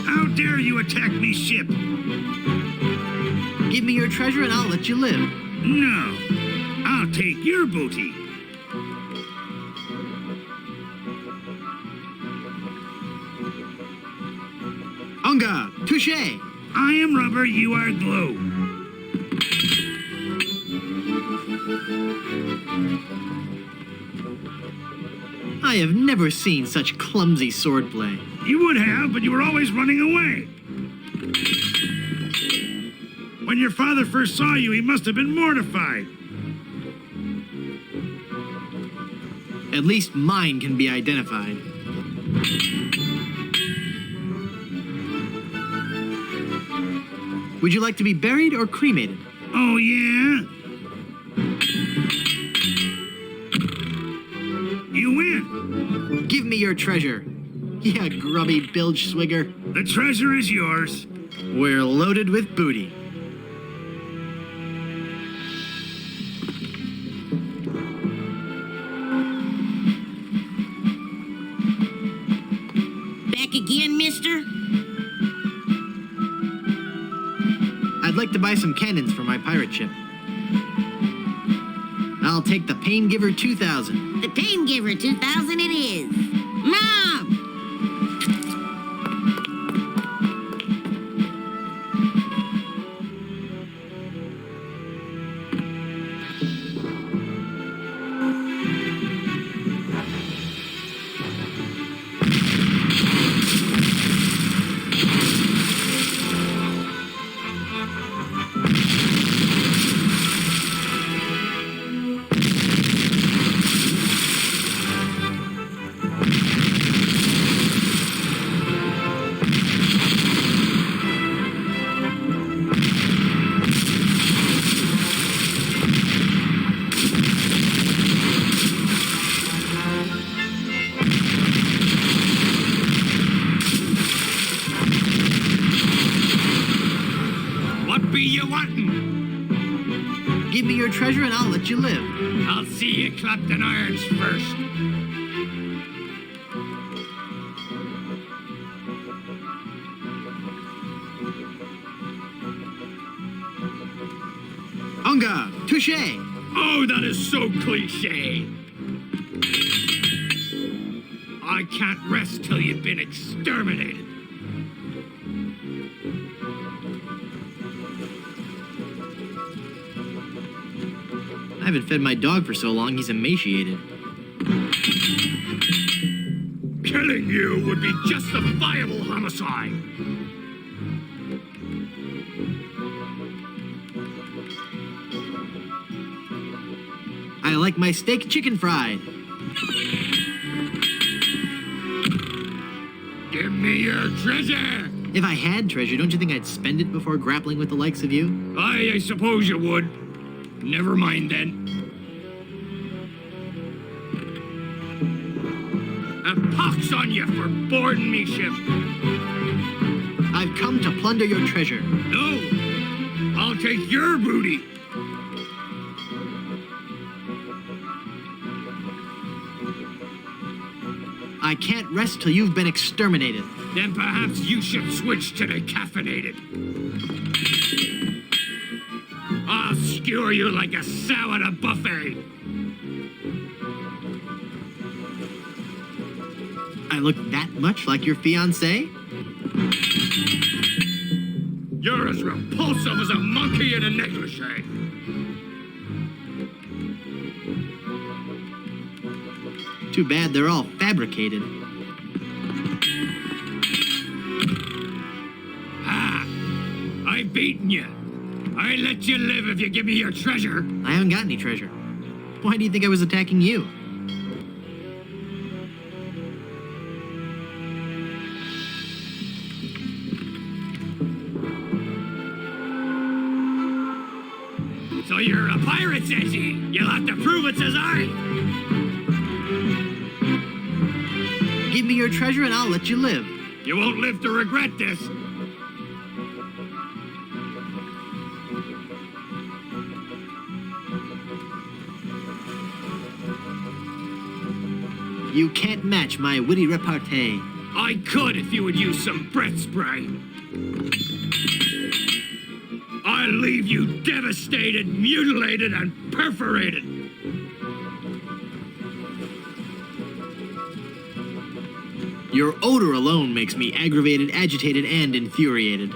How dare you attack me ship? Give me your treasure and I'll let you live. No. I'll take your booty. Unga, touche! I am rubber, you are glue. I have never seen such clumsy swordplay. You would have, but you were always running away. When your father first saw you, he must have been mortified. At least mine can be identified. Would you like to be buried or cremated? Oh, yeah? You win. Give me your treasure. Yeah, grubby bilge swigger. The treasure is yours. We're loaded with booty. Back again, mister? I'd like to buy some cannons for my pirate ship. I'll take the Pain Giver 2000. The Pain Giver 2000 it is. Mom! What be you wanting? Give me your treasure and I'll let you live. I'll see you clapped in irons first. Unga, touche! Oh, that is so cliche. I can't rest till you've been exterminated. I haven't fed my dog for so long, he's emaciated. Killing you would be justifiable homicide. I like my steak chicken fried. Give me your treasure. If I had treasure, don't you think I'd spend it before grappling with the likes of you? I suppose you would. Never mind then. A pox on you for boarding me ship. I've come to plunder your treasure. No, I'll take your booty. I can't rest till you've been exterminated. Then perhaps you should switch to the caffeinated. I'll skewer you like a sow at a buffet. I look that much like your fiancé? You're as repulsive as a monkey in a negligee. Too bad they're all fabricated. I've beaten you. I let you live if you give me your treasure. I haven't got any treasure. Why do you think I was attacking you? So you're a pirate, says he. You'll have to prove it, says I. Give me your treasure and I'll let you live. You won't live to regret this. You can't match my witty repartee. I could if you would use some breath spray. I'll leave you devastated, mutilated, and perforated. Your odor alone makes me aggravated, agitated, and infuriated.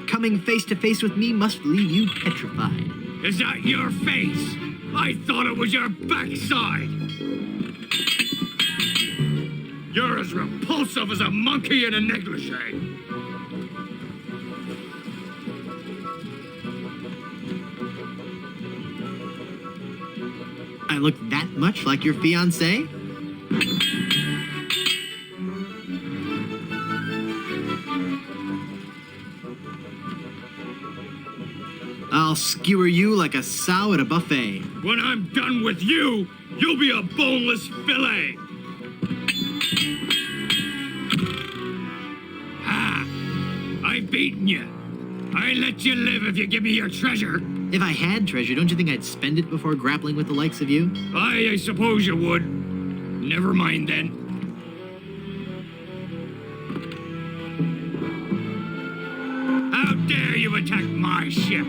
Coming face to face with me must leave you petrified. Is that your face? I thought it was your backside. You're as repulsive as a monkey in a negligee. I look that much like your fiancé? I'll skewer you like a sow at a buffet. When I'm done with you, you'll be a boneless fillet. I've beaten you. I let you live if you give me your treasure. If I had treasure, don't you think I'd spend it before grappling with the likes of you? I suppose you would. Never mind then. How dare you attack my ship?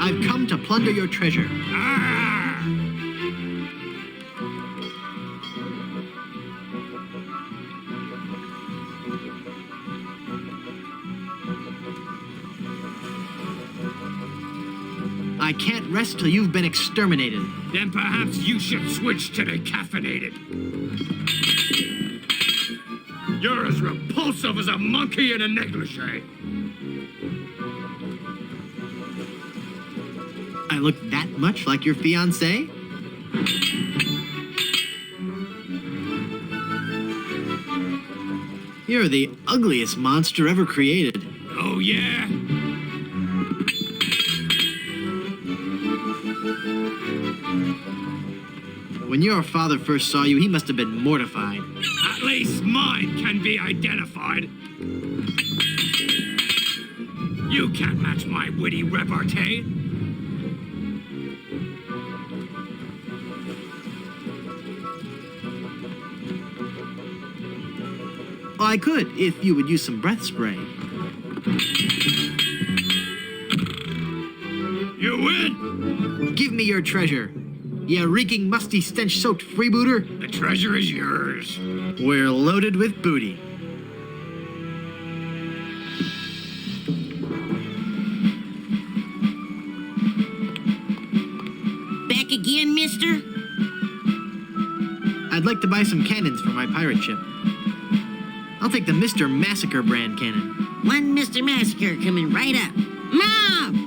I've come to plunder your treasure. I can't rest till you've been exterminated. Then perhaps you should switch to the caffeinated. You're as repulsive as a monkey in a negligee. I look that much like your fiancé? You're the ugliest monster ever created. Oh, yeah? When your father first saw you, he must have been mortified. At least mine can be identified. You can't match my witty repartee. Well, I could, if you would use some breath spray. You win! Give me your treasure. You reeking, musty, stench-soaked freebooter. The treasure is yours. We're loaded with booty. Back again, mister? I'd like to buy some cannons for my pirate ship. I'll take the Mr. Massacre brand cannon. One Mr. Massacre coming right up. Mom!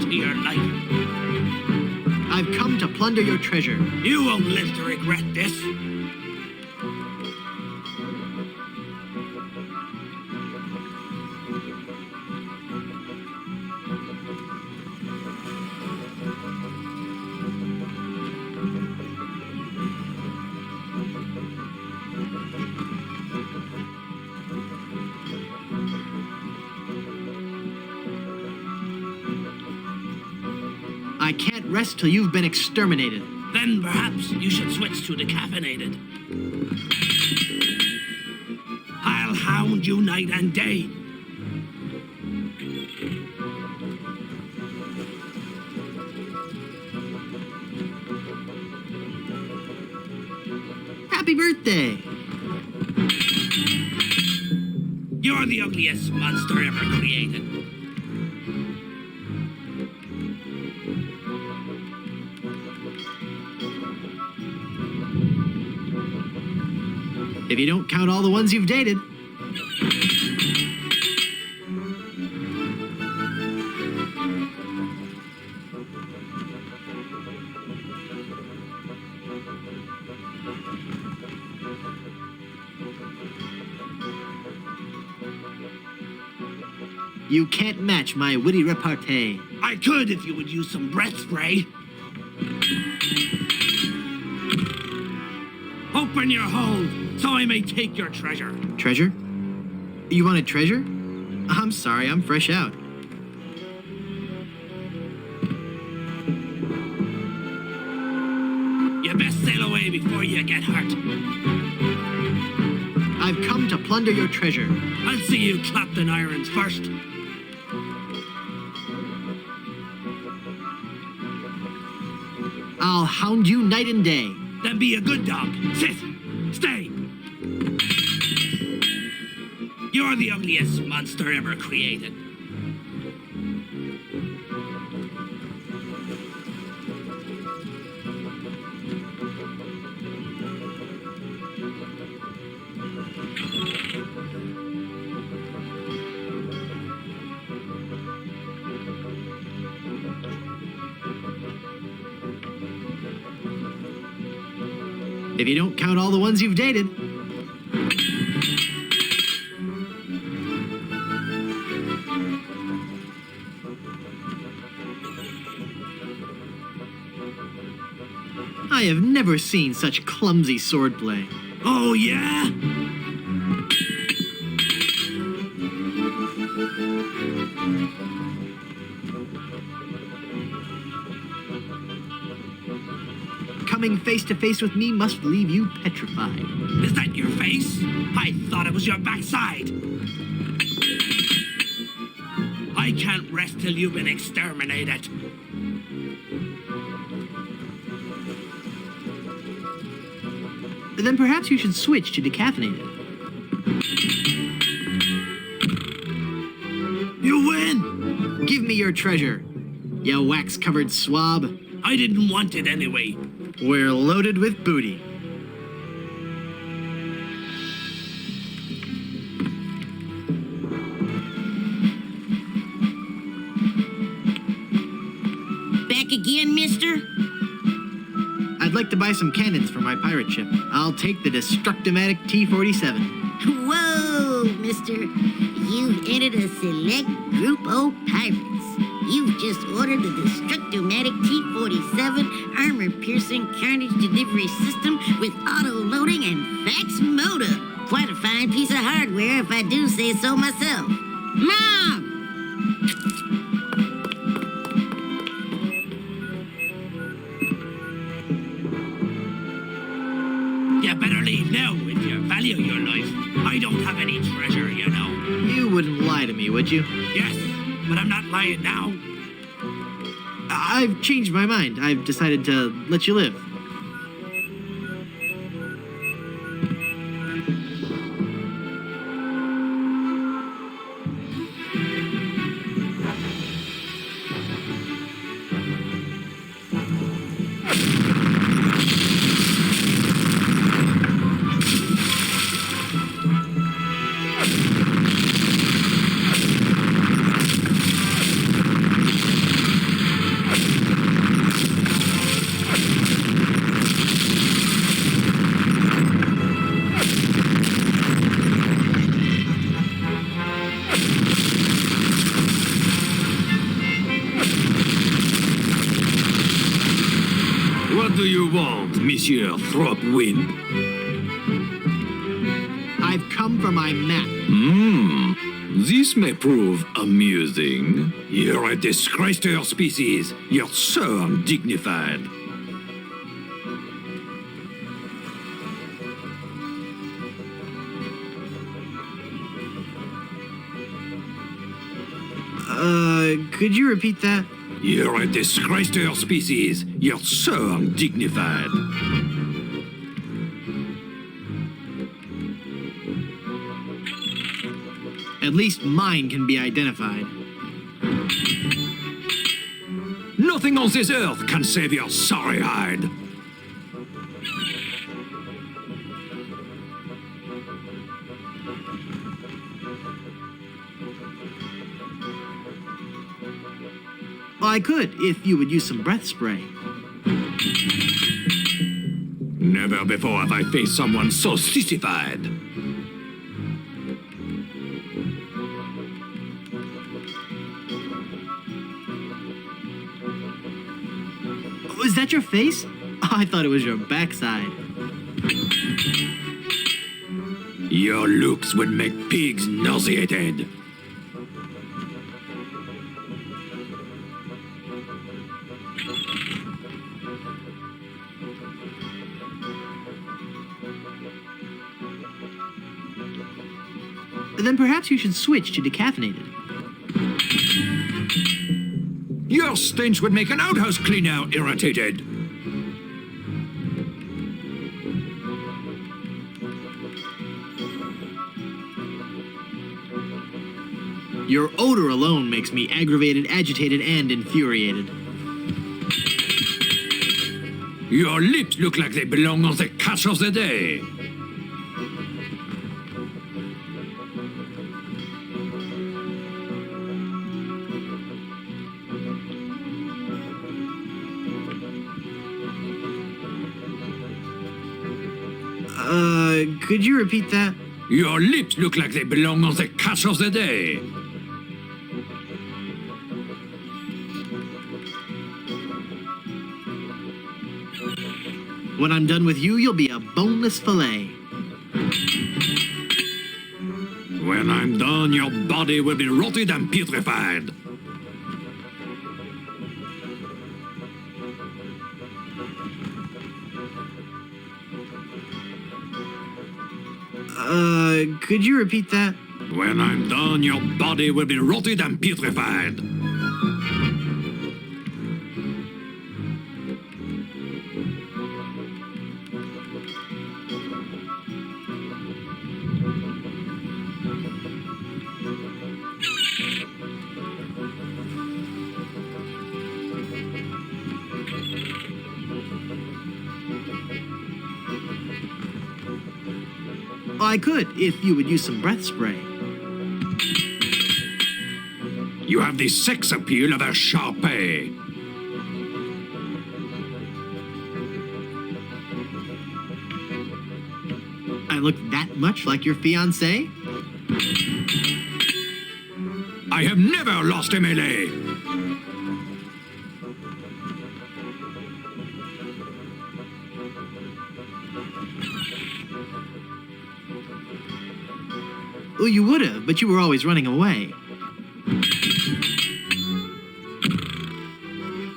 of your life. I've come to plunder your treasure. You won't live to regret this. I can't rest till you've been exterminated. Then perhaps you should switch to decaffeinated. I'll hound you night and day. Happy birthday! You're the ugliest monster ever created. If you don't count all the ones you've dated. You can't match my witty repartee. I could if you would use some breath spray. Open your hold so I may take your treasure. Treasure? You wanted treasure? I'm sorry, I'm fresh out. You best sail away before you get hurt. I've come to plunder your treasure. I'll see you clapped in irons first. I'll hound you night and day. Then be a good dog. Sit. Stay. You're the ugliest monster ever created. If you don't count all the ones you've dated. I have never seen such clumsy swordplay. Oh, yeah? Coming face to face with me must leave you petrified. Is that your face? I thought it was your backside. I can't rest till you've been exterminated. Then perhaps you should switch to decaffeinated. You win! Give me your treasure, you wax-covered swab. I didn't want it anyway. We're loaded with booty. Back again, mister? I'd like to buy some cannons for my pirate ship. I'll take the Destructomatic T-47. Whoa, mister. You've entered a select group of pirates. You've just ordered the Destructomatic T-47 armor-piercing carnage delivery system with auto-loading and fax motor. Quite a fine piece of hardware if I do say so myself. Mom! You better leave now if you value your life. I don't have any treasure, you know. You wouldn't lie to me, would you? Yes, but I'm not lying now. I've changed my mind. I've decided to let you live. What do you want, Monsieur Throatwimp? I've come for my map. This may prove amusing. You're a disgrace to your species. You're so undignified. Could you repeat that? You're a disgrace to your species. You're so undignified. At least mine can be identified. Nothing on this earth can save your sorry hide. I could, if you would use some breath spray. Never before have I faced someone so sissified. Was that your face? I thought it was your backside. Your looks would make pigs nauseated. Then perhaps you should switch to decaffeinated. Your stench would make an outhouse cleaner irritated. Your odor alone makes me aggravated, agitated, and infuriated. Your lips look like they belong on the catch of the day. Could you repeat that? Your lips look like they belong on the catch of the day. When I'm done with you, you'll be a boneless fillet. When I'm done, your body will be rotted and putrefied. Could you repeat that? When I'm done, your body will be rotted and putrefied. I could, if you would use some breath spray. You have the sex appeal of a Sharpay. I look that much like your fiancé? I have never lost a melee. Well, you would have, but you were always running away.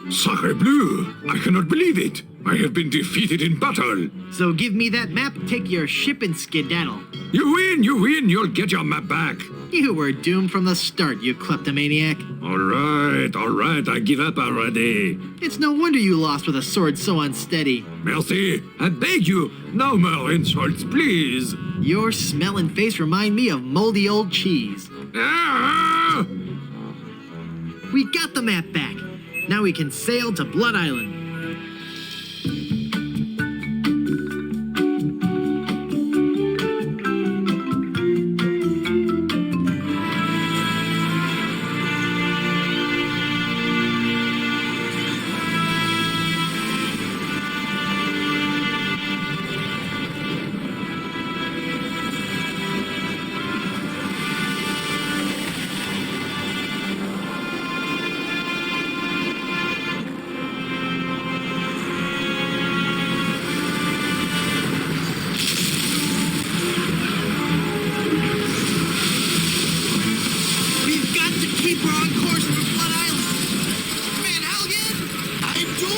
Sacre bleu! I cannot believe it! I have been defeated in battle! So give me that map, take your ship and skedaddle. You win! You win! You'll get your map back! You were doomed from the start, you kleptomaniac. All right, I give up already. It's no wonder you lost with a sword so unsteady. Merci, I beg you, no more insults, please. Your smell and face remind me of moldy old cheese. Ah! We got the map back. Now we can sail to Blood Island.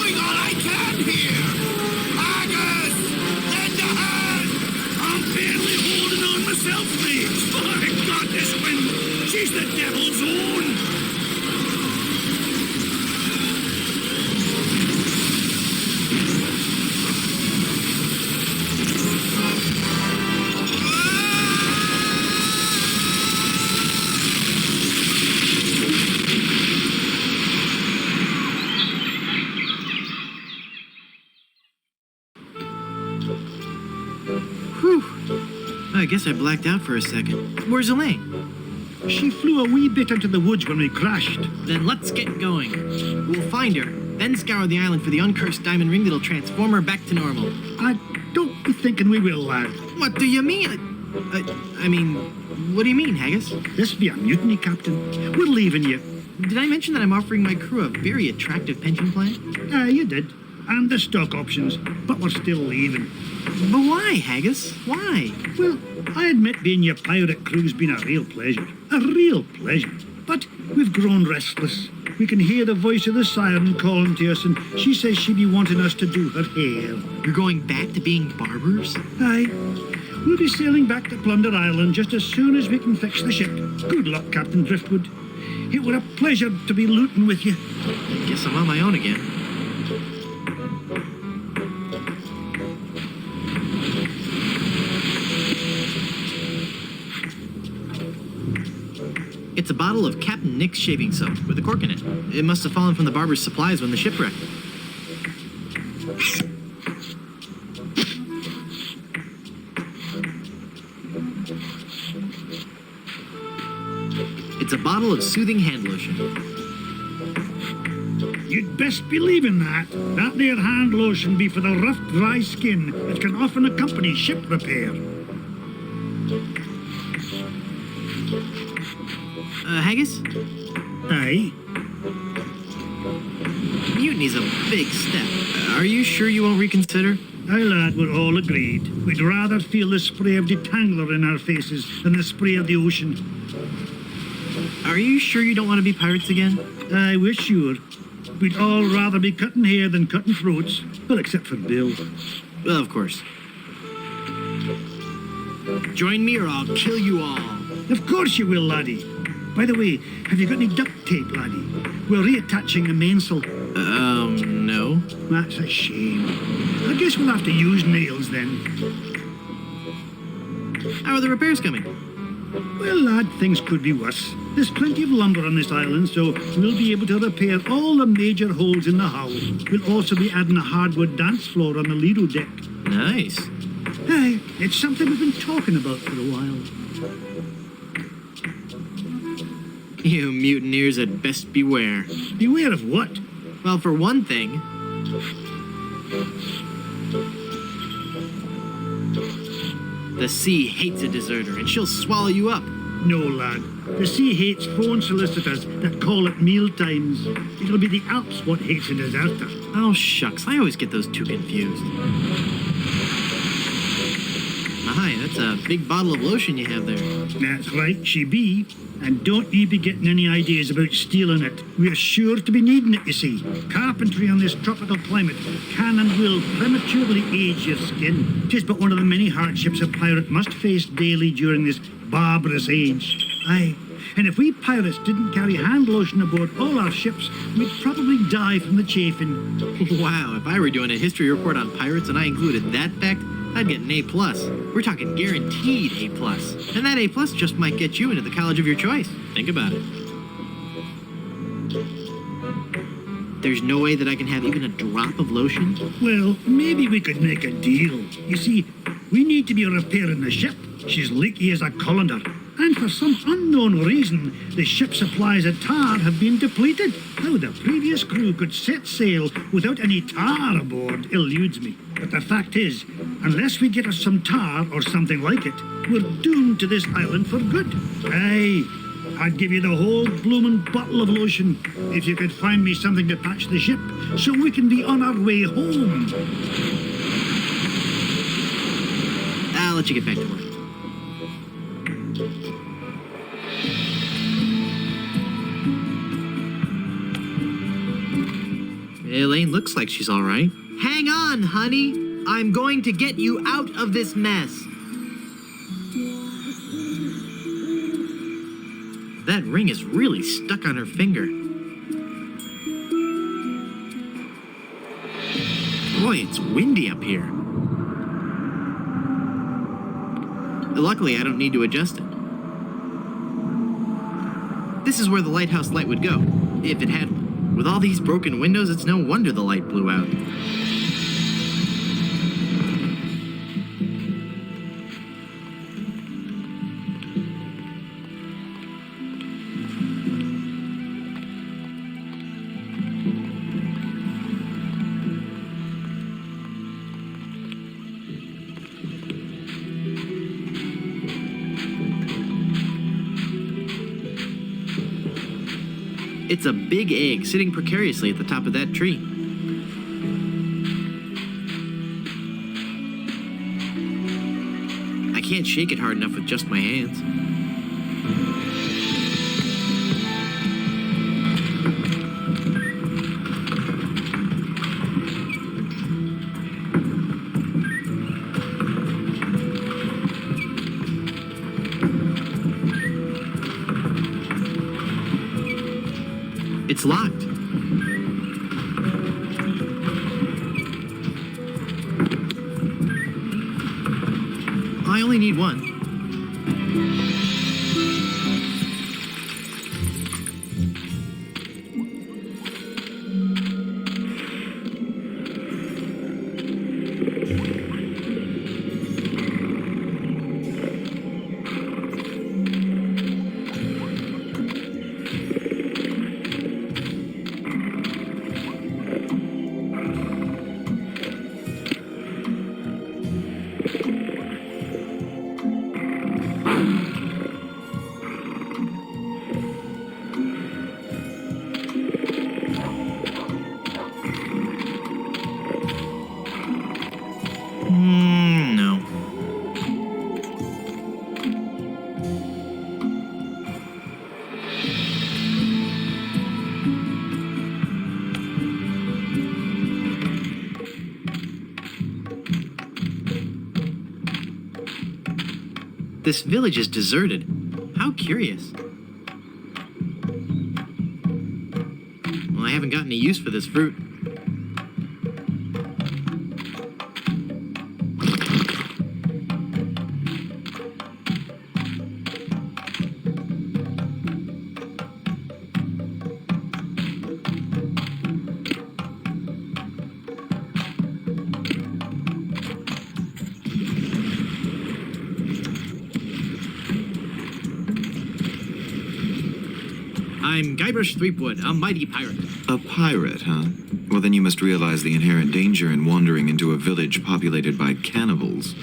doing all I can here! Agus! Lend a hand! I'm barely holding on myself, mate! My God, this wind! She's the devil's own! I guess I blacked out for a second. Where's Elaine? She flew a wee bit into the woods when we crashed. Then let's get going. We'll find her, then scour the island for the uncursed diamond ring that'll transform her back to normal. I don't be thinking we will, lad. What do you mean? I mean, what do you mean, Haggis? This be a mutiny, Captain. We're leaving you. Did I mention that I'm offering my crew a very attractive pension plan? You did. And the stock options. But we're still leaving. But why, Haggis? Why? Well, I admit being your pirate crew's been a real pleasure. A real pleasure. But we've grown restless. We can hear the voice of the siren calling to us, and she says she'd be wanting us to do her hair. You're going back to being barbers? Aye. We'll be sailing back to Plunder Island just as soon as we can fix the ship. Good luck, Captain Driftwood. It were a pleasure to be looting with you. I guess I'm on my own again. It's a bottle of Captain Nick's shaving soap with a cork in it. It must have fallen from the barber's supplies when the ship wrecked. It's a bottle of soothing hand lotion. You'd best believe in that. That there hand lotion be for the rough, dry skin that can often accompany ship repair. Haggis? Aye? Mutiny's a big step. Are you sure you won't reconsider? Aye, lad, we're all agreed. We'd rather feel the spray of detangler in our faces than the spray of the ocean. Are you sure you don't want to be pirates again? Aye, we're sure. We'd all rather be cutting hair than cutting throats. Well, except for Bill. Well, of course. Join me or I'll kill you all. Of course you will, laddie. By the way, have you got any duct tape, laddie? We're reattaching the mainsail. No. That's a shame. I guess we'll have to use nails then. How are the repairs coming? Well, lad, things could be worse. There's plenty of lumber on this island, so we'll be able to repair all the major holes in the hull. We'll also be adding a hardwood dance floor on the Lido deck. Nice. Hey, it's something we've been talking about for a while. You mutineers had best beware. Beware of what? Well, for one thing... the sea hates a deserter, and she'll swallow you up. No, lad. The sea hates phone solicitors that call at meal times. It'll be the Alps what hates a deserter. Oh, shucks. I always get those two confused. Hi, that's a big bottle of lotion you have there. That's right, she be. And don't you be getting any ideas about stealing it. We're sure to be needing it, you see. Carpentry on this tropical climate can and will prematurely age your skin. 'Tis but one of the many hardships a pirate must face daily during this barbarous age. Aye, and if we pirates didn't carry hand lotion aboard all our ships, we'd probably die from the chafing. Wow, if I were doing a history report on pirates and I included that fact, I'd get an A+. We're talking guaranteed A+. And that A+ just might get you into the college of your choice. Think about it. There's no way that I can have even a drop of lotion? Well, maybe we could make a deal. You see, we need to be repairing the ship. She's leaky as a colander. And for some unknown reason, the ship's supplies of tar have been depleted. How the previous crew could set sail without any tar aboard eludes me. But the fact is, unless we get us some tar or something like it, we're doomed to this island for good. Aye, I'd give you the whole bloomin' bottle of lotion if you could find me something to patch the ship so we can be on our way home. I'll let you get back to work. Elaine looks like she's all right. Hang on, honey. I'm going to get you out of this mess. That ring is really stuck on her finger. Boy, it's windy up here. Luckily, I don't need to adjust it. This is where the lighthouse light would go, if it had one. With all these broken windows, it's no wonder the light blew out. It's a big egg sitting precariously at the top of that tree. I can't shake it hard enough with just my hands. It's locked. I only need one. No. This village is deserted. How curious. Well, I haven't got any use for this fruit. I'm Guybrush Threepwood, a mighty pirate. A pirate, huh? Well, then you must realize the inherent danger in wandering into a village populated by cannibals.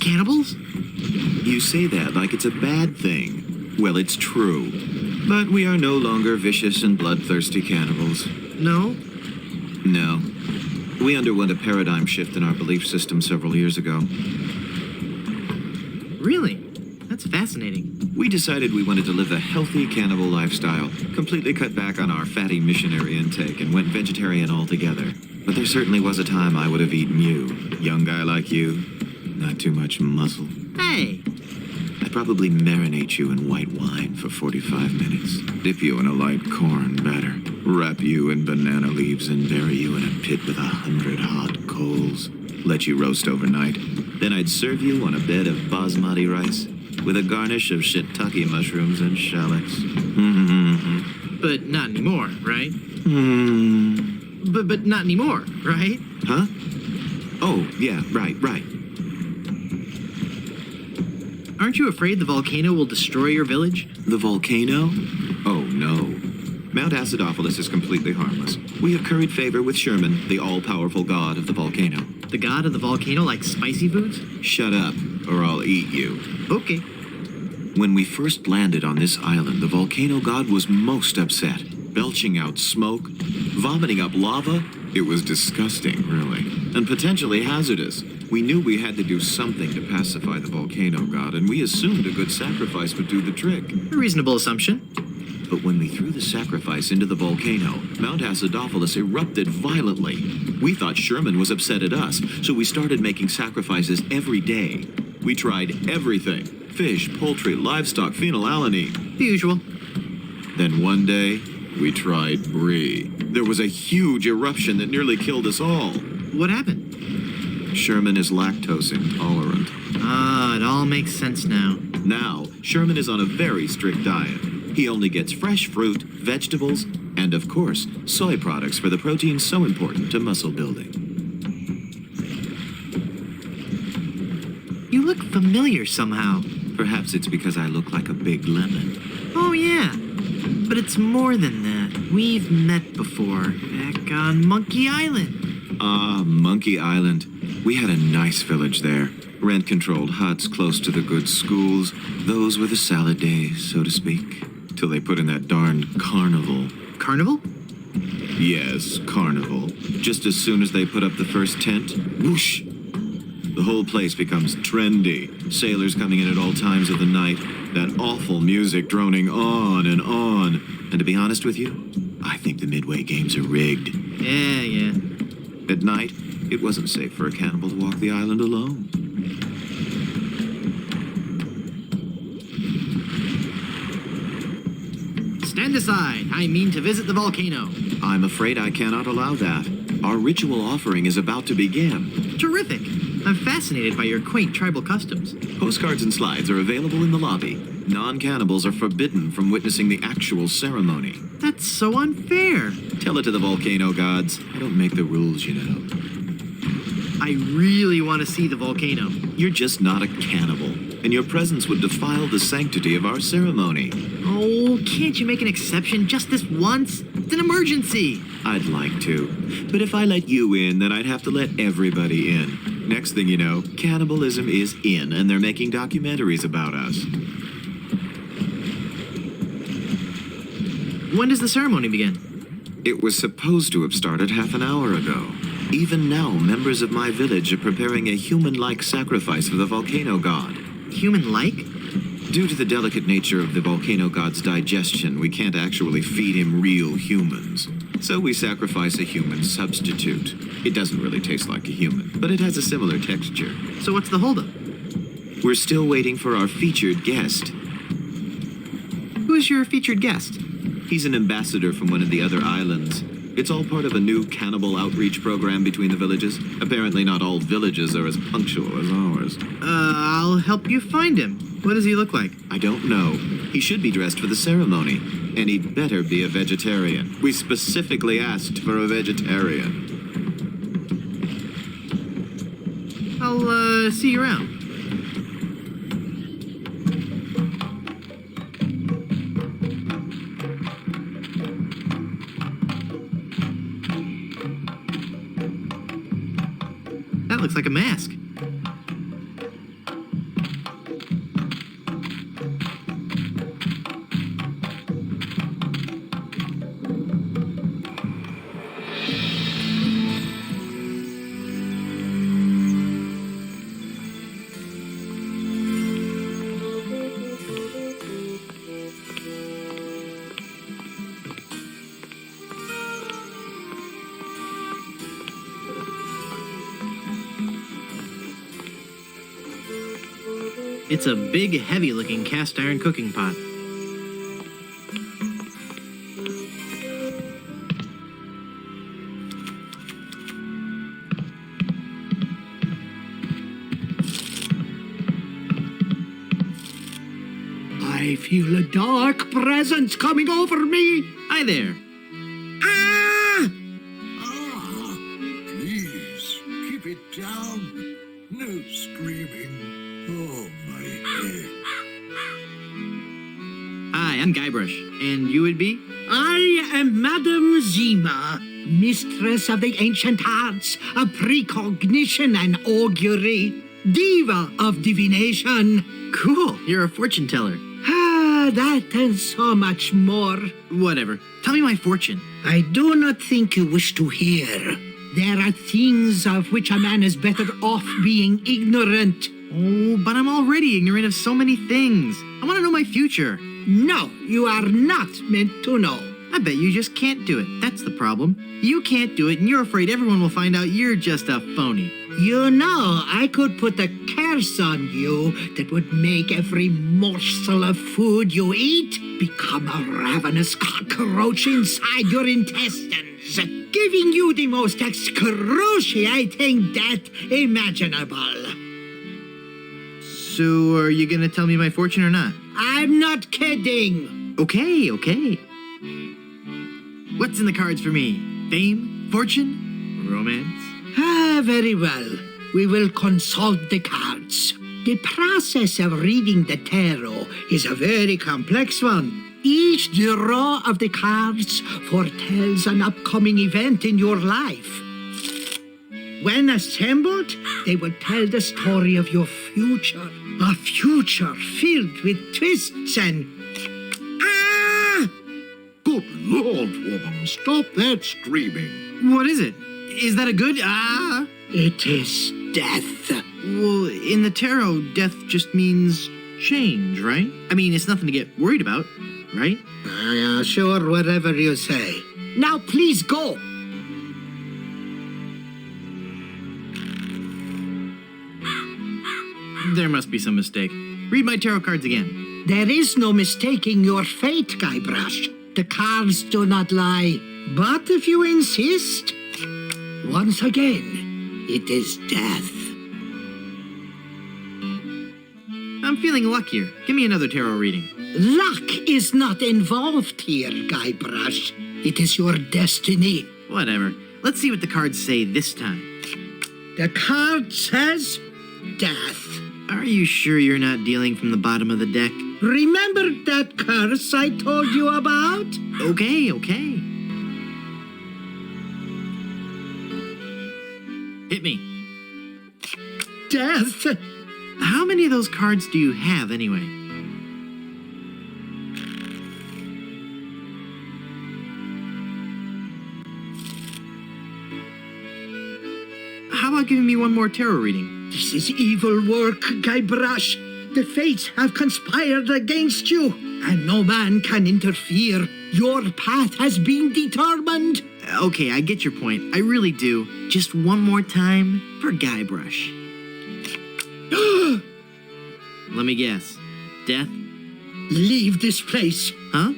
Cannibals? You say that like it's a bad thing. Well, it's true. But we are no longer vicious and bloodthirsty cannibals. No? No. We underwent a paradigm shift in our belief system several years ago. Really? That's fascinating. We decided we wanted to live a healthy cannibal lifestyle, completely cut back on our fatty missionary intake, and went vegetarian altogether. But there certainly was a time I would have eaten you, young guy like you. Not too much muscle. Hey! I'd probably marinate you in white wine for 45 minutes, dip you in a light corn batter, wrap you in banana leaves, and bury you in a pit with 100 hot coals. Let you roast overnight. Then I'd serve you on a bed of basmati rice with a garnish of shiitake mushrooms and shallots. But not anymore, right? Hmm. But not anymore, right? Huh? Oh, yeah, right. Aren't you afraid the volcano will destroy your village? The volcano? Oh, no. Mount Acidophilus is completely harmless. We have curried favor with Sherman, the all-powerful god of the volcano. The god of the volcano likes spicy foods? Shut up, or I'll eat you. Okay. When we first landed on this island, the volcano god was most upset, belching out smoke, vomiting up lava. It was disgusting, really, and potentially hazardous. We knew we had to do something to pacify the volcano god, and we assumed a good sacrifice would do the trick. A reasonable assumption. But when we threw the sacrifice into the volcano, Mount Acidophilus erupted violently. We thought Sherman was upset at us, so we started making sacrifices every day. We tried everything: fish, poultry, livestock, phenylalanine. The usual. Then one day, we tried brie. There was a huge eruption that nearly killed us all. What happened? Sherman is lactose intolerant. Ah, it all makes sense now. Now, Sherman is on a very strict diet. He only gets fresh fruit, vegetables, and of course, soy products for the protein so important to muscle building. You look familiar somehow. Perhaps it's because I look like a big lemon. Oh, yeah. But it's more than that. We've met before, back on Monkey Island. Ah, Monkey Island. We had a nice village there. Rent-controlled huts close to the good schools. Those were the salad days, so to speak. Till they put in that darned carnival. Carnival? Yes, carnival. Just as soon as they put up the first tent, whoosh! The whole place becomes trendy. Sailors coming in at all times of the night. That awful music droning on and on. And to be honest with you, I think the Midway games are rigged. Yeah. At night, it wasn't safe for a cannibal to walk the island alone. Stand aside. I mean to visit the volcano. I'm afraid I cannot allow that. Our ritual offering is about to begin. Terrific. I'm fascinated by your quaint tribal customs. Postcards and slides are available in the lobby. Non-cannibals are forbidden from witnessing the actual ceremony. That's so unfair. Tell it to the volcano gods. I don't make the rules, you know. I really want to see the volcano. You're just not a cannibal, and your presence would defile the sanctity of our ceremony. Oh, can't you make an exception just this once? It's an emergency. I'd like to, but if I let you in, then I'd have to let everybody in. Next thing you know, cannibalism is in, and they're making documentaries about us. When does the ceremony begin? It was supposed to have started half an hour ago. Even now, members of my village are preparing a human-like sacrifice for the volcano god. Human-like? Due to the delicate nature of the volcano god's digestion, we can't actually feed him real humans. So we sacrifice a human substitute. It doesn't really taste like a human, but it has a similar texture. So what's the holdup? We're still waiting for our featured guest. Who's your featured guest? He's an ambassador from one of the other islands. It's all part of a new cannibal outreach program between the villages. Apparently not all villages are as punctual as ours. I'll help you find him. What does he look like? I don't know. He should be dressed for the ceremony. And he'd better be a vegetarian. We specifically asked for a vegetarian. I'll, see you around. That looks like a mask. It's a big, heavy-looking cast-iron cooking pot. I feel a dark presence coming over me. Hi there. Please, keep it down. No screaming. Oh, my head. Hi, I'm Guybrush. And you would be? I am Madame Zima, mistress of the ancient arts of precognition and augury, diva of divination. Cool, you're a fortune teller. Ah, that and so much more. Whatever. Tell me my fortune. I do not think you wish to hear. There are things of which a man is better off being ignorant. Oh, but I'm already ignorant of so many things. I want to know my future. No, you are not meant to know. I bet you just can't do it. That's the problem. You can't do it, and you're afraid everyone will find out you're just a phony. You know, I could put a curse on you that would make every morsel of food you eat become a ravenous cockroach inside your intestines, giving you the most excruciating death imaginable. So, are you gonna tell me my fortune or not? I'm not kidding. Okay. What's in the cards for me? Fame? Fortune? Romance? Ah, very well. We will consult the cards. The process of reading the tarot is a very complex one. Each draw of the cards foretells an upcoming event in your life. When assembled, they will tell the story of your future. A future filled with twists and... Good Lord, woman, stop that screaming. What is it? Is that a good... It is death. Well, in the tarot, death just means change, right? I mean, it's nothing to get worried about, right? Sure, whatever you say. Now, please go. There must be some mistake. Read my tarot cards again. There is no mistaking your fate, Guybrush. The cards do not lie. But if you insist, once again, it is death. I'm feeling luckier. Give me another tarot reading. Luck is not involved here, Guybrush. It is your destiny. Whatever. Let's see what the cards say this time. The card says death. Are you sure you're not dealing from the bottom of the deck? Remember that curse I told you about? Okay. Hit me. Death? How many of those cards do you have, anyway? How about giving me one more tarot reading? This is evil work, Guybrush. The fates have conspired against you, and no man can interfere. Your path has been determined. Okay, I get your point. I really do. Just one more time for Guybrush. Let me guess. Death? Leave this place. Huh?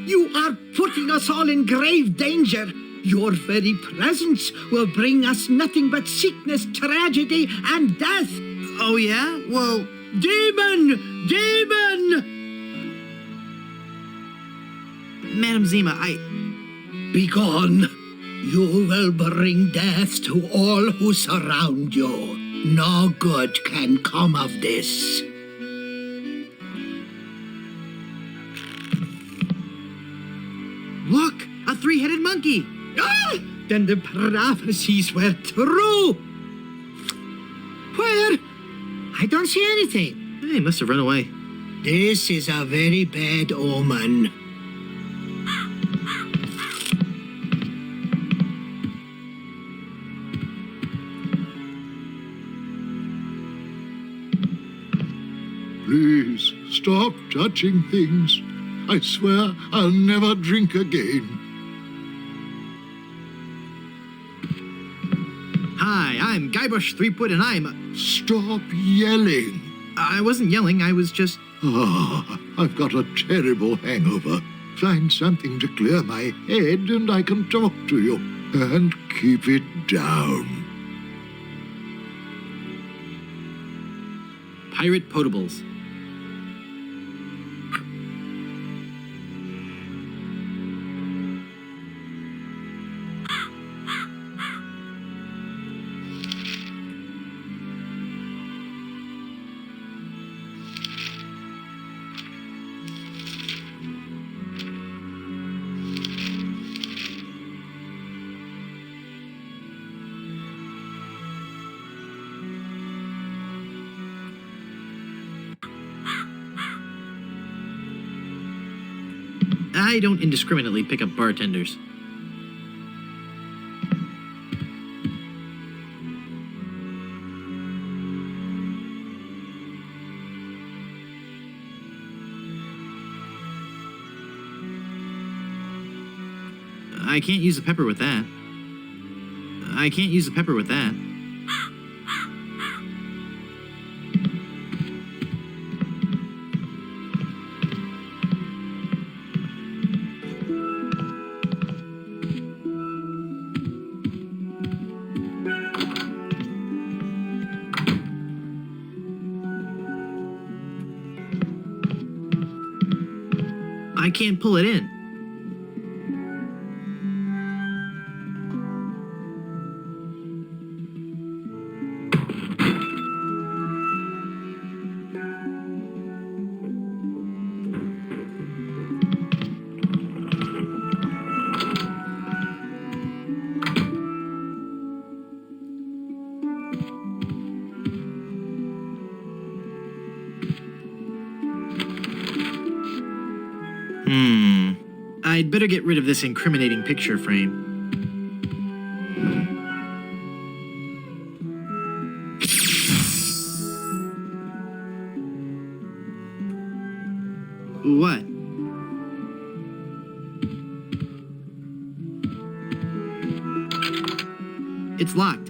You are putting us all in grave danger. Your very presence will bring us nothing but sickness, tragedy, and death. Oh, yeah? Well... Demon! Madam Zima, Begone. You will bring death to all who surround you. No good can come of this. Look! A three-headed monkey! Ah! Then the prophecies were true. Where? I don't see anything. He must have run away. This is a very bad omen. Please, stop touching things. I swear I'll never drink again. Hi, I'm Guybrush Threepwood, and I'm... Stop yelling. I wasn't yelling, I was just... I've got a terrible hangover. Find something to clear my head and I can talk to you. And keep it down. Pirate Potables. I don't indiscriminately pick up bartenders. I can't use the pepper with that. I can't use the pepper with that. I can't pull it in. I'd better get rid of this incriminating picture frame. What? It's locked.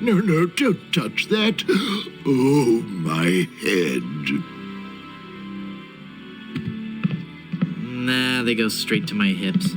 No, no, don't touch that. Oh, my head. Nah, they go straight to my hips.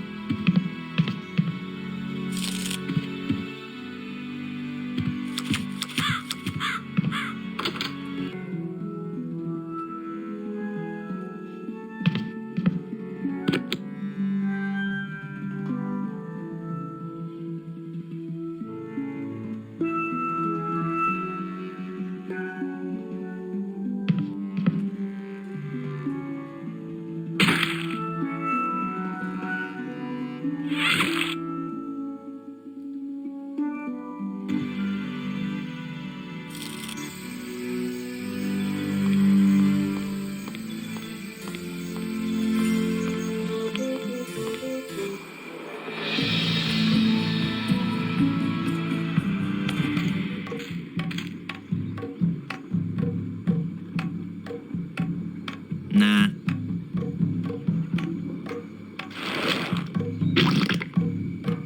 Nah.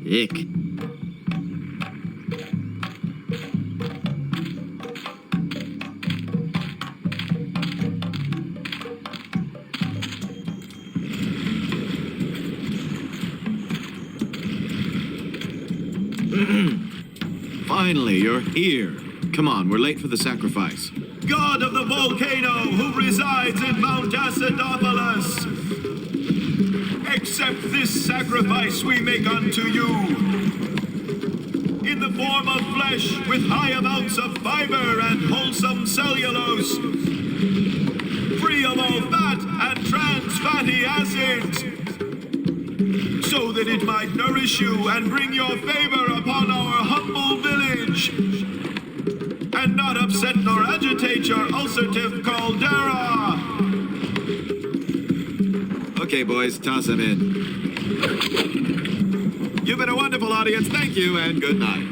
Ick. Finally, you're here. Come on, we're late for the sacrifice. God of the volcano who resides in Mount Acidophilus, accept this sacrifice we make unto you. In the form of flesh with high amounts of fiber and wholesome cellulose, free of all fat and trans fatty acids, so that it might nourish you and bring your favor upon our humble village, and not upset nor agitate your ulcerative caldera. Okay, boys, toss him in. You've been a wonderful audience. Thank you, and good night.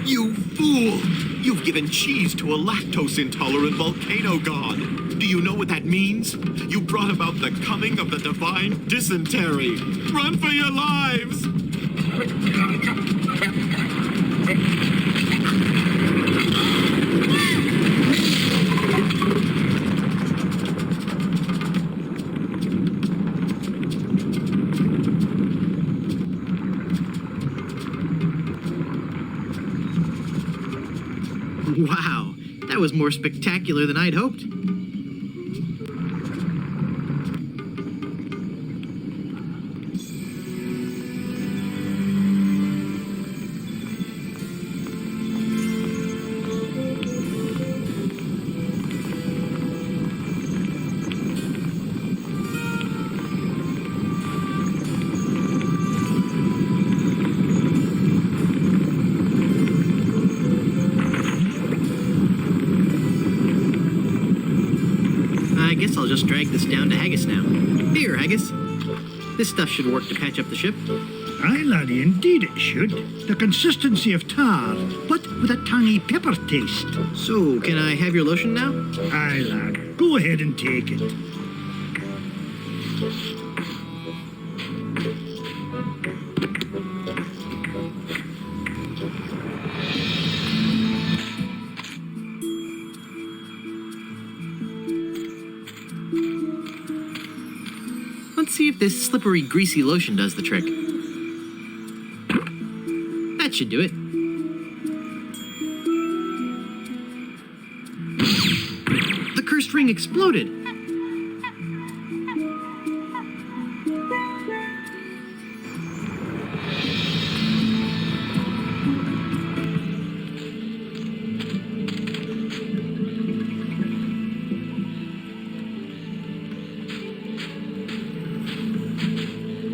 You fool! You've given cheese to a lactose-intolerant volcano god. Do you know what that means? You brought about the coming of the divine dysentery. Run for your lives! Wow, that was more spectacular than I'd hoped. this down to Haggis now. Here, Haggis. This stuff should work to patch up the ship. Aye, laddie, indeed it should. The consistency of tar, but with a tangy pepper taste. So, can I have your lotion now? Aye, lad. Go ahead and take it. Let's see if this slippery, greasy lotion does the trick. That should do it. The cursed ring exploded.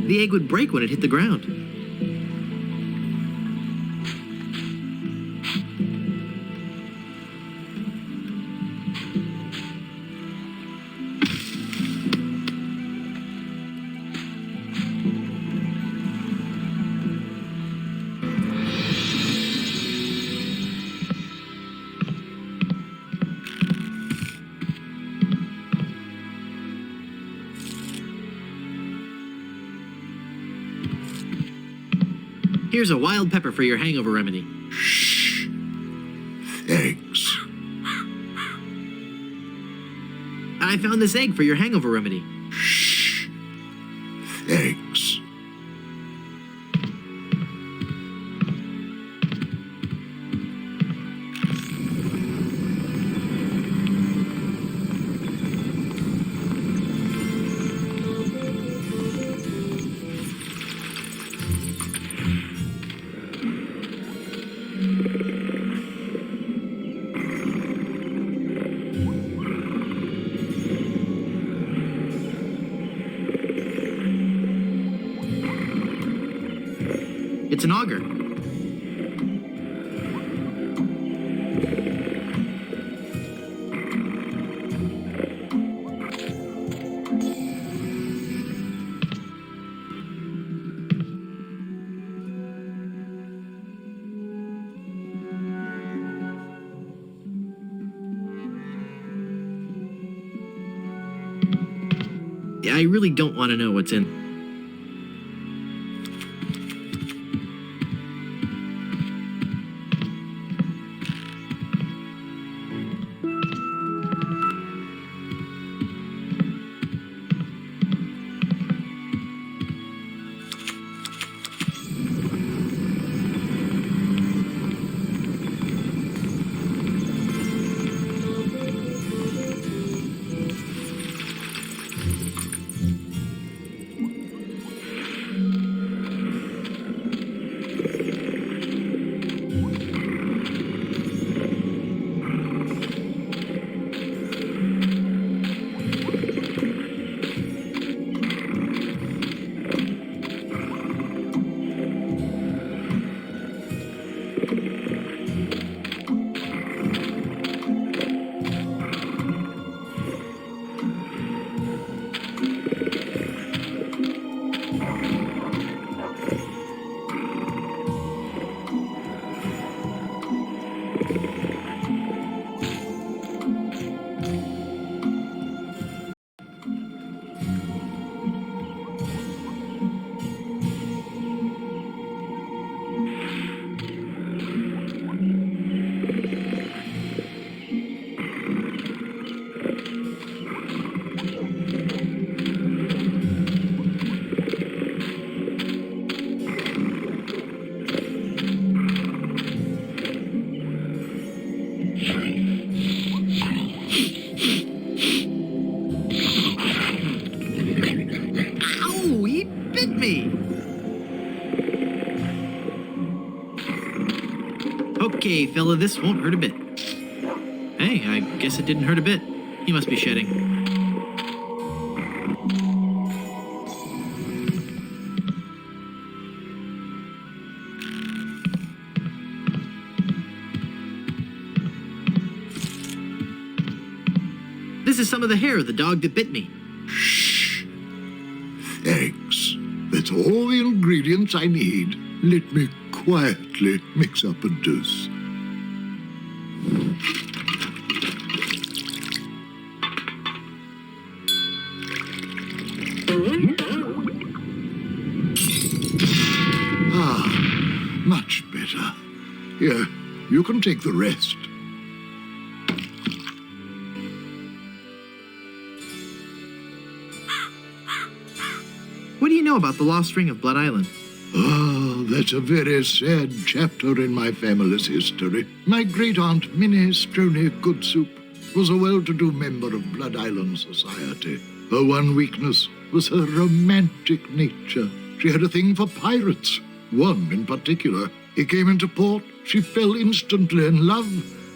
The egg would break when it hit the ground. Here's a wild pepper for your hangover remedy. Shh. Thanks. I found this egg for your hangover remedy. Shh. Thanks. It's an auger. I really don't want to know what's in. Ow! He bit me! Okay, fella, this won't hurt a bit. Hey, I guess it didn't hurt a bit. He must be shedding. This is some of the hair of the dog that bit me. Shh. Thanks. That's all the ingredients I need. Let me quietly mix up a dose. Ah, much better. Here, you can take the rest. What do you know about the lost ring of Blood Island? Ah, that's a very sad chapter in my family's history. My great-aunt Minestrone Goodsoup was a well-to-do member of Blood Island society. Her one weakness was her romantic nature. She had a thing for pirates, one in particular. He came into port, she fell instantly in love,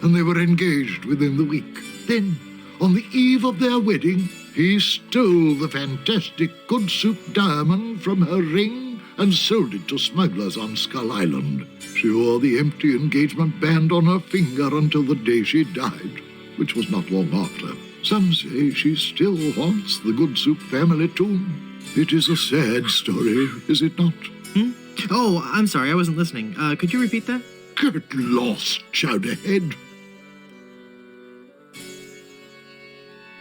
and they were engaged within the week. Then, on the eve of their wedding, he stole the fantastic Goodsoup diamond from her ring and sold it to smugglers on Skull Island. She wore the empty engagement band on her finger until the day she died, which was not long after. Some say she still haunts the Goodsoup family tomb. It is a sad story, is it not? Oh, I'm sorry, I wasn't listening. Could you repeat that? Get lost, Chowderhead.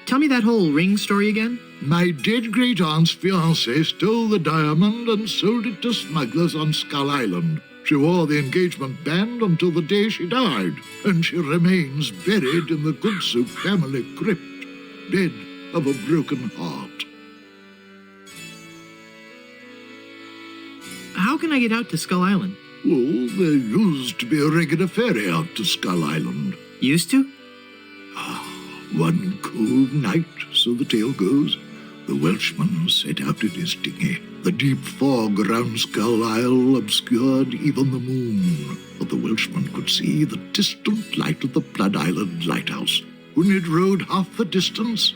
Tell me that whole ring story again. My dead great-aunt's fiancé stole the diamond and sold it to smugglers on Skull Island. She wore the engagement band until the day she died, and she remains buried in the Goodsoup family crypt, dead of a broken heart. How can I get out to Skull Island? Well, there used to be a regular ferry out to Skull Island. Used to? One cold night, so the tale goes, the Welshman set out in his dinghy. The deep fog around Skull Isle obscured even the moon, but the Welshman could see the distant light of the Blood Island lighthouse. When he'd rowed half the distance,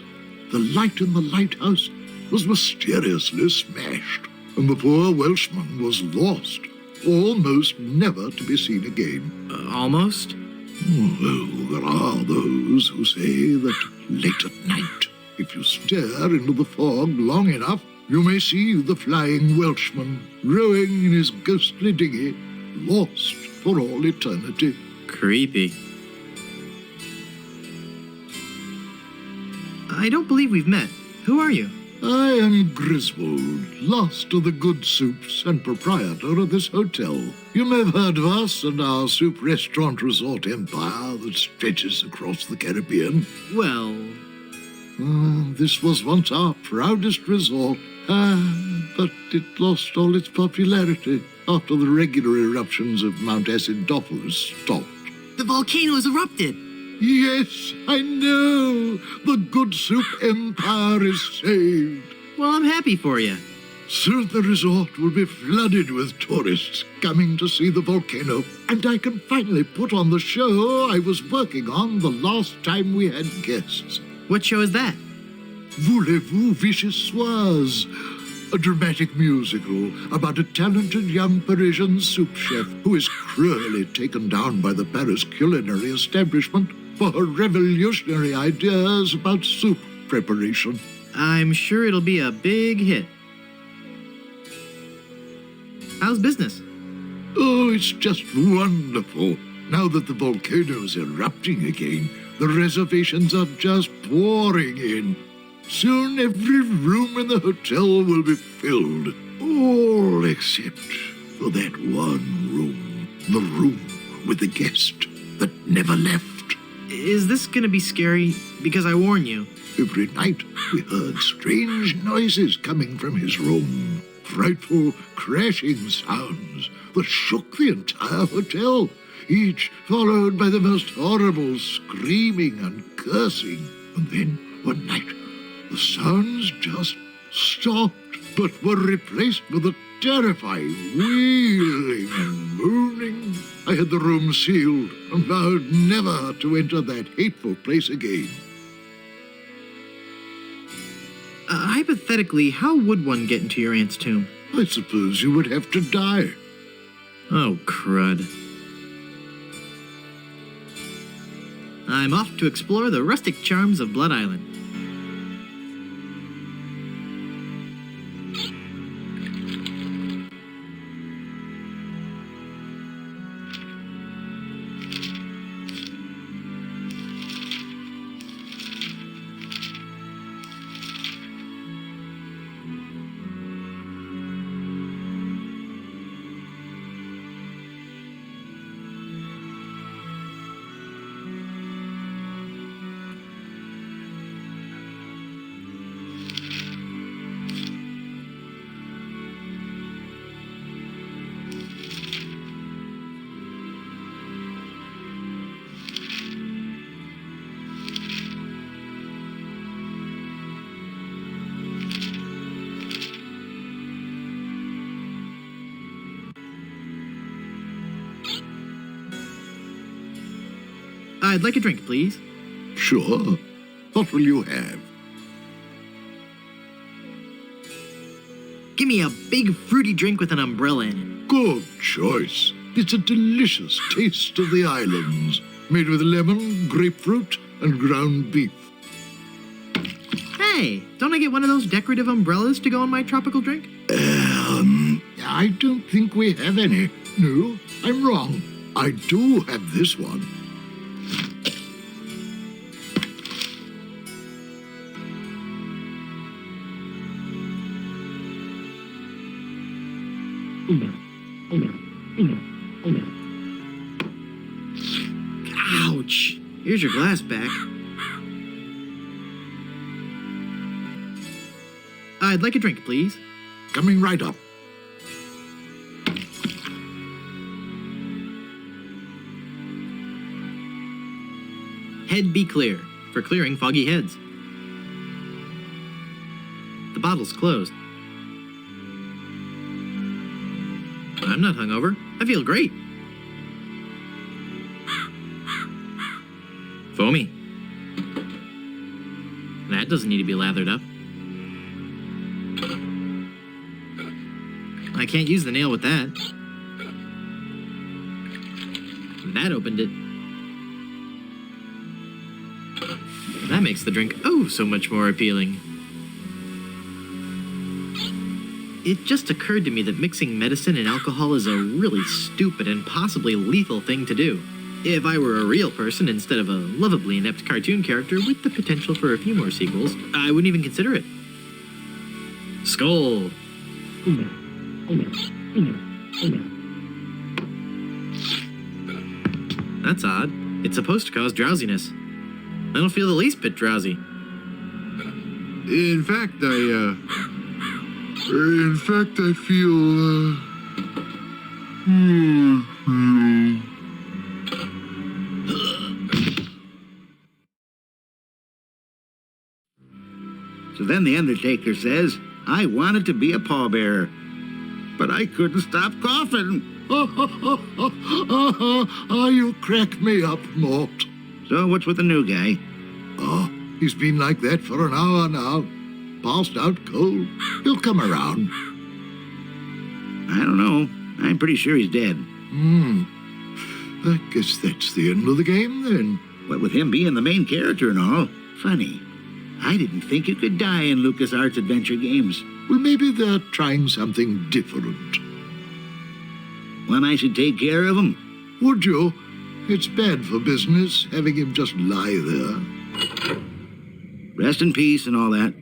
the light in the lighthouse was mysteriously smashed, and the poor Welshman was lost, almost never to be seen again. Almost? Well, there are those who say that late at night, if you stare into the fog long enough, you may see the flying Welshman rowing in his ghostly dinghy, lost for all eternity. Creepy. I don't believe we've met. Who are you? I am Griswold, last of the Goodsoups and proprietor of this hotel. You may have heard of us and our soup restaurant resort empire that stretches across the Caribbean. Well... this was once our proudest resort, but it lost all its popularity after the regular eruptions of Mount Acidophilus stopped. The volcano has erupted! Yes, I know. The Goodsoup Empire is saved. Well, I'm happy for you. Soon the resort will be flooded with tourists coming to see the volcano, and I can finally put on the show I was working on the last time we had guests. What show is that? Voulez-vous Vichyssoise, a dramatic musical about a talented young Parisian soup chef who is cruelly taken down by the Paris culinary establishment for her revolutionary ideas about soup preparation. I'm sure it'll be a big hit. How's business? Oh, it's just wonderful. Now that the volcano's erupting again, the reservations are just pouring in. Soon every room in the hotel will be filled, all except for that one room, the room with the guest that never left. Is this gonna be scary? Because I warn you. Every night we heard strange noises coming from his room, frightful crashing sounds that shook the entire hotel, each followed by the most horrible screaming and cursing. And then one night, the sounds just stopped, but were replaced with a terrifying wailing and moaning. I had the room sealed and vowed never to enter that hateful place again. Hypothetically, how would one get into your aunt's tomb? I suppose you would have to die. Oh, crud. I'm off to explore the rustic charms of Blood Island. I'd like a drink, please. Sure. What will you have? Give me a big fruity drink with an umbrella in it. Good choice. It's a delicious taste of the islands, made with lemon, grapefruit, and ground beef. Hey, don't I get one of those decorative umbrellas to go in my tropical drink? I don't think we have any. No, I'm wrong. I do have this one. Ouch! Here's your glass back. I'd like a drink, please. Coming right up. Head be clear, for clearing foggy heads. The bottle's closed. I'm not hungover. I feel great. Foamy. That doesn't need to be lathered up. I can't use the nail with that. That opened it. That makes the drink oh so much more appealing. It just occurred to me that mixing medicine and alcohol is a really stupid and possibly lethal thing to do. If I were a real person instead of a lovably inept cartoon character with the potential for a few more sequels, I wouldn't even consider it. Skull. That's odd. It's supposed to cause drowsiness. I don't feel the least bit drowsy. In fact, I feel, So then the Undertaker says, I wanted to be a pallbearer, but I couldn't stop coughing. Oh, you crack me up, Mort. So what's with the new guy? Oh, he's been like that for an hour now. Passed out cold. He'll come around. I don't know. I'm pretty sure he's dead. I guess that's the end of the game, then. What with him being the main character and all? Funny. I didn't think you could die in LucasArts adventure games. Well, maybe they're trying something different. When I should take care of him? Would you? It's bad for business, having him just lie there. Rest in peace and all that.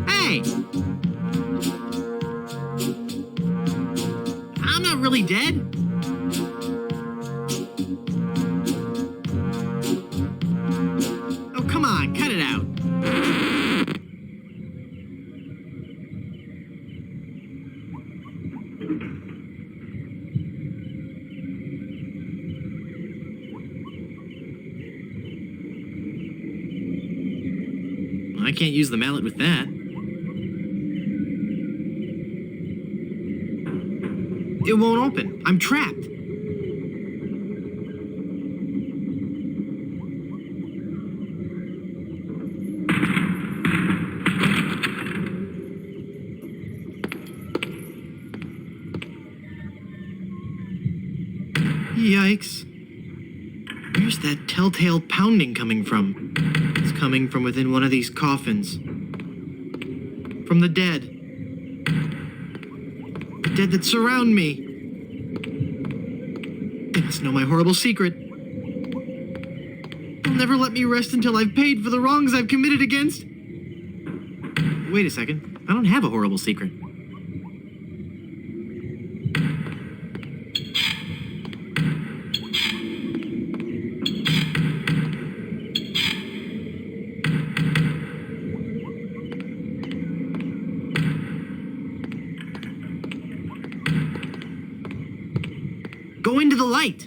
Hey! I'm not really dead. Oh, come on, cut it out. I can't use the mallet with that. It won't open. I'm trapped. Yikes. Where's that telltale pounding coming from? It's coming from within one of these coffins. From the dead. The dead that surround me. They must know my horrible secret. They'll never let me rest until I've paid for the wrongs I've committed against. Wait a second. I don't have a horrible secret. Go into the light.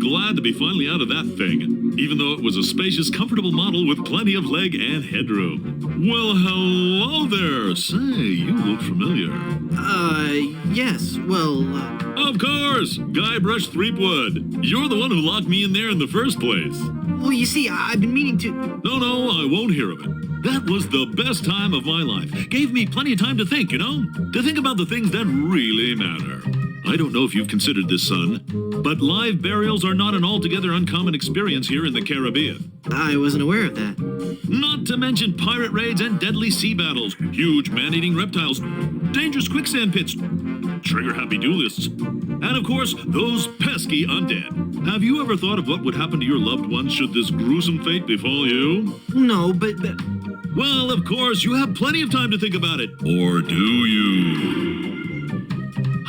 glad to be finally out of that thing, even though it was a spacious, comfortable model with plenty of leg and headroom. Well, hello there. Say, you look familiar. Yes, well, Of course! Guybrush Threepwood. You're the one who locked me in there in the first place. Well, you see, I've been meaning to... No, I won't hear of it. That was the best time of my life. Gave me plenty of time to think, you know? To think about the things that really matter. I don't know if you've considered this, son, but live burials are not an altogether uncommon experience here in the Caribbean. I wasn't aware of that. Not to mention pirate raids and deadly sea battles, huge man-eating reptiles, dangerous quicksand pits, trigger-happy duelists, and of course, those pesky undead. Have you ever thought of what would happen to your loved ones should this gruesome fate befall you? No, but... Well, of course, you have plenty of time to think about it. Or do you?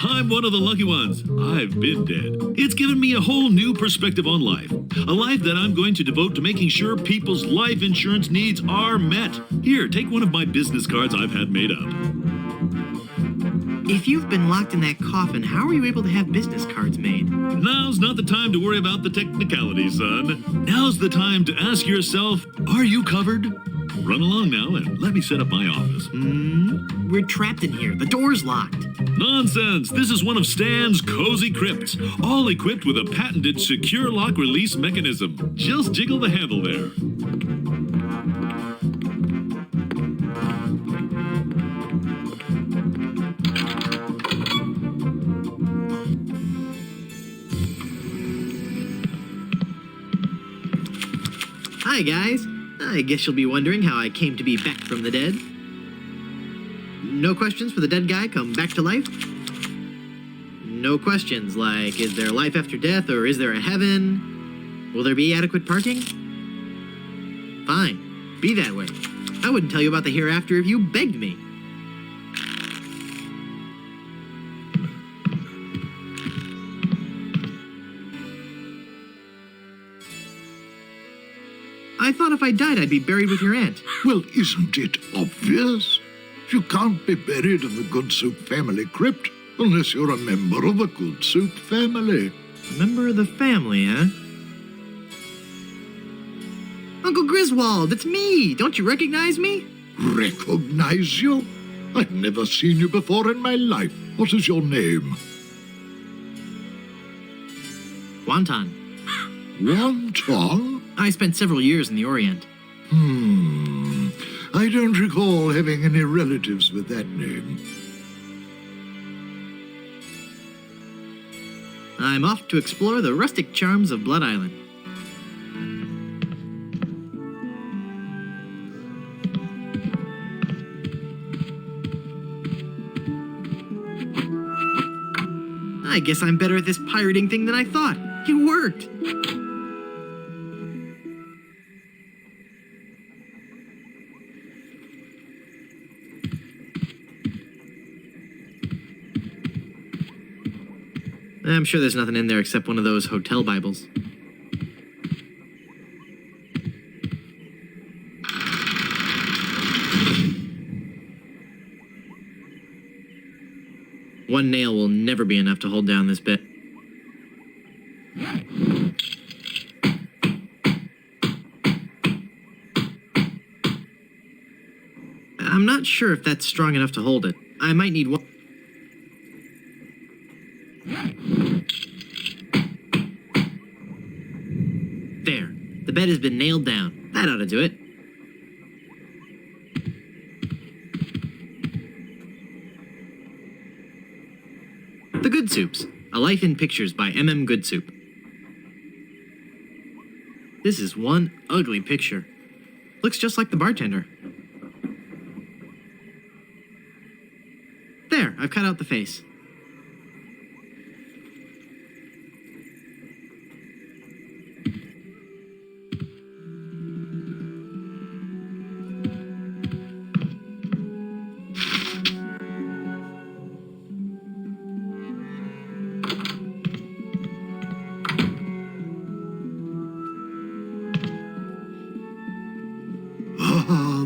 I'm one of the lucky ones. I've been dead. It's given me a whole new perspective on life. A life that I'm going to devote to making sure people's life insurance needs are met. Here, take one of my business cards I've had made up. If you've been locked in that coffin, how are you able to have business cards made? Now's not the time to worry about the technicalities, son. Now's the time to ask yourself, are you covered? Run along now and let me set up my office. We're trapped in here. The door's locked. Nonsense! This is one of Stan's cozy crypts, all equipped with a patented secure lock release mechanism. Just jiggle the handle there. Hi, guys. I guess you'll be wondering how I came to be back from the dead. No questions for the dead guy come back to life? No questions like, is there life after death or is there a heaven? Will there be adequate parking? Fine. Be that way. I wouldn't tell you about the hereafter if you begged me. I thought if I died, I'd be buried with your aunt. Well, isn't it obvious? You can't be buried in the Good Soup family crypt unless you're a member of the Good Soup family. Member of the family, huh? Uncle Griswold, it's me! Don't you recognize me? Recognize you? I've never seen you before in my life. What is your name? Wonton. Wonton? I spent several years in the Orient. I don't recall having any relatives with that name. I'm off to explore the rustic charms of Blood Island. I guess I'm better at this pirating thing than I thought. It worked. I'm sure there's nothing in there except one of those hotel Bibles. One nail will never be enough to hold down this bit. I'm not sure if that's strong enough to hold it. I might need one. There. The bed has been nailed down. That ought to do it. The Good Soups. A Life in Pictures by M.M. Goodsoup. This is one ugly picture. Looks just like the bartender. There, I've cut out the face.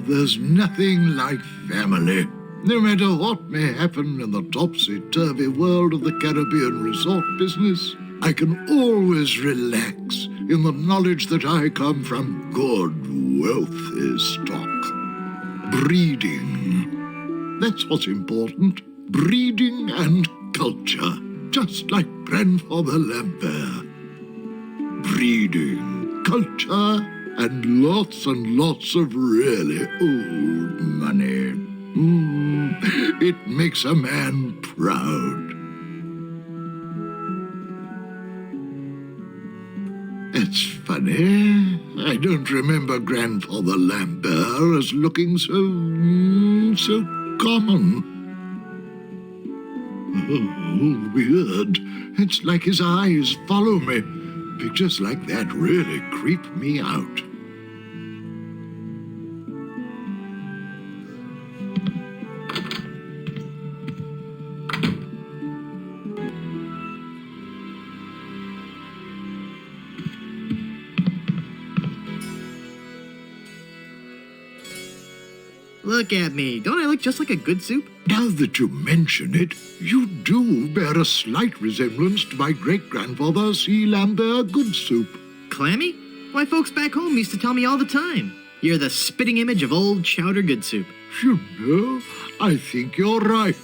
There's nothing like family. No matter what may happen in the topsy-turvy world of the Caribbean resort business, I can always relax in the knowledge that I come from good, wealthy stock. Breeding. That's what's important. Breeding and culture. Just like Grandfather Lambert. Breeding, culture, and lots of really old money. It makes a man proud. It's funny. I don't remember Grandfather Lambert as looking so common. Oh, weird. It's like his eyes follow me. Pictures like that really creep me out. Look at me. Don't I look just like a good soup? Now that you mention it, you do bear a slight resemblance to my great-grandfather C. Lambert Goodsoup. Clammy? Why, folks back home used to tell me all the time. You're the spitting image of old Chowder Goodsoup. You know, I think you're right.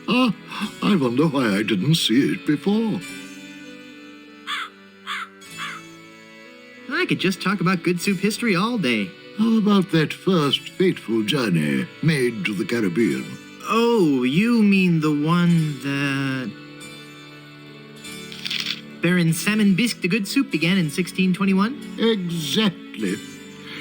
I wonder why I didn't see it before. I could just talk about good soup history all day. How about that first fateful journey made to the Caribbean? Oh, you mean the one that... Baron Salmon Bisque de Goodsoup began in 1621? Exactly.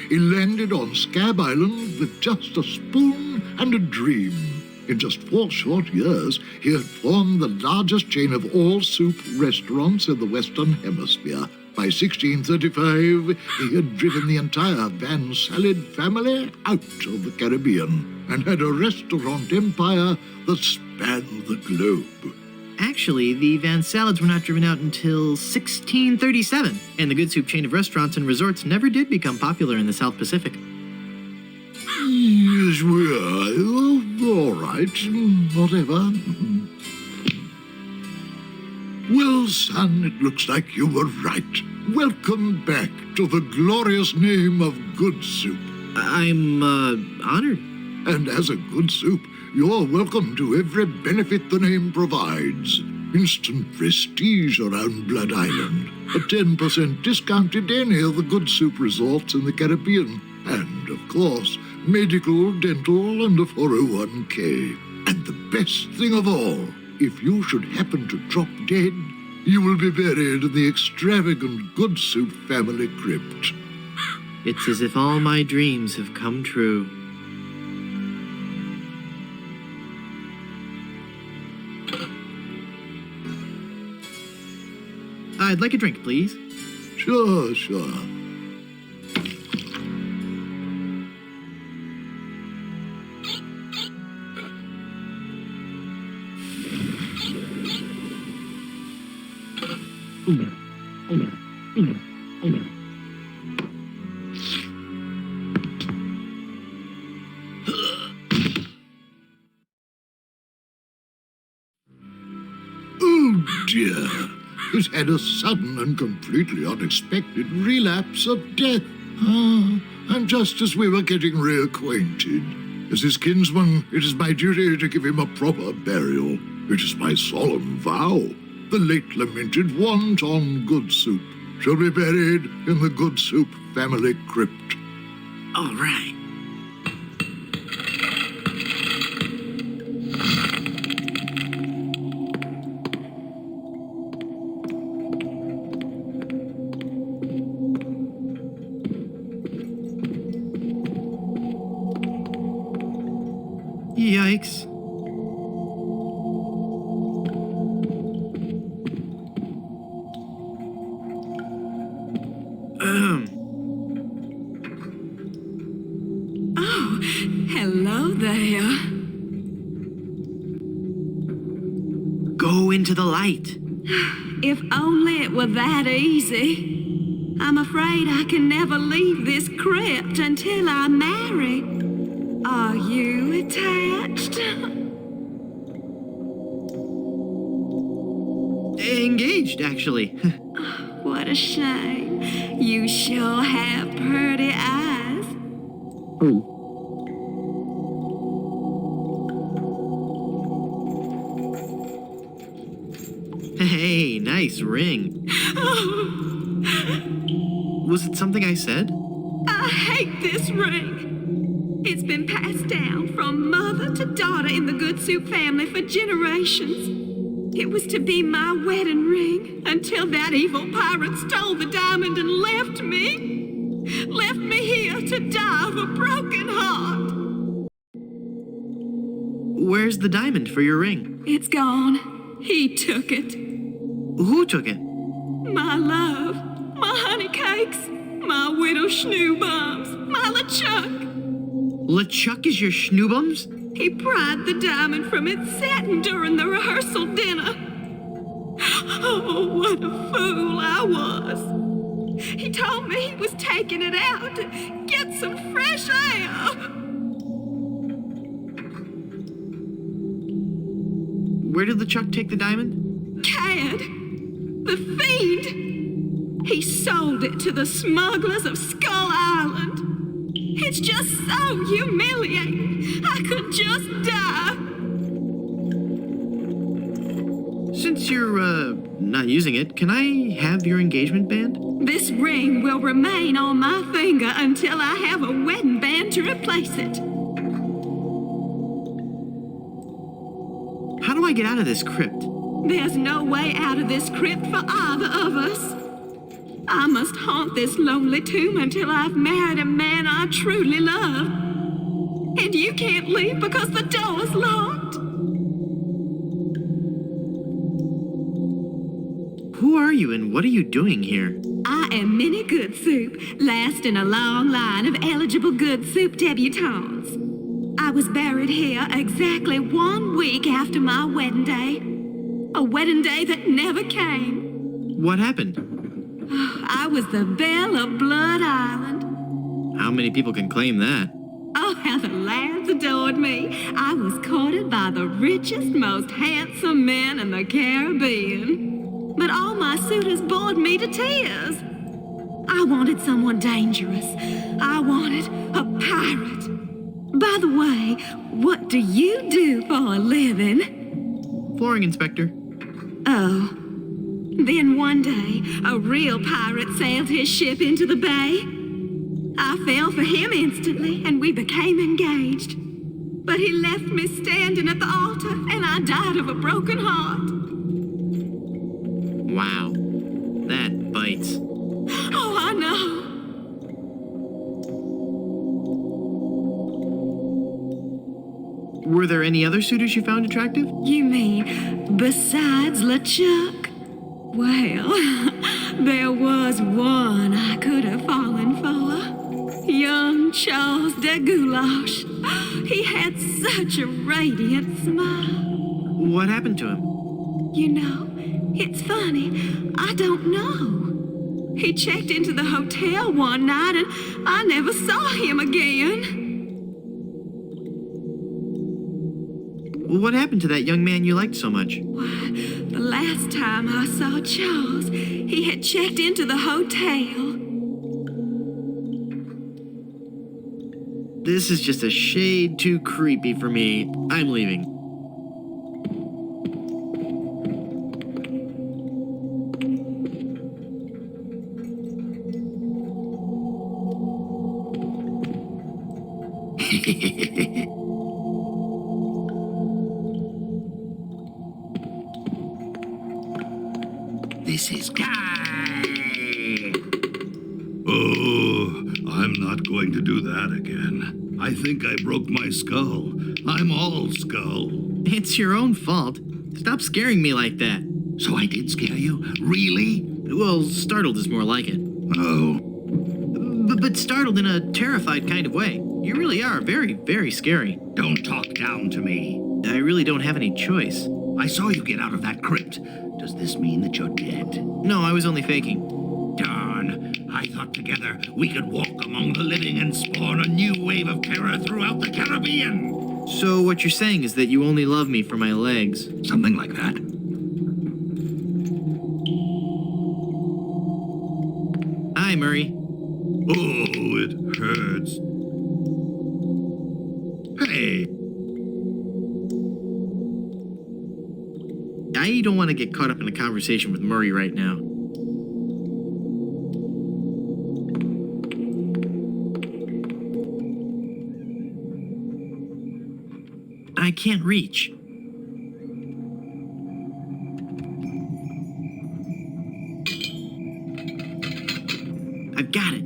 He landed on Scab Island with just a spoon and a dream. In just 4 short years, he had formed the largest chain of all soup restaurants in the Western Hemisphere. By 1635, he had driven the entire Van Salad family out of the Caribbean and had a restaurant empire that spanned the globe. Actually, the Van Salads were not driven out until 1637, and the good soup chain of restaurants and resorts never did become popular in the South Pacific. Yes, well, all right, whatever. Well, son, it looks like you were right. Welcome back to the glorious name of Good Soup. I'm, honored. And as a Good Soup, you're welcome to every benefit the name provides. Instant prestige around Blood Island. A 10% discount at any of the Good Soup resorts in the Caribbean. And, of course, medical, dental, and a 401k. And the best thing of all, if you should happen to drop dead, you will be buried in the extravagant Good Soup family crypt. It's as if all my dreams have come true. I'd like a drink, please. Sure. Oh dear, he's had a sudden and completely unexpected relapse of death. And just as we were getting reacquainted, as his kinsman, it is my duty to give him a proper burial. It is my solemn vow. The late lamented Wonton Goodsoup shall be buried in the Goodsoup family crypt. All right. Yikes. Oh, hello there. Go into the light. If only it were that easy. I'm afraid I can never leave this crypt until I marry. Are you attached? Engaged. engaged, actually. What a shame. You sure have pretty eyes. Hey, nice ring. Was it something I said? I hate this ring. It's been passed down from mother to daughter in the Good Soup family for generations. It was to be my wedding ring until that evil pirate stole the diamond and left me. Left me here to die of a broken heart. Where's the diamond for your ring? It's gone. He took it. Who took it? My love, my honey cakes, my widow schnoobums, my LeChuck. LeChuck is your schnoobums? He pried the diamond from its satin during the rehearsal dinner. Oh, what a fool I was. He told me he was taking it out to get some fresh air. Where did LeChuck take the diamond? Cad, the fiend. He sold it to the smugglers of Skull Island. It's just so humiliating. I could just die. Since you're, not using it, can I have your engagement band? This ring will remain on my finger until I have a wedding band to replace it. How do I get out of this crypt? There's no way out of this crypt for either of us. I must haunt this lonely tomb until I've married a man I truly love. And you can't leave because the door's locked. Who are you and what are you doing here? I am Minnie Good Soup, last in a long line of eligible Good Soup debutantes. I was buried here exactly 1 week after my wedding day. A wedding day that never came. What happened? I was the belle of Blood Island. How many people can claim that? Oh, how the lads adored me. I was courted by the richest, most handsome men in the Caribbean. But all my suitors bored me to tears. I wanted someone dangerous. I wanted a pirate. By the way, what do you do for a living? Flooring inspector. Oh. Then one day, a real pirate sailed his ship into the bay. I fell for him instantly, and we became engaged. But he left me standing at the altar, and I died of a broken heart. Wow. That bites. Oh, I know. Were there any other suitors you found attractive? You mean besides LeChuck? Well, there was one I could have fallen for. Young Charles de Goulash. He had such a radiant smile. What happened to him? You know, it's funny. I don't know. He checked into the hotel one night and I never saw him again. What happened to that young man you liked so much? Why, the last time I saw Charles, he had checked into the hotel. This is just a shade too creepy for me. I'm leaving. This is guy. Oh, I'm not going to do that again. I think I broke my skull. I'm all skull. It's your own fault. Stop scaring me like that. So I did scare you? Really? Well, startled is more like it. Oh. But startled in a terrified kind of way. You really are very, very scary. Don't talk down to me. I really don't have any choice. I saw you get out of that crypt. Does this mean that you're dead? No, I was only faking. Darn. I thought together we could walk among the living and spawn a new wave of terror throughout the Caribbean. So what you're saying is that you only love me for my legs? Something like that. Murray. Oh, it hurts. Hey, I don't want to get caught up in a conversation with Murray right now. I can't reach. I've got it.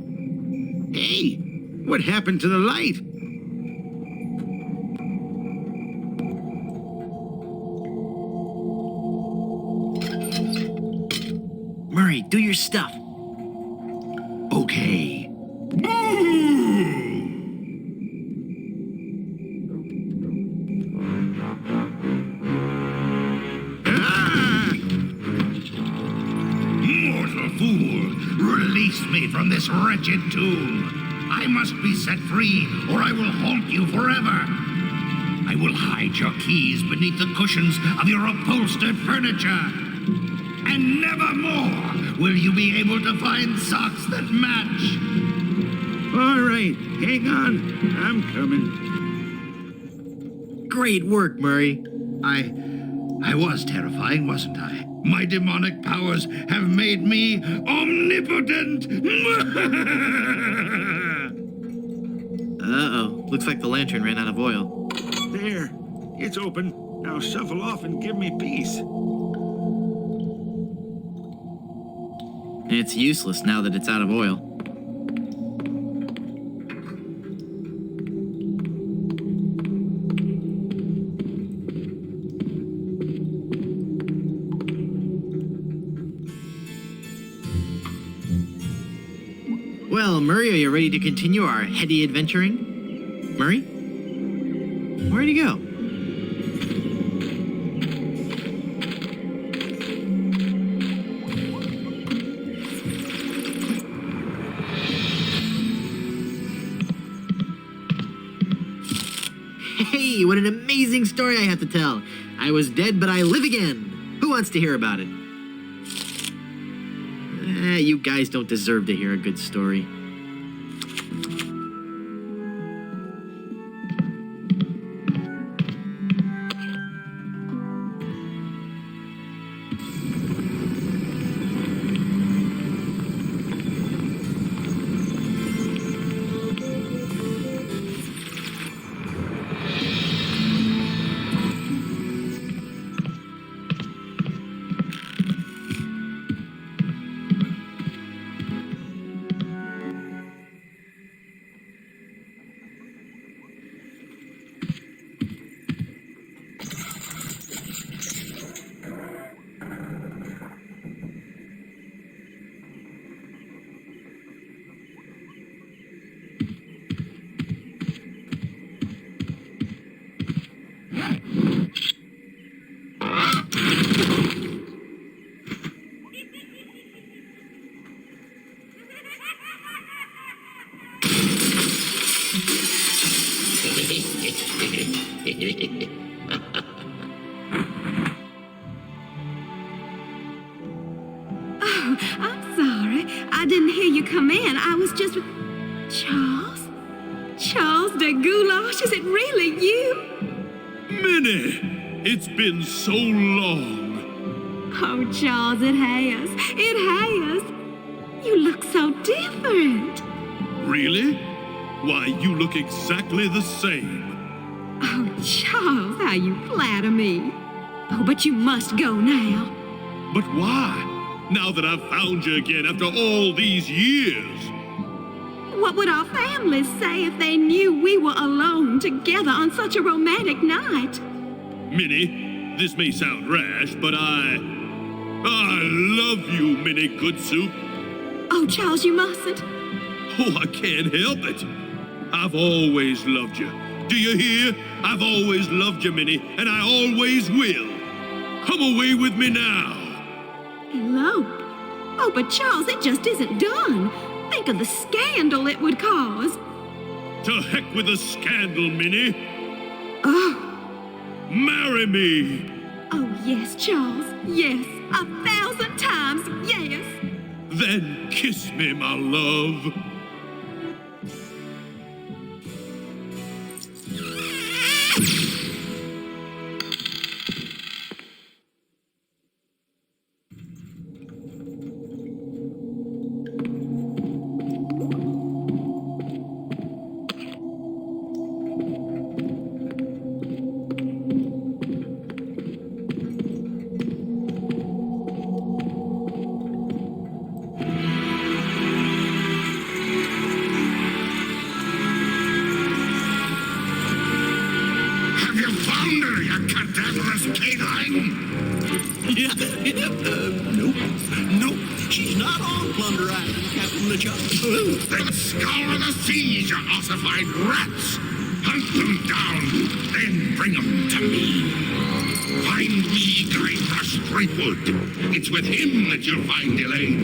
Hey, what happened to the light? Murray, do your stuff. Okay. Mortal fool! Release me from this wretched tomb! I must be set free, or I will haunt you forever! I will hide your keys beneath the cushions of your upholstered furniture! And never more will you be able to find socks that match! All right, hang on. I'm coming. Great work, Murray. I was terrifying, wasn't I? My demonic powers have made me omnipotent! Uh-oh. Looks like the lantern ran out of oil. There, it's open. Now shuffle off and give me peace. It's useless now that it's out of oil. Well, Murray, are you ready to continue our heady adventuring? Murray? Where'd he go? Hey, what an amazing story I have to tell. I was dead, but I live again. Who wants to hear about it? You guys don't deserve to hear a good story. Oh, I'm sorry. I didn't hear you come in. I was just with... Charles? Charles de Goulash, is it really you? Minnie, it's been so long. Oh, Charles, it has. It has. You look so different. Really? Why, you look exactly the same. Oh, Charles, how you flatter me. Oh, but you must go now. But why? Now that I've found you again after all these years. What would our families say if they knew we were alone together on such a romantic night? Minnie, this may sound rash, but I love you, Minnie Good Soup. Oh, Charles, you mustn't. Oh, I can't help it. I've always loved you. Do you hear? I've always loved you, Minnie, and I always will. Come away with me now. Elope? Oh, but Charles, it just isn't done. Think of the scandal it would cause. To heck with the scandal, Minnie. Oh. Marry me. Oh, yes, Charles. Yes. 1,000 times yes. Then kiss me, my love. Have you found her, you cadaverous canine? Nope. She's not on Plunder Island, Captain LeChuck. Then scour the seas, you ossified rats! Hunt them down, then bring them to me. Find me Guybrush Threepwood. It's with him that you'll find Elaine.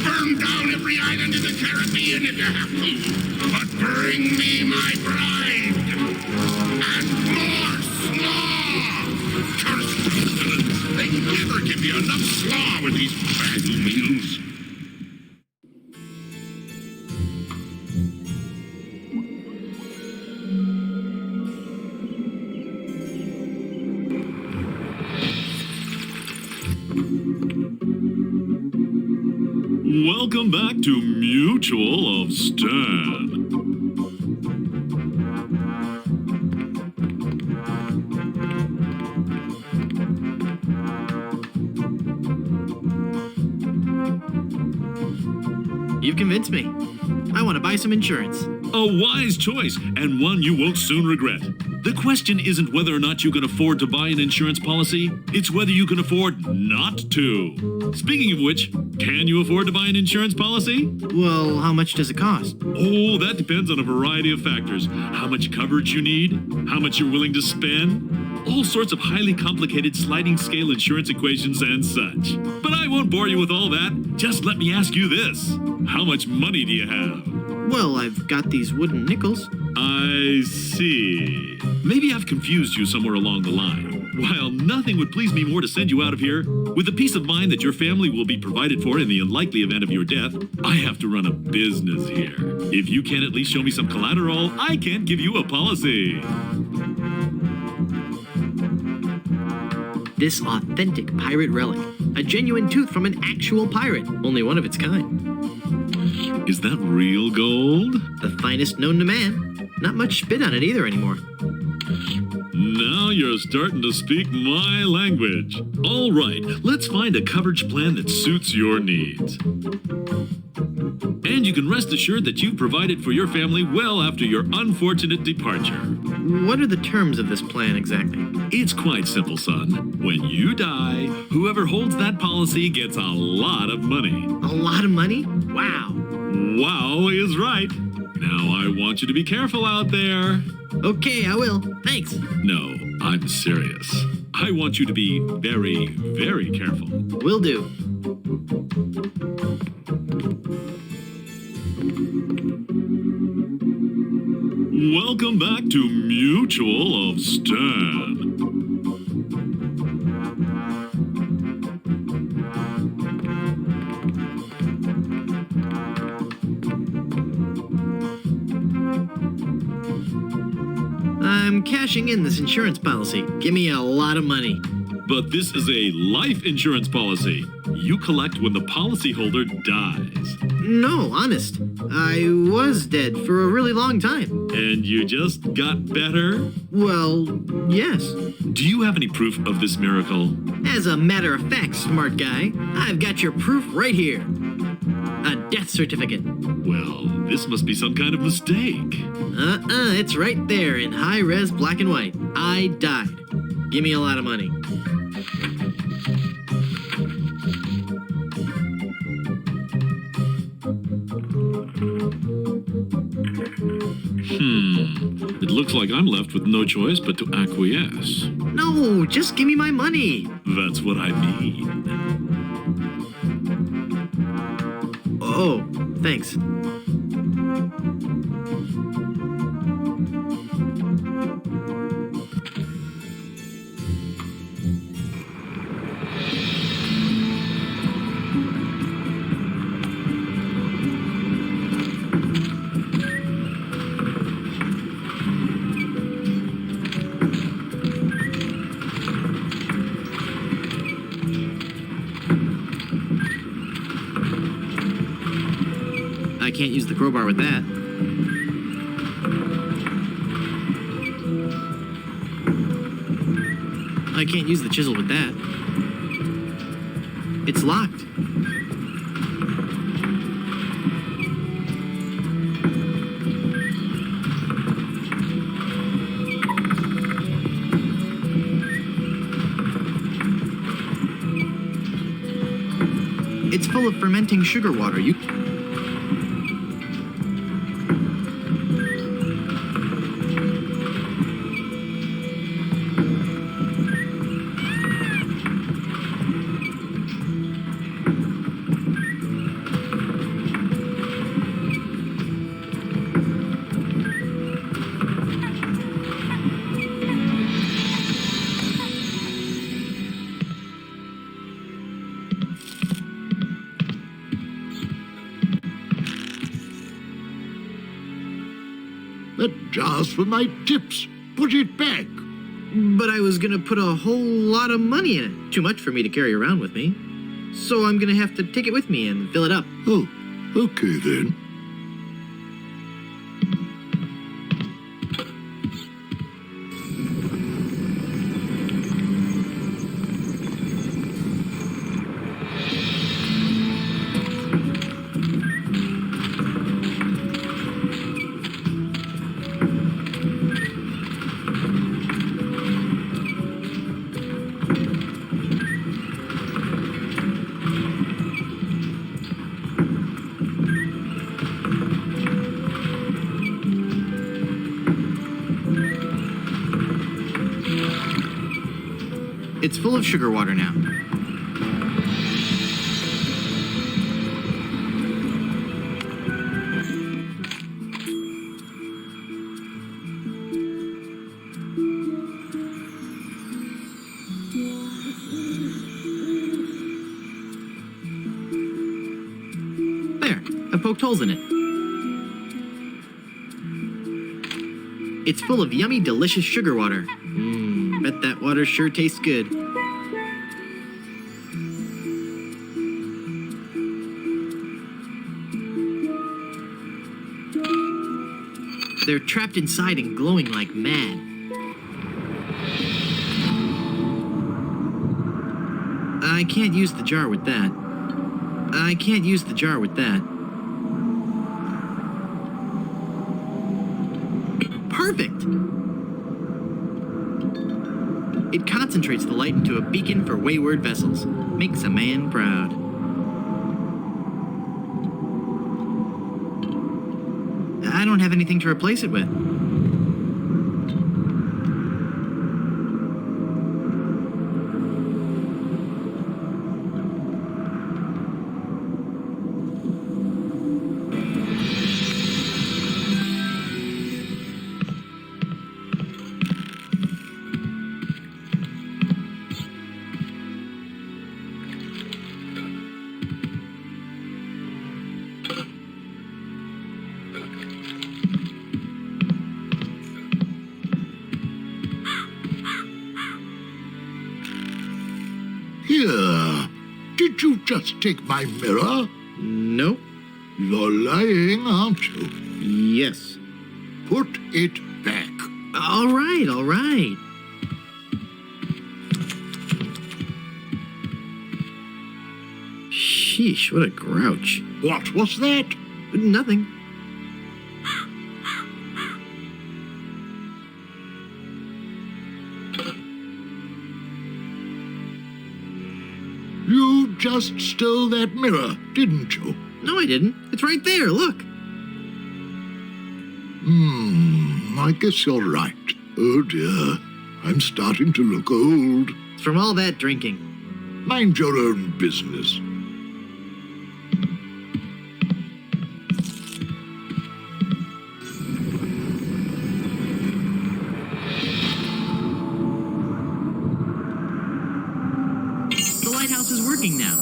Burn down every island in the Caribbean if you have to. But bring me my bride. And more slaw! Curse these villains. They never give you enough slaw with these battle meals. Welcome back to Mutual of Stan. You've convinced me. I want to buy some insurance. A wise choice, and one you won't soon regret. The question isn't whether or not you can afford to buy an insurance policy, it's whether you can afford not to. Speaking of which, can you afford to buy an insurance policy? Well, how much does it cost? Oh, that depends on a variety of factors. How much coverage you need, how much you're willing to spend, all sorts of highly complicated sliding scale insurance equations and such. But I won't bore you with all that. Just let me ask you this. How much money do you have? Well, I've got these wooden nickels. I see. Maybe I've confused you somewhere along the line. While nothing would please me more to send you out of here, with the peace of mind that your family will be provided for in the unlikely event of your death, I have to run a business here. If you can't at least show me some collateral, I can't give you a policy. This authentic pirate relic. A genuine tooth from an actual pirate. Only one of its kind. Is that real gold? The finest known to man. Not much spit on it either anymore. Now you're starting to speak my language. All right, let's find a coverage plan that suits your needs. And you can rest assured that you've provided for your family well after your unfortunate departure. What are the terms of this plan exactly? It's quite simple, son. When you die, whoever holds that policy gets a lot of money. A lot of money? Wow. Wow is right. Now I want you to be careful out there. Okay, I will. Thanks. No, I'm serious. I want you to be very, very careful. Will do. Welcome back to Mutual of Stan. I'm cashing in this insurance policy. Give me a lot of money. But this is a life insurance policy. You collect when the policyholder dies. No, honest. I was dead for a really long time. And you just got better? Well, yes. Do you have any proof of this miracle? As a matter of fact, smart guy, I've got your proof right here. A death certificate. Well, this must be some kind of mistake. It's right there in high-res black and white. I died. Give me a lot of money. It looks like I'm left with no choice but to acquiesce. No, just give me my money. That's what I mean. Oh, thanks. can't use the crowbar with that. I can't use the chisel with that. It's locked. It's full of fermenting sugar water. That jar's for my tips. Put it back. But I was gonna put a whole lot of money in it. Too much for me to carry around with me. So I'm gonna have to take it with me and fill it up. Oh, okay then. It's full of sugar water now. There, I poked holes in it. It's full of yummy, delicious sugar water. Bet that water sure tastes good. They're trapped inside and glowing like mad. I can't use the jar with that. I can't use the jar with that. Perfect! It concentrates the light into a beacon for wayward vessels. Makes a man proud. I don't have anything to replace it with. Here. Did you just take my mirror? Nope. You're lying, aren't you? Yes. Put it back. All right, all right. Sheesh, what a grouch. What was that? Nothing. You just stole that mirror, didn't you? No, I didn't. It's right there, look. I guess you're right. Oh dear, I'm starting to look old. It's from all that drinking. Mind your own business. The lighthouse is working now.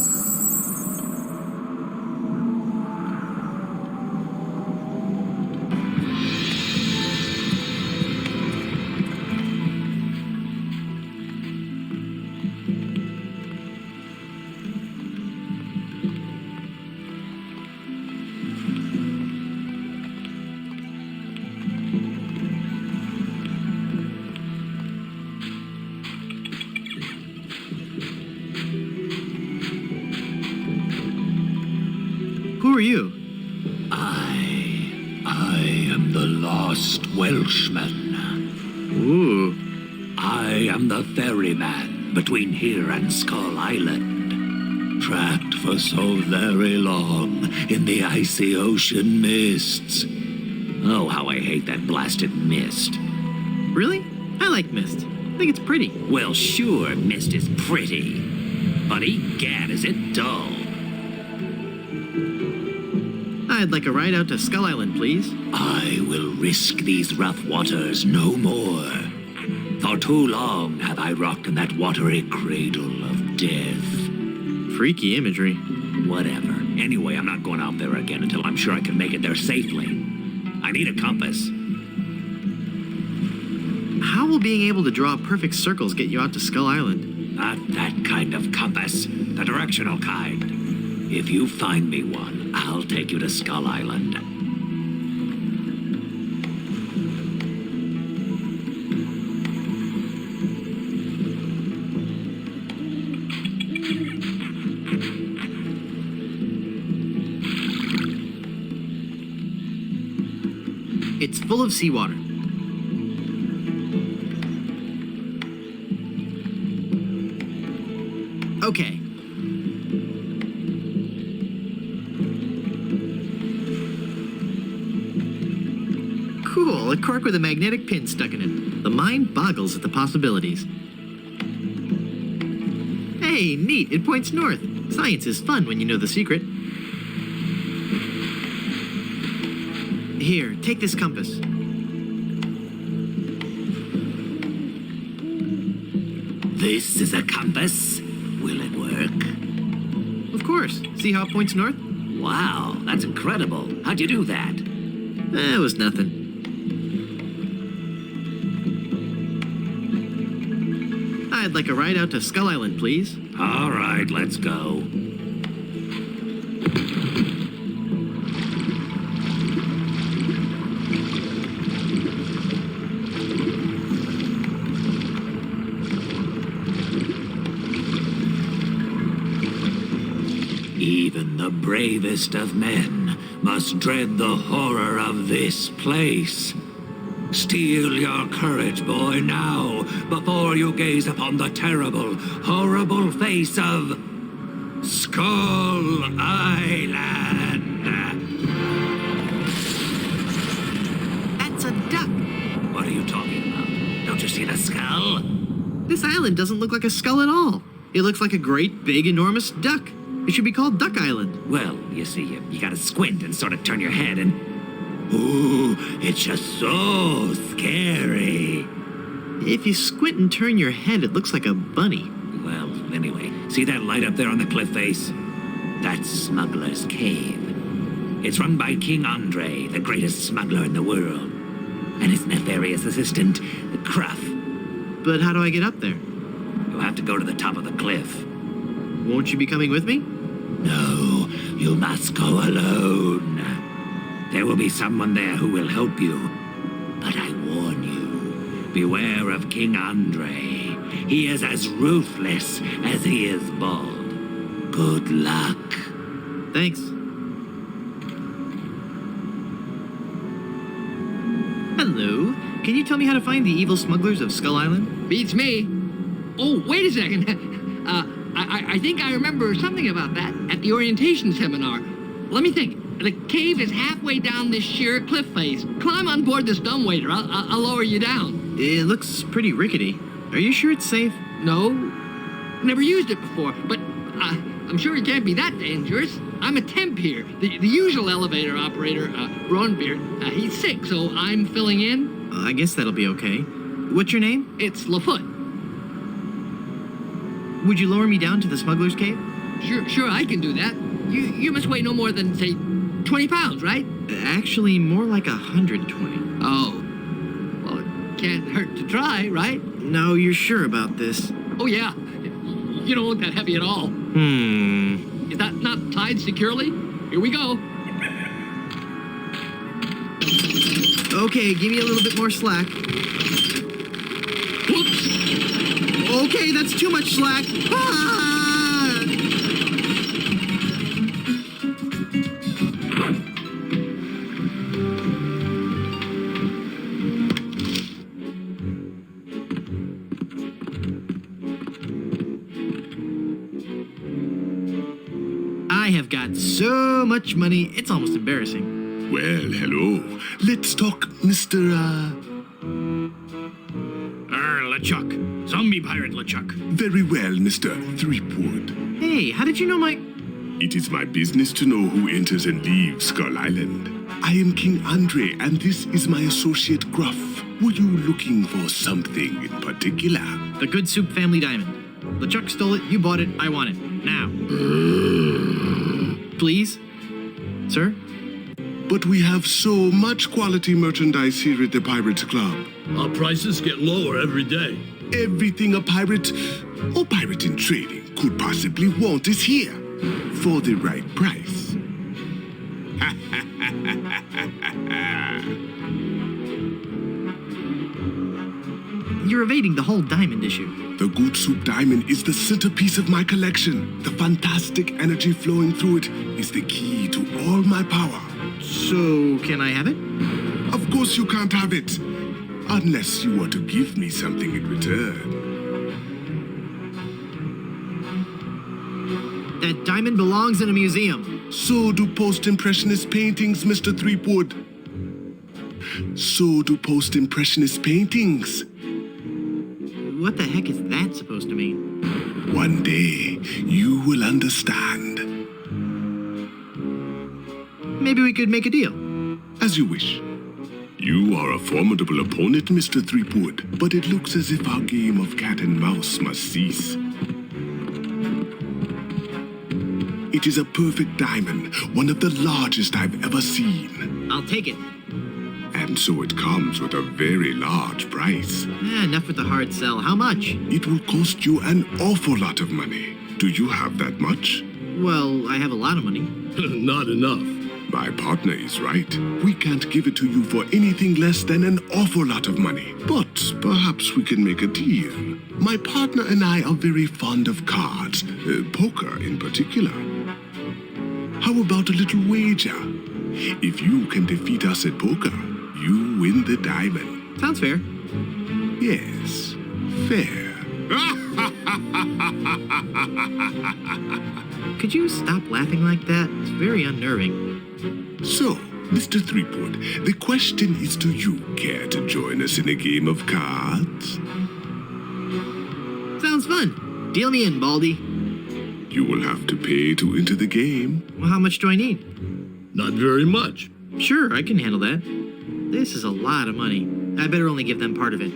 Who are you? I am the lost Welshman. Ooh. I am the ferryman between here and Skull Island. Trapped for so very long in the icy ocean mists. Oh, how I hate that blasted mist. Really? I like mist. I think it's pretty. Well, sure, mist is pretty. But egad, is it dull. I'd like a ride out to Skull Island, please. I will risk these rough waters no more. For too long have I rocked in that watery cradle of death. Freaky imagery. Whatever. Anyway, I'm not going out there again until I'm sure I can make it there safely. I need a compass. How will being able to draw perfect circles get you out to Skull Island? Not that kind of compass. The directional kind. If you find me one, I'll take you to Skull Island. It's full of seawater. Okay. Cool, a cork with a magnetic pin stuck in it. The mind boggles at the possibilities. Hey, neat, it points north. Science is fun when you know the secret. Here, take this compass. This is a compass? Will it work? Of course. See how it points north? Wow, that's incredible. How'd you do that? It was nothing. I'd like a ride out to Skull Island, please. All right, let's go. Even the bravest of men must dread the horror of this place. Steel your courage, boy, now, before you gaze upon the terrible, horrible face of Skull Island. That's a duck. What are you talking about? Don't you see the skull? This island doesn't look like a skull at all. It looks like a great, big, enormous duck. It should be called Duck Island. Well, you see, you gotta squint and sort of turn your head and... Ooh, it's just so scary. If you squint and turn your head, it looks like a bunny. Well, anyway, see that light up there on the cliff face? That's Smuggler's Cave. It's run by King Andre, the greatest smuggler in the world. And his nefarious assistant, the Cruff. But how do I get up there? You'll have to go to the top of the cliff. Won't you be coming with me? No, you must go alone. There will be someone there who will help you. But I warn you, beware of King Andre. He is as ruthless as he is bald. Good luck. Thanks. Hello. Can you tell me how to find the evil smugglers of Skull Island? Beats me. Oh, wait a second. I think I remember something about that at the orientation seminar. Let me think. The cave is halfway down this sheer cliff face. Climb on board this dumbwaiter. I'll lower you down. It looks pretty rickety. Are you sure it's safe? No. Never used it before, but I'm sure it can't be that dangerous. I'm a temp here. The usual elevator operator, Ronbeard, he's sick, so I'm filling in. I guess that'll be okay. What's your name? It's Lafoot. Would you lower me down to the smuggler's cave? Sure, I can do that. You must weigh no more than, say, 20 pounds, right? Actually, more like 120. Oh. Well, it can't hurt to try, right? No, you're sure about this? Oh, yeah. You don't look that heavy at all. Is that not tied securely? Here we go. Okay, give me a little bit more slack. Whoops. Okay, that's too much slack. Ah! I have got so much money, it's almost embarrassing. Well, hello. Let's talk, Mr. LeChuck. Zombie pirate LeChuck. Very well, Mr. Threepwood. Hey, how did you know my... It is my business to know who enters and leaves Skull Island. I am King Andre, and this is my associate Gruff. Were you looking for something in particular? The Good Soup family diamond. LeChuck stole it, you bought it, I want it. Now. Please? Sir? But we have so much quality merchandise here at the Pirates Club. Our prices get lower every day. Everything a pirate or pirate in training could possibly want is here for the right price. You're evading the whole diamond issue. The Good Soup Diamond is the centerpiece of my collection. The fantastic energy flowing through it is the key to all my power. So, can I have it? Of course you can't have it. Unless you want to give me something in return. That diamond belongs in a museum. So do post-impressionist paintings, Mr. Threepwood. So do post-impressionist paintings. What the heck is that supposed to mean? One day, you will understand. Maybe we could make a deal. As you wish. You are a formidable opponent, Mr. Threepwood, but it looks as if our game of cat and mouse must cease. It is a perfect diamond, one of the largest I've ever seen. I'll take it. And so it comes with a very large price. Enough with the hard sell. How much? It will cost you an awful lot of money. Do you have that much? Well, I have a lot of money. Not enough. My partner is right. We can't give it to you for anything less than an awful lot of money. But perhaps we can make a deal. My partner and I are very fond of cards, poker in particular. How about a little wager? If you can defeat us at poker, you win the diamond. Sounds fair. Yes, fair. Could you stop laughing like that? It's very unnerving. So, Mr. Threepwood, the question is, do you care to join us in a game of cards? Sounds fun. Deal me in, Baldy. You will have to pay to enter the game. Well, how much do I need? Not very much. Sure, I can handle that. This is a lot of money. I better only give them part of it.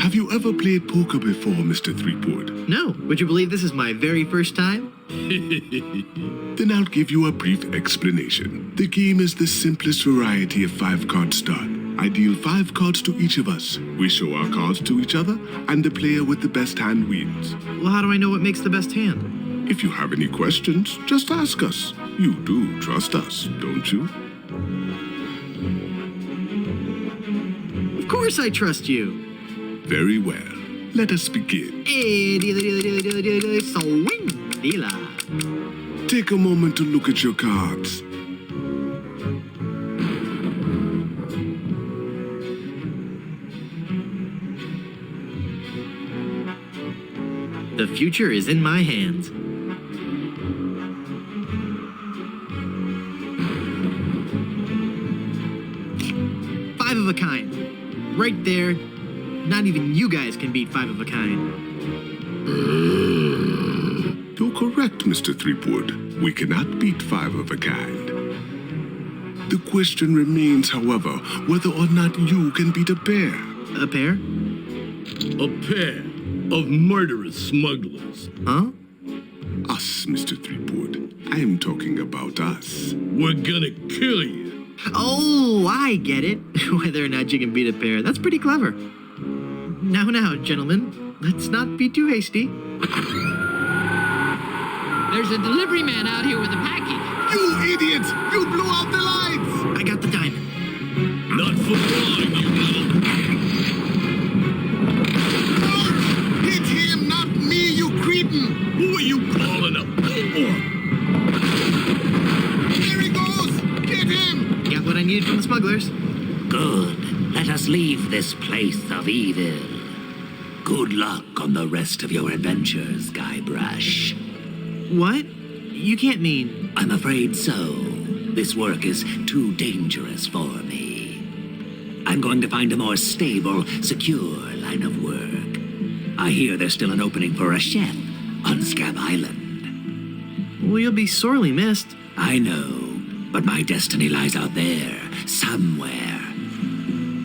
Have you ever played poker before, Mr. Threepwood? No. Would you believe this is my very first time? Then I'll give you a brief explanation. The game is the simplest variety of 5-card start. I deal 5 cards to each of us. We show our cards to each other, and the player with the best hand wins. Well, how do I know what makes the best hand? If you have any questions, just ask us. You do trust us, don't you? Of course I trust you. Very well. Let us begin. Hey, dealer, swing, dealer. Take a moment to look at your cards. The future is in my hands. Five of a kind. Right there. Not even you guys can beat 5 of a kind. You're correct, Mr. Threepwood. We cannot beat 5 of a kind. The question remains, however, whether or not you can beat a pair. A pair? A pair of murderous smugglers. Huh? Us, Mr. Threepwood. I am talking about us. We're gonna kill you. Oh, I get it. Whether or not you can beat a pair. That's pretty clever. Now, gentlemen, let's not be too hasty. There's a delivery man out here with a package. You idiots! You blew out the lights! I got the diamond. Not for long, you little... Hit him, not me, you cretin! Who are you calling a whore? There he goes! Get him! Got what I needed from the smugglers. Good. Let us leave this place of evil. Good luck on the rest of your adventures, Guybrush. What? You can't mean... I'm afraid so. This work is too dangerous for me. I'm going to find a more stable, secure line of work. I hear there's still an opening for a chef on Scab Island. Well, you'll be sorely missed. I know, but my destiny lies out there, somewhere.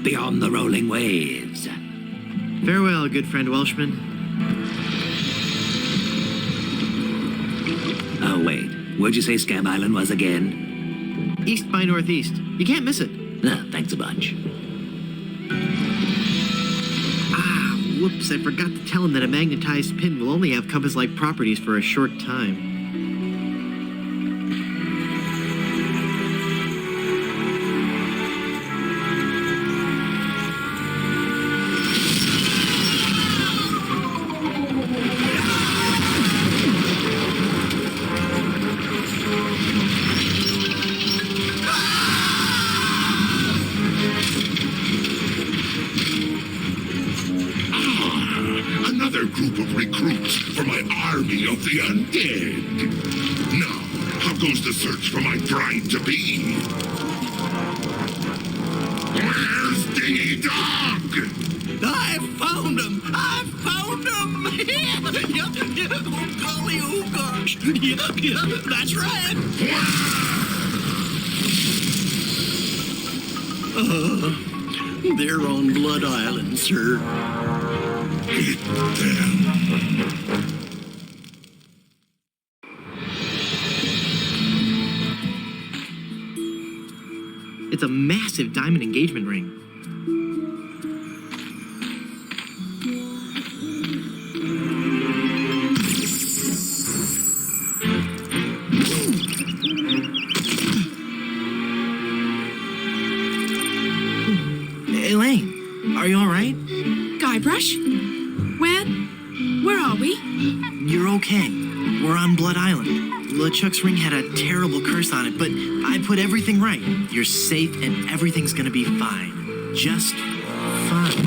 Beyond the rolling waves. Farewell, good friend Welshman. Oh, wait. Where'd you say Scab Island was again? East by northeast. You can't miss it. Thanks a bunch. Ah, whoops. I forgot to tell him that a magnetized pin will only have compass-like properties for a short time. Group of recruits for my army of the undead. Now, how goes the search for my bride-to-be? Where's Dingy Dog? I found him! I found him! Oh, golly, oh, gosh. Yeah, that's right. They're on Blood Island, sir. Hit them. It's a massive diamond engagement ring. Elaine, are you all right? Guybrush? Where are we? You're okay. We're on Blood Island. LeChuck's ring had a terrible curse on it, but I put everything right. You're safe and everything's gonna be fine. Just fine.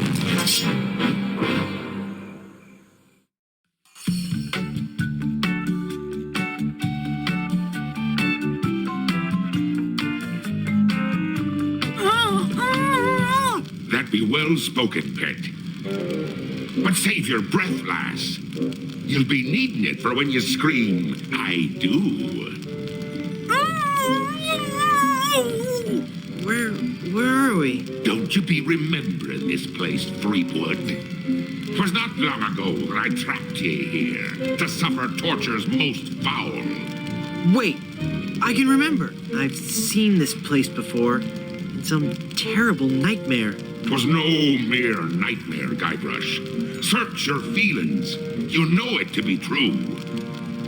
That be well spoken, pet. But save your breath, lass. You'll be needing it for when you scream, I do. Where are we? Don't you be remembering this place, Threepwood? 'Twas not long ago that I trapped ye here to suffer tortures most foul. Wait, I can remember. I've seen this place before. In some terrible nightmare. 'Twas no mere nightmare, Guybrush. Search your feelings. You know it to be true.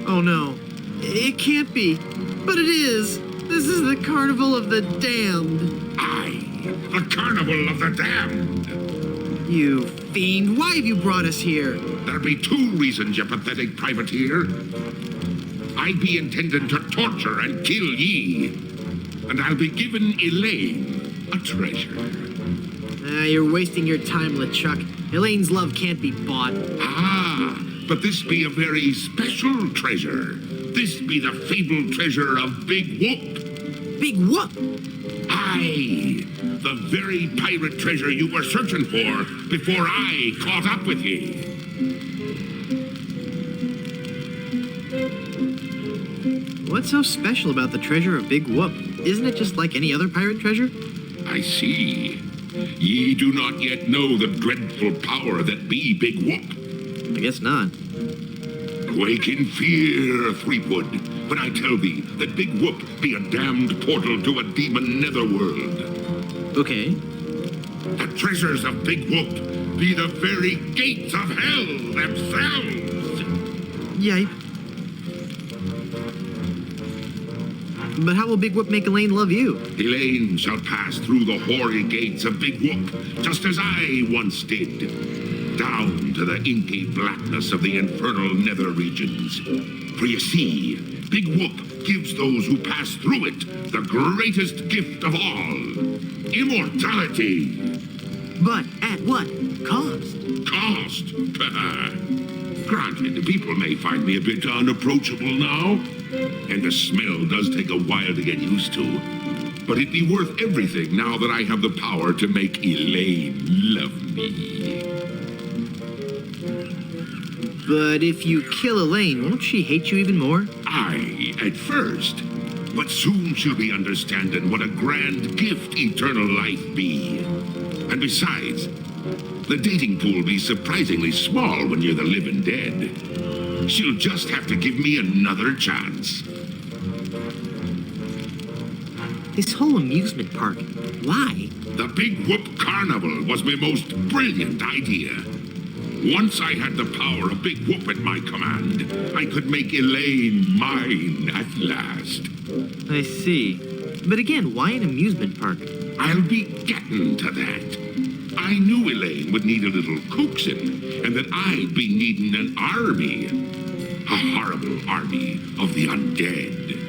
Oh no, it can't be. But it is. This is the Carnival of the Damned. Aye, the Carnival of the Damned. You fiend, why have you brought us here? There be two reasons, you pathetic privateer. I be intending to torture and kill ye. And I'll be giving Elaine a treasure. You're wasting your time, LeChuck. Elaine's love can't be bought. Ah, but this be a very special treasure. This be the fabled treasure of Big Whoop. Big Whoop? Aye, the very pirate treasure you were searching for before I caught up with ye. What's so special about the treasure of Big Whoop? Isn't it just like any other pirate treasure? I see. Ye do not yet know the dreadful power that be Big Whoop. I guess not. Quake in fear, Threepwood, when I tell thee that Big Whoop be a damned portal to a demon netherworld. Okay. The treasures of Big Whoop be the very gates of hell themselves. Yipe. But how will Big Whoop make Elaine love you? Elaine shall pass through the hoary gates of Big Whoop, just as I once did. Down to the inky blackness of the infernal nether regions. For you see, Big Whoop gives those who pass through it the greatest gift of all. Immortality. But at what cost? Cost? Granted, people may find me a bit unapproachable now. and the smell does take a while to get used to. But it'd be worth everything now that I have the power to make Elaine love me. But if you kill Elaine, won't she hate you even more? Aye, at first. But soon she'll be understanding what a grand gift eternal life be. And besides, the dating pool be surprisingly small when you're the living dead. She'll just have to give me another chance. This whole amusement park, why? The Big Whoop Carnival was my most brilliant idea. Once I had the power of Big Whoop at my command, I could make Elaine mine at last. I see. But again, why an amusement park? I'll be getting to that. I knew Elaine would need a little coaxing, and that I'd be needing an army. A horrible army of the undead.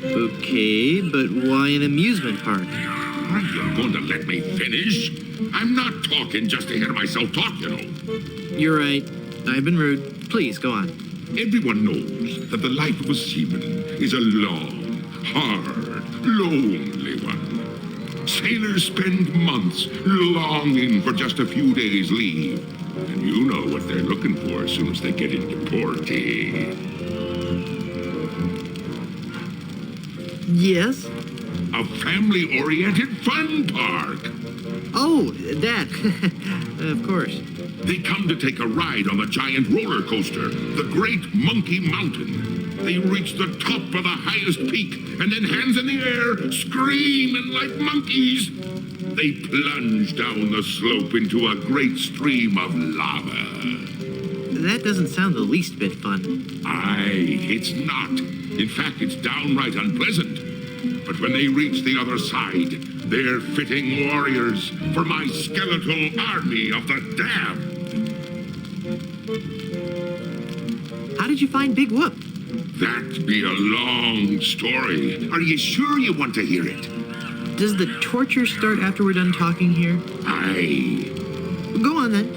Okay, but why an amusement park? Are you going to let me finish? I'm not talking just to hear myself talk, you know. You're right. I've been rude. Please, go on. Everyone knows that the life of a seaman is a long, hard, lonely one. Sailors spend months longing for just a few days' leave. And you know what they're looking for as soon as they get into port, eh? Yes? A family-oriented fun park. Oh, that. Of course. They come to take a ride on the giant roller coaster, the Great Monkey Mountain. They reach the top of the highest peak, and then hands in the air, screaming like monkeys. They plunge down the slope into a great stream of lava. That doesn't sound the least bit fun. Aye, it's not. In fact, it's downright unpleasant. But when they reach the other side, they're fitting warriors for my skeletal army of the damned. How did you find Big Whoop? That'd be a long story. Are you sure you want to hear it? Does the torture start after we're done talking here? Aye. Go on then.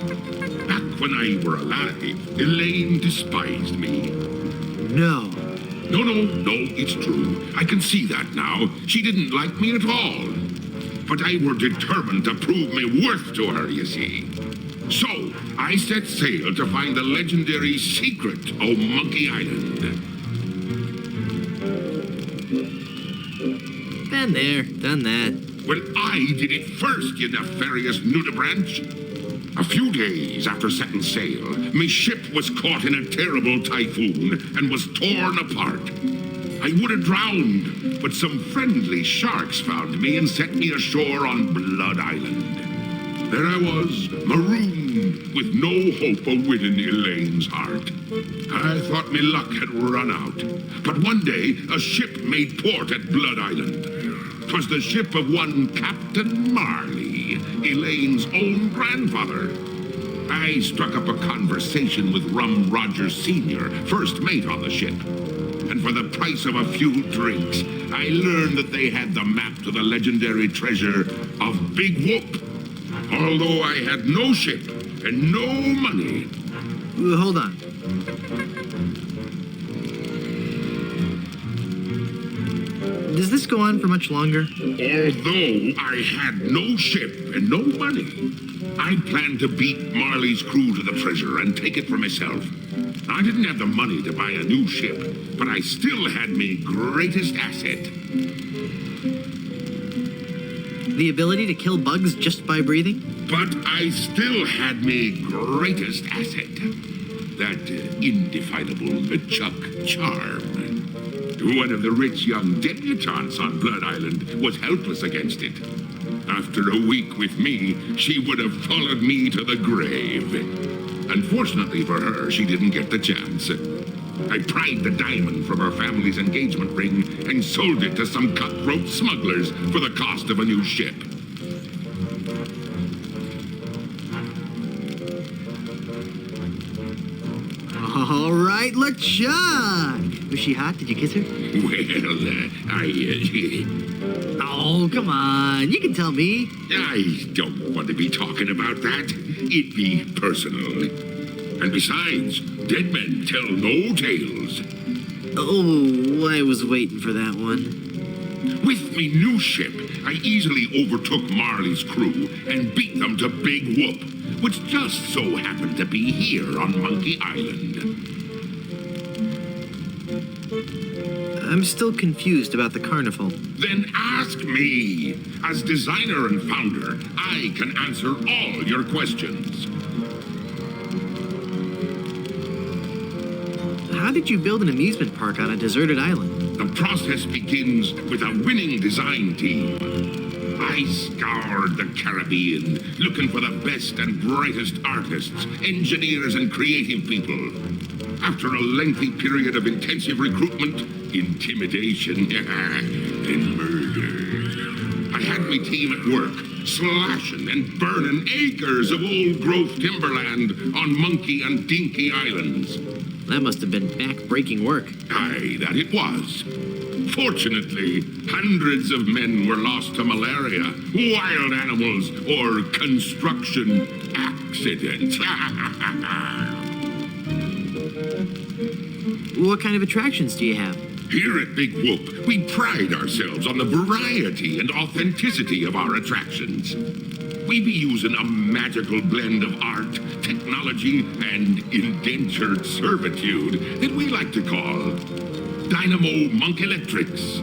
Back when I were alive, Elaine despised me. No. No, it's true. I can see that now. She didn't like me at all. But I were determined to prove me worth to her, you see. So, I set sail to find the legendary secret of Monkey Island. Been there, done that. Well, I did it first, you nefarious nudibranch. A few days after setting sail, my ship was caught in a terrible typhoon and was torn apart. I would have drowned, but some friendly sharks found me and set me ashore on Blood Island. There I was, marooned, with no hope of winning Elaine's heart. I thought my luck had run out. But one day, a ship made port at Blood Island. 'Twas the ship of one Captain Marley, Elaine's own grandfather. I struck up a conversation with Rum Rogers Sr., first mate on the ship. And for the price of a few drinks, I learned that they had the map to the legendary treasure of Big Whoop. Although I had no ship and no money. Hold on. Does this go on for much longer? Although I had no ship and no money, I planned to beat Marley's crew to the treasure and take it for myself. I didn't have the money to buy a new ship, but I still had my greatest asset. The ability to kill bugs just by breathing? But I still had my greatest asset. That indefinable LeChuck charm. One of the rich young debutantes on Blood Island was helpless against it. After a week with me, she would have followed me to the grave. Unfortunately for her, she didn't get the chance. I pried the diamond from her family's engagement ring and sold it to some cutthroat smugglers for the cost of a new ship. All right, LeChuck. Was she hot? Did you kiss her? Oh, come on. You can tell me. I don't want to be talking about that. It'd be personal. And besides, dead men tell no tales. Oh, I was waiting for that one. With me new ship, I easily overtook Marley's crew and beat them to Big Whoop, which just so happened to be here on Monkey Island. I'm still confused about the carnival. Then ask me. As designer and founder, I can answer all your questions. How did you build an amusement park on a deserted island? The process begins with a winning design team. I scoured the Caribbean looking for the best and brightest artists, engineers, and creative people. After a lengthy period of intensive recruitment, intimidation, and murder, I had my team at work, slashing and burning acres of old-growth timberland on Monkey and Dinky Islands. That must have been back-breaking work. Aye, that it was. Fortunately, hundreds of men were lost to malaria, wild animals, or construction accidents. What kind of attractions do you have? Here at Big Whoop, we pride ourselves on the variety and authenticity of our attractions. We be using a magical blend of art, technology, and indentured servitude that we like to call Dynamo Monk Electrics.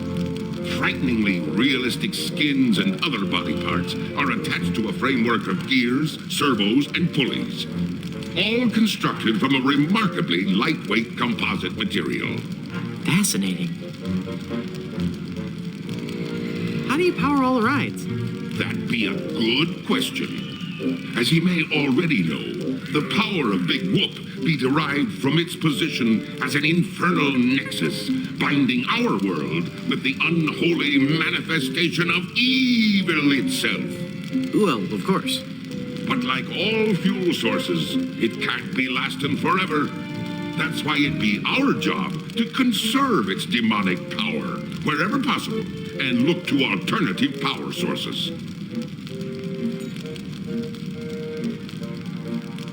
Frighteningly realistic skins and other body parts are attached to a framework of gears, servos, and pulleys, all constructed from a remarkably lightweight composite material. Fascinating. How do you power all the rides? That be a good question. As you may already know, the power of Big Whoop be derived from its position as an infernal nexus, binding our world with the unholy manifestation of evil itself. Well, of course. But like all fuel sources, it can't be lasting forever. That's why it be our job to conserve its demonic power wherever possible and look to alternative power sources.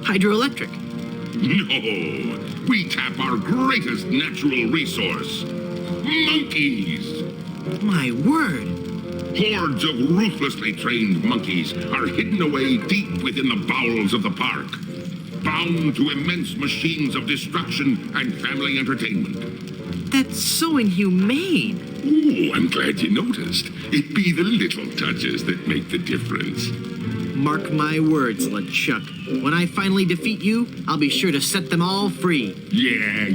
Hydroelectric. No, we tap our greatest natural resource, monkeys. My word. Hordes of ruthlessly trained monkeys are hidden away deep within the bowels of the park, bound to immense machines of destruction and family entertainment. That's so inhumane. Ooh, I'm glad you noticed. It be the little touches that make the difference. Mark my words, LeChuck. When I finally defeat you, I'll be sure to set them all free. Yeah.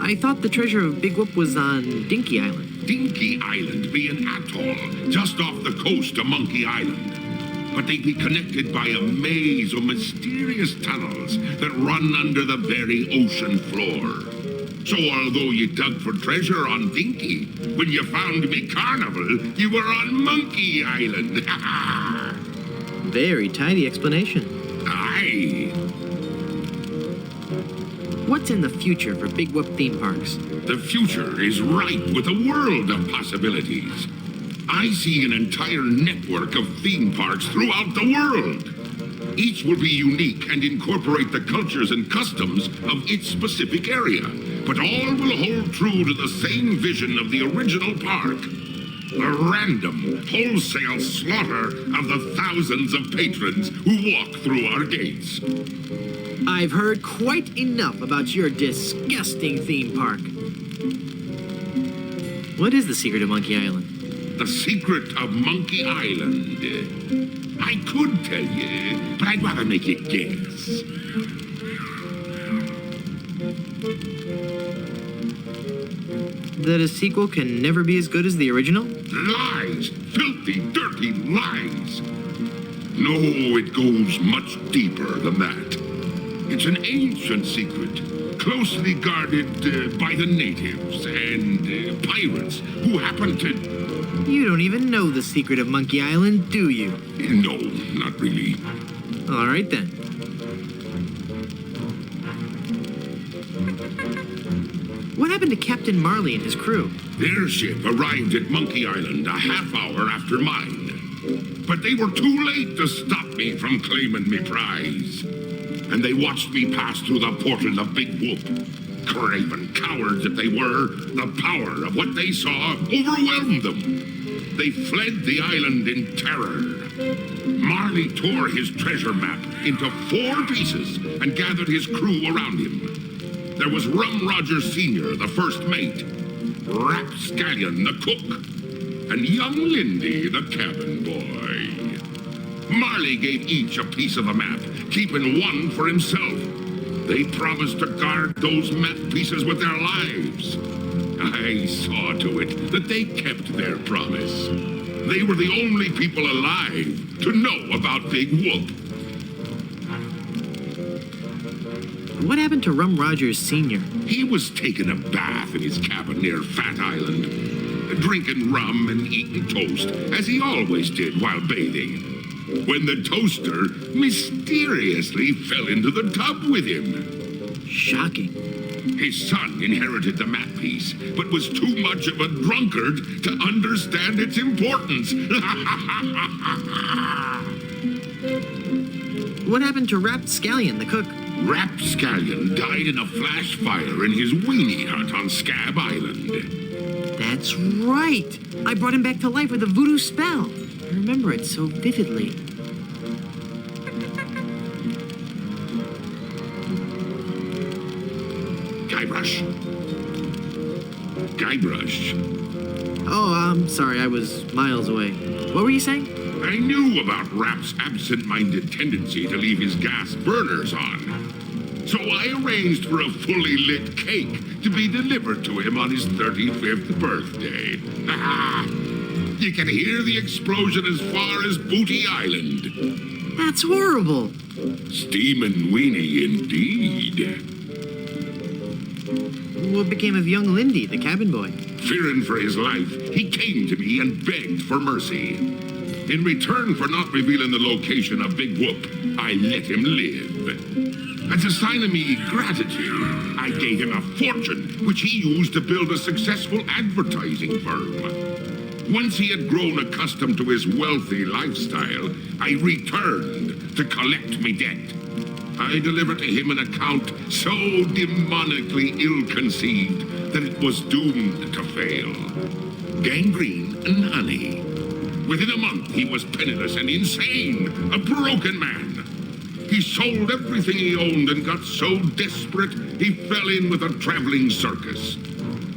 I thought the treasure of Big Whoop was on Dinky Island. Dinky Island be an atoll just off the coast of Monkey Island. But they be connected by a maze of mysterious tunnels that run under the very ocean floor. So although you dug for treasure on Dinky, when you found me carnival, you were on Monkey Island. Very tidy explanation. Aye. What's in the future for Big Whoop theme parks? The future is ripe with a world of possibilities. I see an entire network of theme parks throughout the world. Each will be unique and incorporate the cultures and customs of its specific area, but all will hold true to the same vision of the original park. A random, wholesale slaughter of the thousands of patrons who walk through our gates. I've heard quite enough about your disgusting theme park. What is the secret of Monkey Island? The secret of Monkey Island. I could tell you, but I'd rather make you guess. That a sequel can never be as good as the original? Lies! Filthy, dirty lies! No, it goes much deeper than that. It's an ancient secret, closely guarded by the natives and pirates who happen to... You don't even know the secret of Monkey Island, do you? No, not really. All right, then. What happened to Captain Marley and his crew? Their ship arrived at Monkey Island a half hour after mine. but they were too late to stop me from claiming me prize. And they watched me pass through the portal of Big Whoop. Craven cowards that they were, the power of what they saw overwhelmed them. They fled the island in terror. Marley tore his treasure map into 4 pieces and gathered his crew around him. There was Rum Rogers Sr., the first mate, Rapscallion, the cook, and young Lindy, the cabin boy. Marley gave each a piece of the map, keeping one for himself. They promised to guard those map pieces with their lives. I saw to it that they kept their promise. They were the only people alive to know about Big Whoop. What happened to Rum Rogers Sr.? He was taking a bath in his cabin near Fat Island, drinking rum and eating toast, as he always did while bathing, when the toaster mysteriously fell into the tub with him. Shocking. His son inherited the map piece, but was too much of a drunkard to understand its importance. What happened to Rapscallion, the cook? Rapscallion died in a flash fire in his weenie hut on Scab Island. That's right. I brought him back to life with a voodoo spell. I remember it so vividly. Guybrush. Oh, I'm sorry, I was miles away. What were you saying? I knew about Rap's absent-minded tendency to leave his gas burners on. So I arranged for a fully lit cake to be delivered to him on his 35th birthday. You can hear the explosion as far as Booty Island. That's horrible. Steamin' weenie indeed. What became of young Lindy, the cabin boy? Fearing for his life, he came to me and begged for mercy. In return for not revealing the location of Big Whoop, I let him live. As a sign of me gratitude, I gave him a fortune, which he used to build a successful advertising firm. Once he had grown accustomed to his wealthy lifestyle, I returned to collect me debt. I delivered to him an account so demonically ill-conceived that it was doomed to fail. Gangrene and honey. Within a month, he was penniless and insane, a broken man. He sold everything he owned and got so desperate, he fell in with a traveling circus.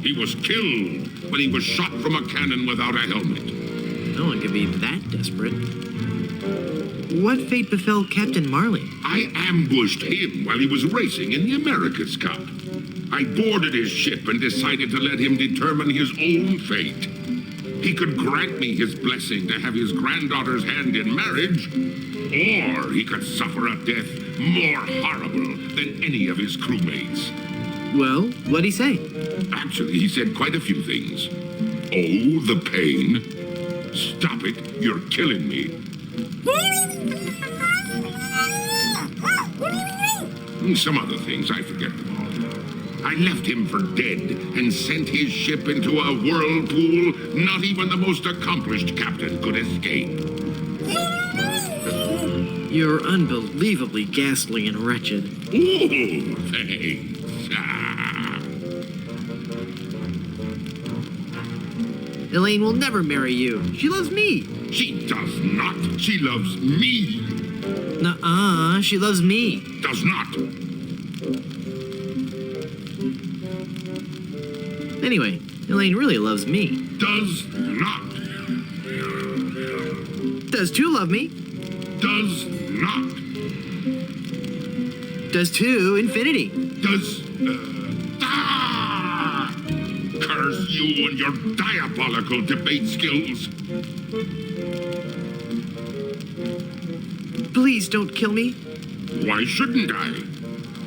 He was killed when he was shot from a cannon without a helmet. No one could be that desperate. What fate befell Captain Marley? I ambushed him while he was racing in the America's Cup. I boarded his ship and decided to let him determine his own fate. He could grant me his blessing to have his granddaughter's hand in marriage, or he could suffer a death more horrible than any of his crewmates. Well, what'd he say? Actually, he said quite a few things. Oh, the pain. Stop it, you're killing me. Some other things, I forget them all. I left him for dead and sent his ship into a whirlpool not even the most accomplished captain could escape. You're unbelievably ghastly and wretched. Oh, thanks. Elaine will never marry you. She loves me. She does not. She loves me. Nuh-uh, she loves me. Does not. Anyway, Elaine really loves me. Does not. Does two love me? Does not. Does two infinity? Does, curse you and your diabolical debate skills. Please don't kill me. Why shouldn't I?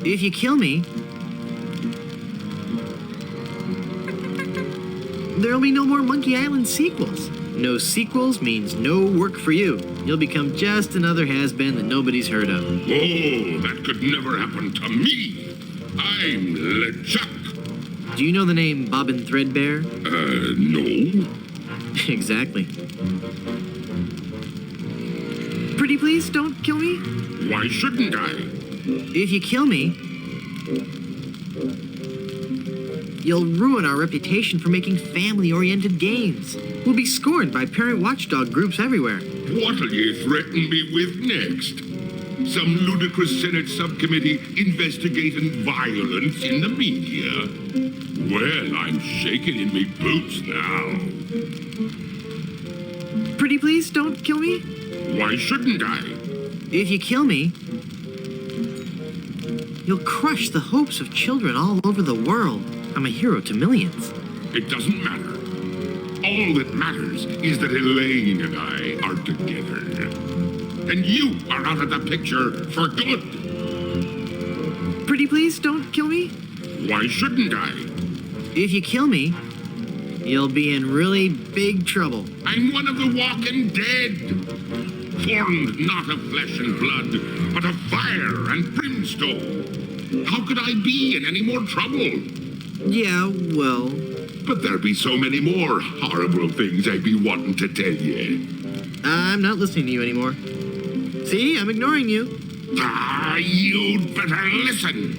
If you kill me, there'll be no more Monkey Island sequels. No sequels means no work for you. You'll become just another has-been that nobody's heard of. Oh, that could never happen to me. I'm LeChuck. Do you know the name Bobbin Threadbare? No. Exactly. Pretty please, don't kill me. Why shouldn't I? If you kill me, you'll ruin our reputation for making family-oriented games. We'll be scorned by parent watchdog groups everywhere. What'll you threaten me with next? Some ludicrous Senate subcommittee investigating violence in the media? Well, I'm shaking in me boots now. Pretty please, don't kill me. Why shouldn't I? If you kill me, you'll crush the hopes of children all over the world. I'm a hero to millions. It doesn't matter. All that matters is that Elaine and I are together. And you are out of the picture for good. Pretty please, don't kill me. Why shouldn't I? If you kill me, you'll be in really big trouble. I'm one of the walking dead. Formed not of flesh and blood, but of fire and brimstone. How could I be in any more trouble? Yeah, well... But there be so many more horrible things I'd be wanting to tell you. I'm not listening to you anymore. See, I'm ignoring you. Ah, you'd better listen.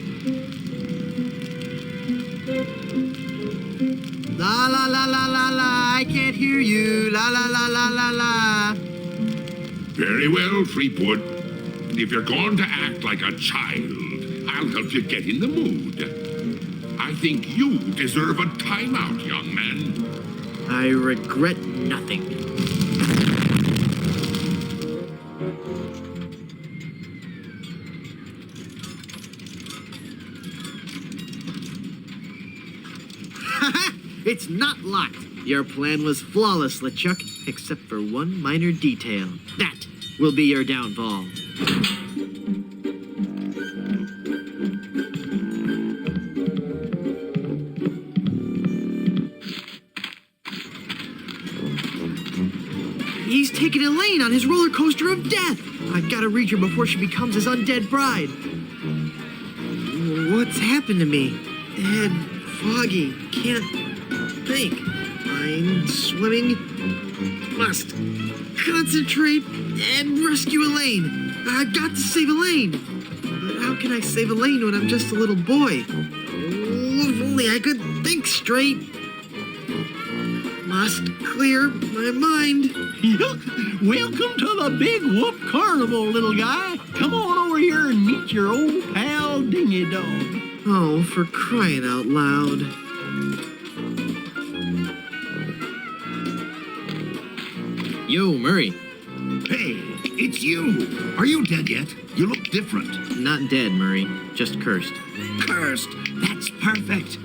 La la la la la la, I can't hear you. La la la la la la. Very well, Threepwood. If you're going to act like a child, I'll help you get in the mood. I think you deserve a timeout, young man. I regret nothing. It's not locked. Your plan was flawless, LeChuck, except for one minor detail. That will be your downfall. He's taking Elaine on his roller coaster of death. I've got to reach her before she becomes his undead bride. What's happened to me? Head foggy. Can't think. I'm swimming. Must concentrate and rescue Elaine. I've got to save Elaine. But how can I save Elaine when I'm just a little boy? Oh, if only I could think straight. Must clear my mind. Welcome to the Big Whoop Carnival, little guy. Come on over here and meet your old pal Dingy Dog. Oh, for crying out loud. Yo, Murray. Hey, it's you. Are you dead yet? You look different. Not dead, Murray. Just cursed. Cursed? That's perfect.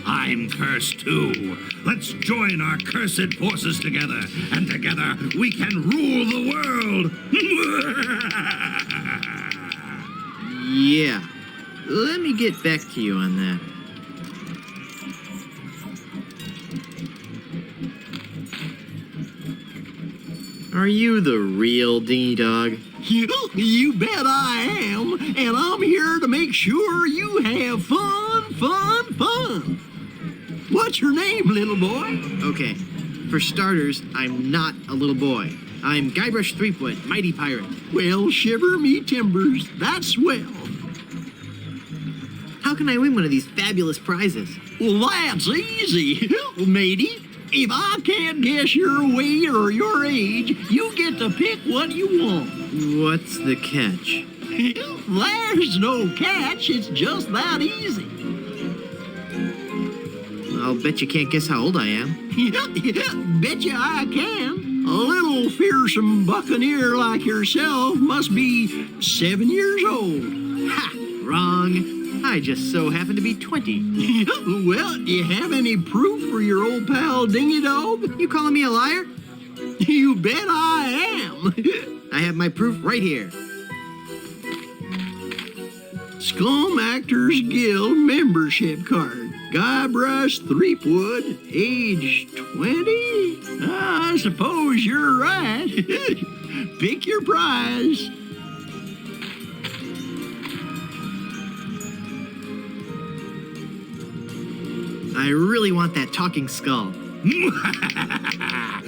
I'm cursed too. Let's join our cursed forces together, and together we can rule the world. Yeah. Let me get back to you on that. Are you the real Dingy Dog? You bet I am, and I'm here to make sure you have fun. What's your name, little boy? Okay, for starters, I'm not a little boy. I'm Guybrush Threepwood, mighty pirate. Well, shiver me timbers, that's swell. How can I win one of these fabulous prizes? Well, that's easy, matey. If I can't guess your weight or your age, you get to pick what you want. What's the catch? There's no catch, it's just that easy. I'll bet you can't guess how old I am. Bet you I can. A little fearsome buccaneer like yourself must be 7 years old. Ha! Wrong. I just so happen to be 20. Well, do you have any proof for your old pal Dingy Dog? You calling me a liar? You bet I am. I have my proof right here. Scum Actors Guild membership card. Guybrush Threepwood, age 20? I suppose you're right. Pick your prize. I really want that talking skull.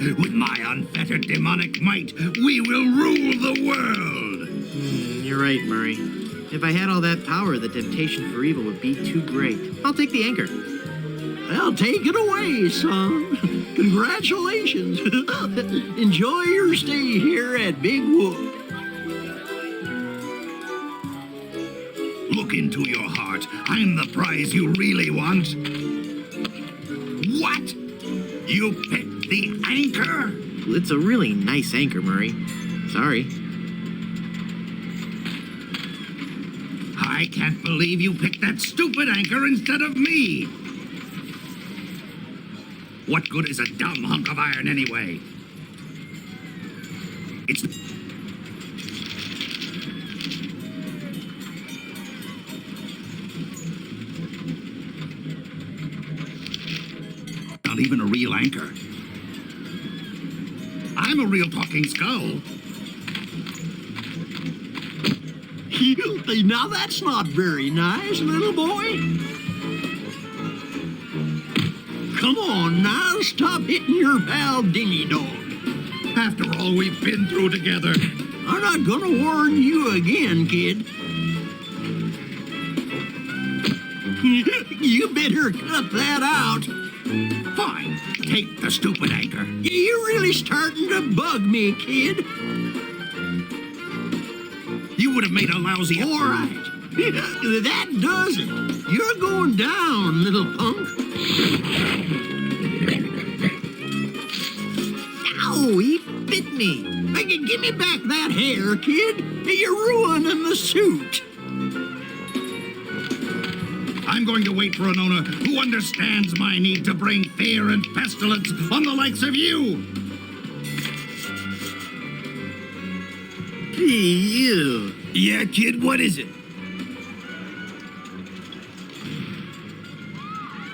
With my unfettered demonic might, we will rule the world. You're right, Murray. If I had all that power, the temptation for evil would be too great. I'll take the anchor. Well, take it away, son. Congratulations. Enjoy your stay here at Big Wood. Look into your heart. I'm the prize you really want. What? You picked the anchor? It's a really nice anchor, Murray. Sorry. I can't believe you picked that stupid anchor instead of me. What good is a dumb hunk of iron anyway? It's... not even a real anchor. I'm a real talking skull. Now that's not very nice, little boy. Come on now, stop hitting your pal Dingy Dog. After all we've been through together. I'm not gonna warn you again, kid. You better cut that out. Fine, take the stupid anchor. You're really starting to bug me, kid. You would have made a lousy... All right. That does it. You're going down, little punk. Ow, he bit me. Give me back that hair, kid. You're ruining the suit. I'm going to wait for an owner who understands my need to bring fear and pestilence on the likes of you. You. Yeah, kid, what is it?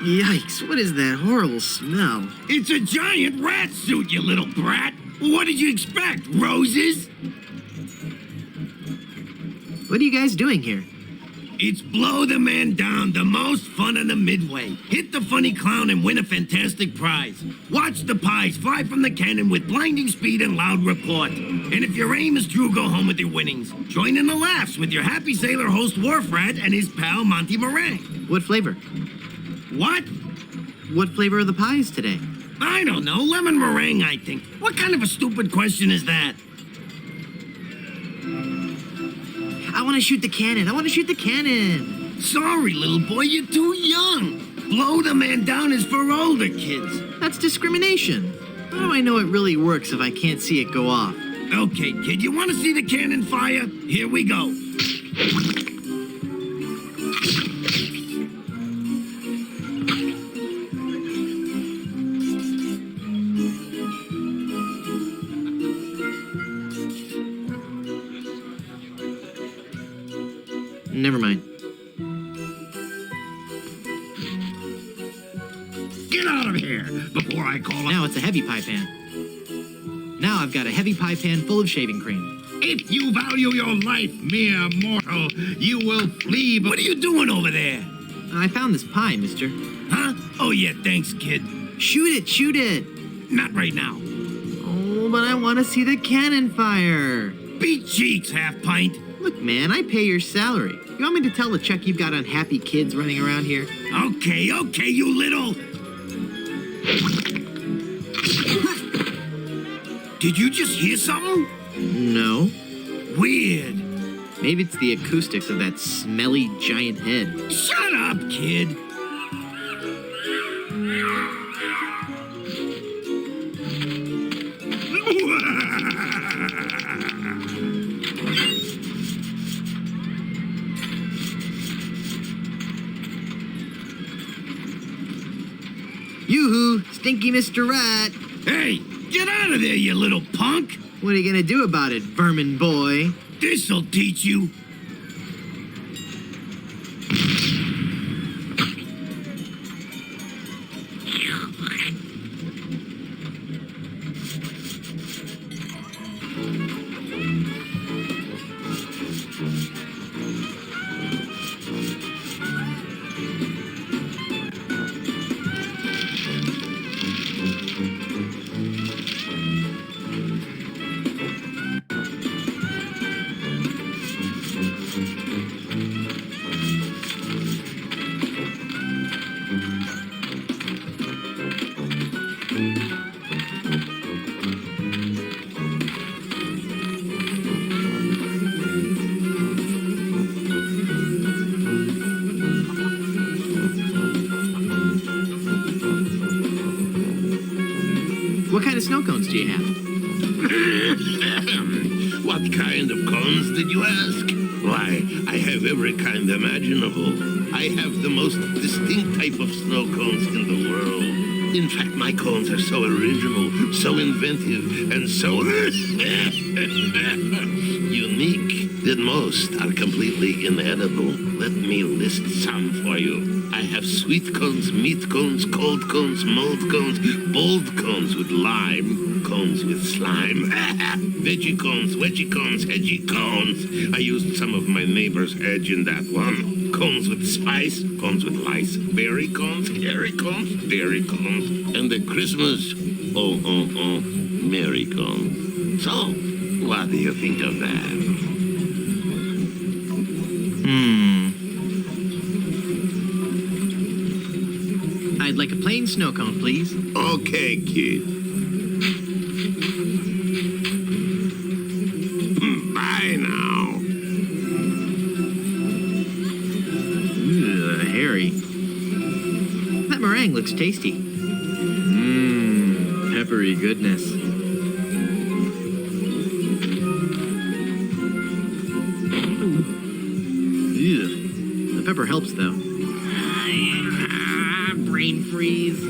Yikes, what is that horrible smell? It's a giant rat suit, you little brat. What did you expect, roses? What are you guys doing here? It's Blow the Man Down, the most fun in the Midway. Hit the funny clown and win a fantastic prize. Watch the pies fly from the cannon with blinding speed and loud report. And if your aim is true, go home with your winnings. Join in the laughs with your happy sailor host Wharf Rat and his pal Monty Meringue. What flavor? What? What flavor are the pies today? I don't know. Lemon meringue, I think. What kind of a stupid question is that? I want to shoot the cannon. I want to shoot the cannon. Sorry, little boy, you're too young. Blow the Man Down is for older kids. That's discrimination. How do I know it really works if I can't see it go off? Okay, kid, you want to see the cannon fire? Here we go. Never mind. Get out of here before I call... Now it's a heavy pie pan. Now I've got a heavy pie pan full of shaving cream. If you value your life, mere mortal, you will flee... What are you doing over there? I found this pie, mister. Huh? Oh, yeah, thanks, kid. Shoot it, shoot it. Not right now. Oh, but I want to see the cannon fire. Beat cheeks, half pint. Look, man, I pay your salary. You want me to tell the Chuck you've got unhappy kids running around here? Okay, you little... Did you just hear something? No. Weird. Maybe it's the acoustics of that smelly giant head. Shut up, kid. Yoo-hoo, stinky Mr. Rat. Hey, get out of there, you little punk. What are you gonna do about it, vermin boy? This'll teach you. do you have? What kind of cones did you ask? Why, I have every kind imaginable. I have the most distinct type of snow cones in the world. In fact, my cones are so original, so inventive, and so unique that most are completely inedible. Let me list some for you. I have sweet cones, meat cones, cold cones, mold cones, bold cones with lime, cones with slime, veggie cones, wedgie cones, hedgy cones. I used some of my neighbor's hedge in that one. Cones with spice, cones with lice, berry cones, hairy cones, dairy cones, and at Christmas, Mary cones. So, what do you think of that? I'd like a plain snow cone, please. Okay, kid. Bye now. Harry. That meringue looks tasty. Peppery goodness. Ew. The pepper helps, though. Brain freeze.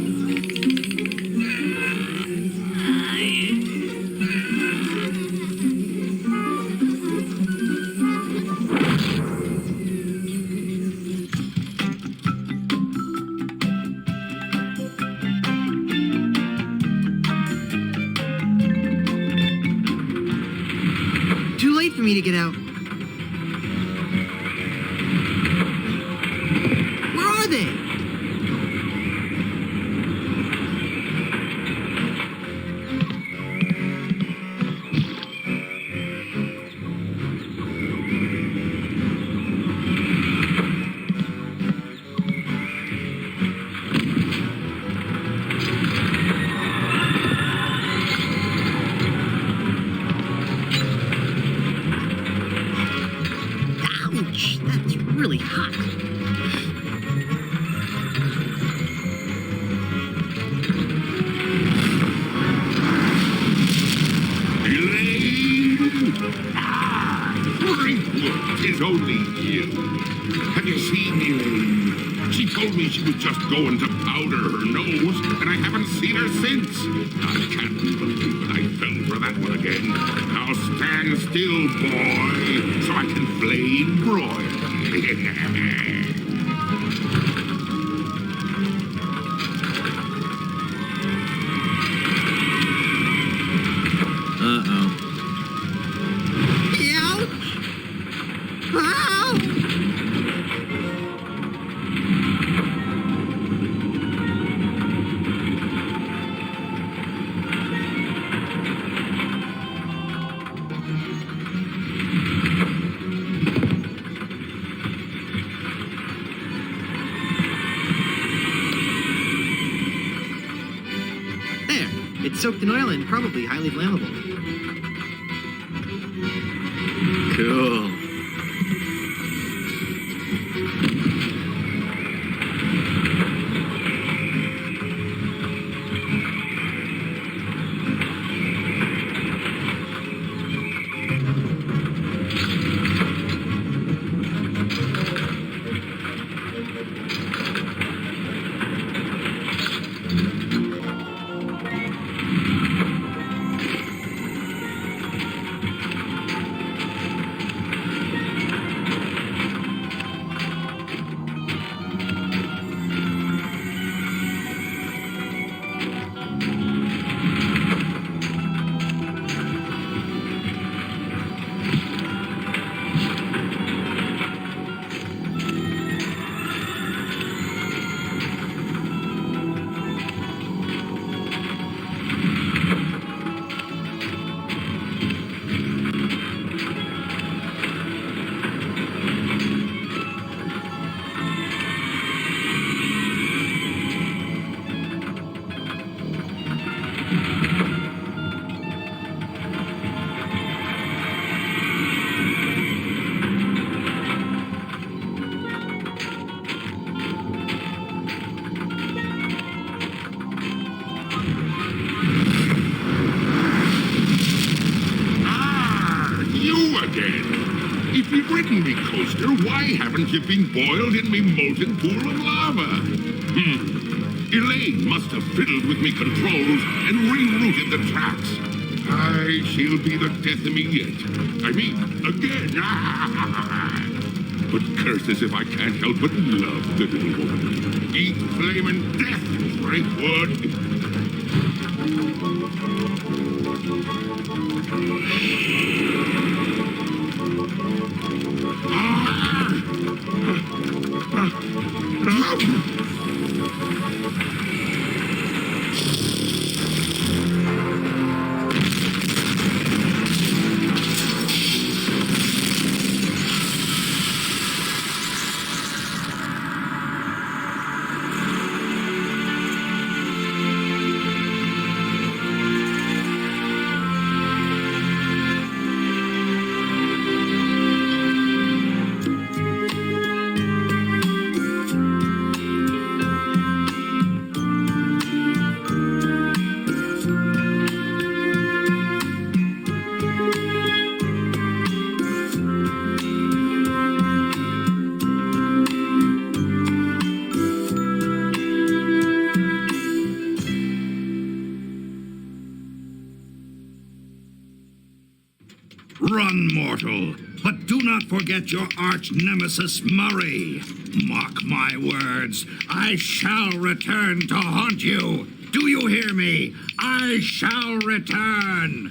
Too late for me to get out. Where are they? Ouch, that's really hot. It's only you. Have you seen Elaine? She told me she was just going to powder her nose, and I haven't seen her since. I can't believe that I fell for that one again. Now stand still, boy, so I can flame broil. Uh-oh. Ouch! Ow! There. It's soaked in oil and probably highly flammable. Cool. you again. If you've ridden me coaster, why haven't you been boiled in me molten pool of lava? Elaine must have fiddled with me controls and rerouted the tracks. She'll be the death of me yet. I mean, again. But curses if I can't help but love the little woman. Eat flaming death, Frankwood. Run, mortal, but do not forget your arch nemesis Murray. Mark my words, I shall return to haunt you. Do you hear me? I shall return.